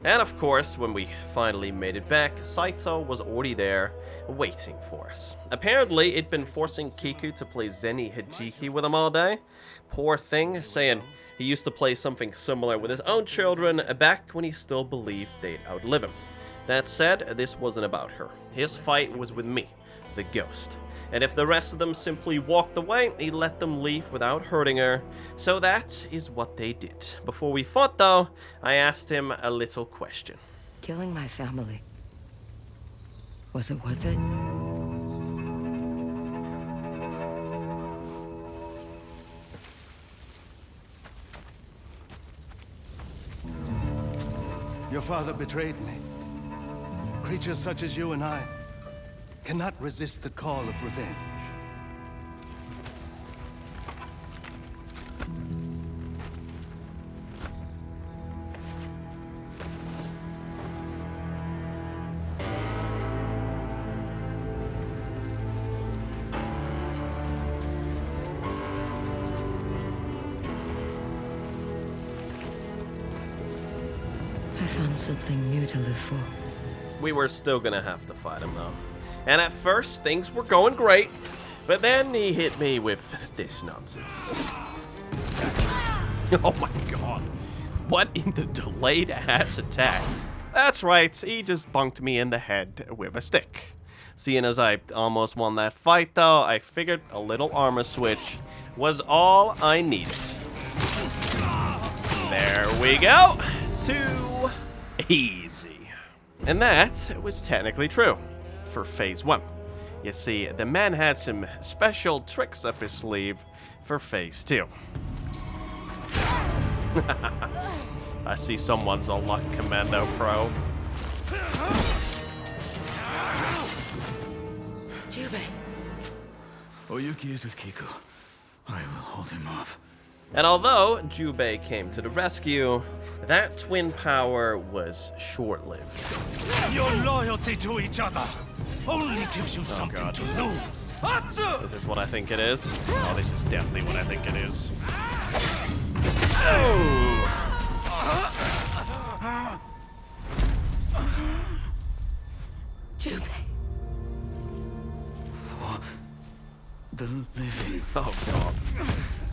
S2: And of course, when we finally made it back, Saito was already there, waiting for us. Apparently, it'd been forcing Kiku to play Zeni Hijiki with him all day. Poor thing, saying he used to play something similar with his own children back when he still believed they'd outlive him. That said, this wasn't about her. His fight was with me, the ghost. And if the rest of them simply walked away, he let them leave without hurting her. So that is what they did. Before we fought though, I asked him a little question.
S4: Killing my family. Was it worth it?
S6: Your father betrayed me. Creatures such as you and I cannot resist the call of revenge.
S4: I found something new to live for.
S2: We were still gonna have to fight him, though. And at first, things were going great. But then he hit me with this nonsense. Oh my god. What in the delayed ass attack? That's right, he just bunked me in the head with a stick. Seeing as I almost won that fight, though, I figured a little armor switch was all I needed. There we go. Too easy. And that was technically true for phase 1. You see, the man had some special tricks up his sleeve for phase 2. I see someone's a luck commando pro.
S14: Jubei. Oyuki is with Kiko. I will hold him off.
S2: And although Jubei came to the rescue, that twin power was short-lived.
S8: Your loyalty to each other only gives you something to lose.
S2: Is this what I think it is? Oh, this is definitely what I think it is. Oh!
S14: Jubei. For the living.
S2: Oh god.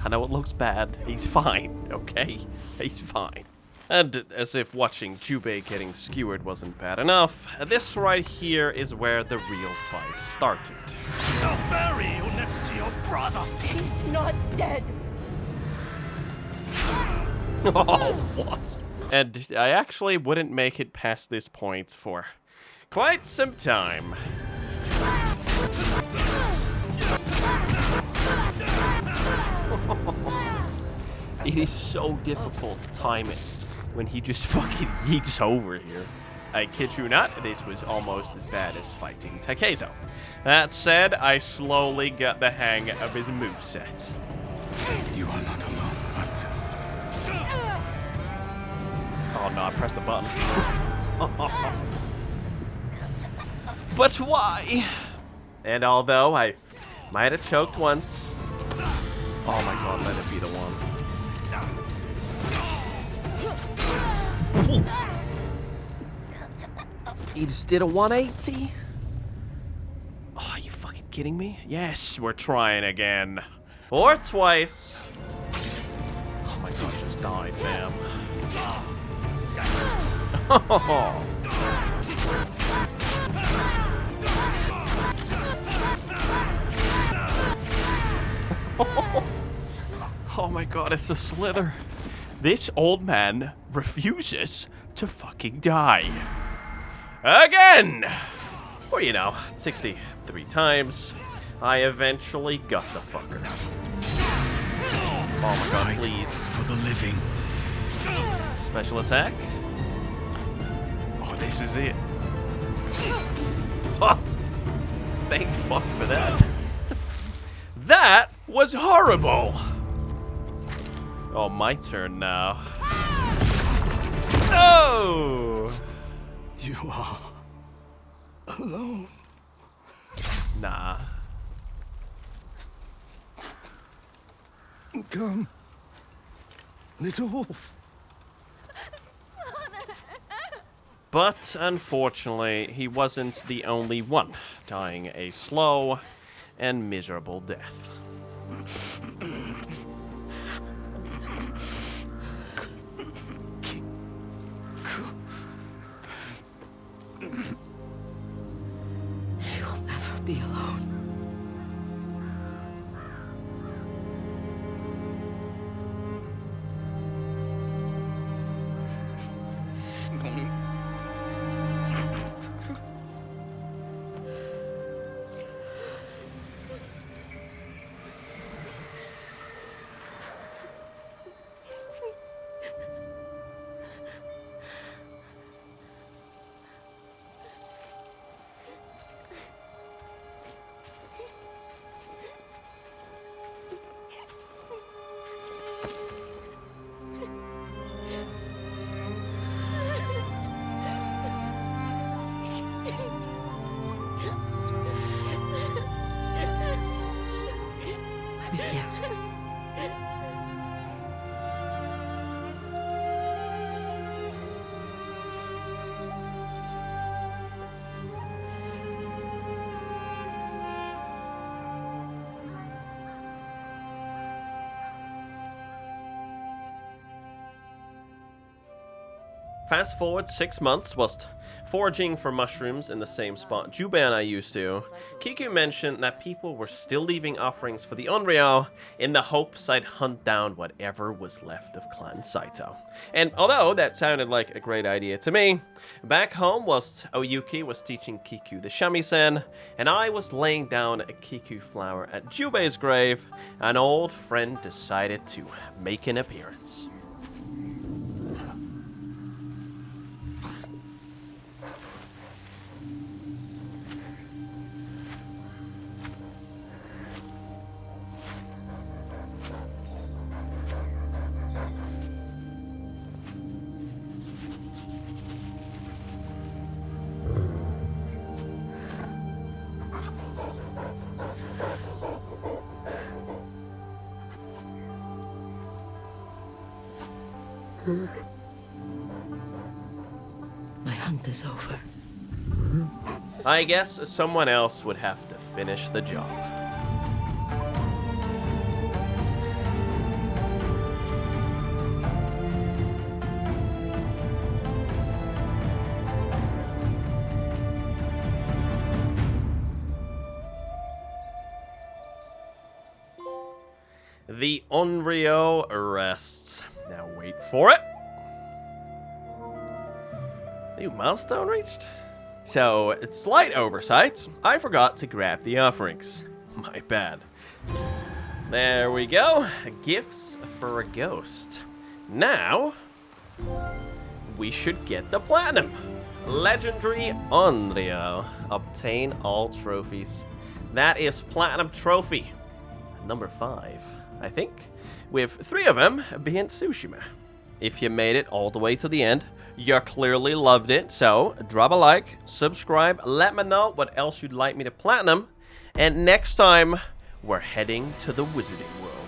S2: I know it looks bad. He's fine, okay? He's fine. And as if watching Jubei getting skewered wasn't bad enough, this right here is where the real fight started.
S8: I'll bury you next to your brother.
S16: He's not dead.
S2: Oh, what? And I actually wouldn't make it past this point for quite some time. It is so difficult to time it when he just fucking yeets over here. I kid you not, this was almost as bad as fighting Takezo. That said, I slowly got the hang of his moveset.
S14: You are not alone, Atsu.
S2: Oh no, I pressed the button. But why? And although I might have choked once, oh my god, let it be the one. He just did a 180? Oh, are you fucking kidding me? Yes, we're trying again. Or twice. Oh my god, just died, fam. Oh my god, it's a slither. This old man refuses to fucking die. Again! Or, you know, 63 times, I eventually got the fucker. Oh my god, please.
S14: For the living.
S2: Special attack? Oh, this is it. Oh, thank fuck for that. That was horrible! Oh, my turn now. No!
S14: You are alone.
S2: Nah.
S14: Come, little wolf.
S2: But unfortunately, he wasn't the only one dying a slow and miserable death.
S4: She'll never be alone.
S2: Fast forward 6 months whilst foraging for mushrooms in the same spot Jubei and I used to, Kiku mentioned that people were still leaving offerings for the Unreal in the hopes I'd hunt down whatever was left of Clan Saito. And although that sounded like a great idea to me, back home whilst Oyuki was teaching Kiku the shamisen, and I was laying down a Kiku flower at Jubei's grave, an old friend decided to make an appearance.
S4: My hunt is over.
S2: I guess someone else would have to finish the job. The Onryo arrests. Now wait for it. New milestone reached? So, it's slight oversight. I forgot to grab the offerings. My bad. There we go. Gifts for a ghost. Now, we should get the platinum. Legendary Onryo. Obtain all trophies. That is platinum trophy. Number 5, I think. With 3 of them being Tsushima. If you made it all the way to the end, you clearly loved it, so drop a like, subscribe, let me know what else you'd like me to platinum, and next time, we're heading to the Wizarding World.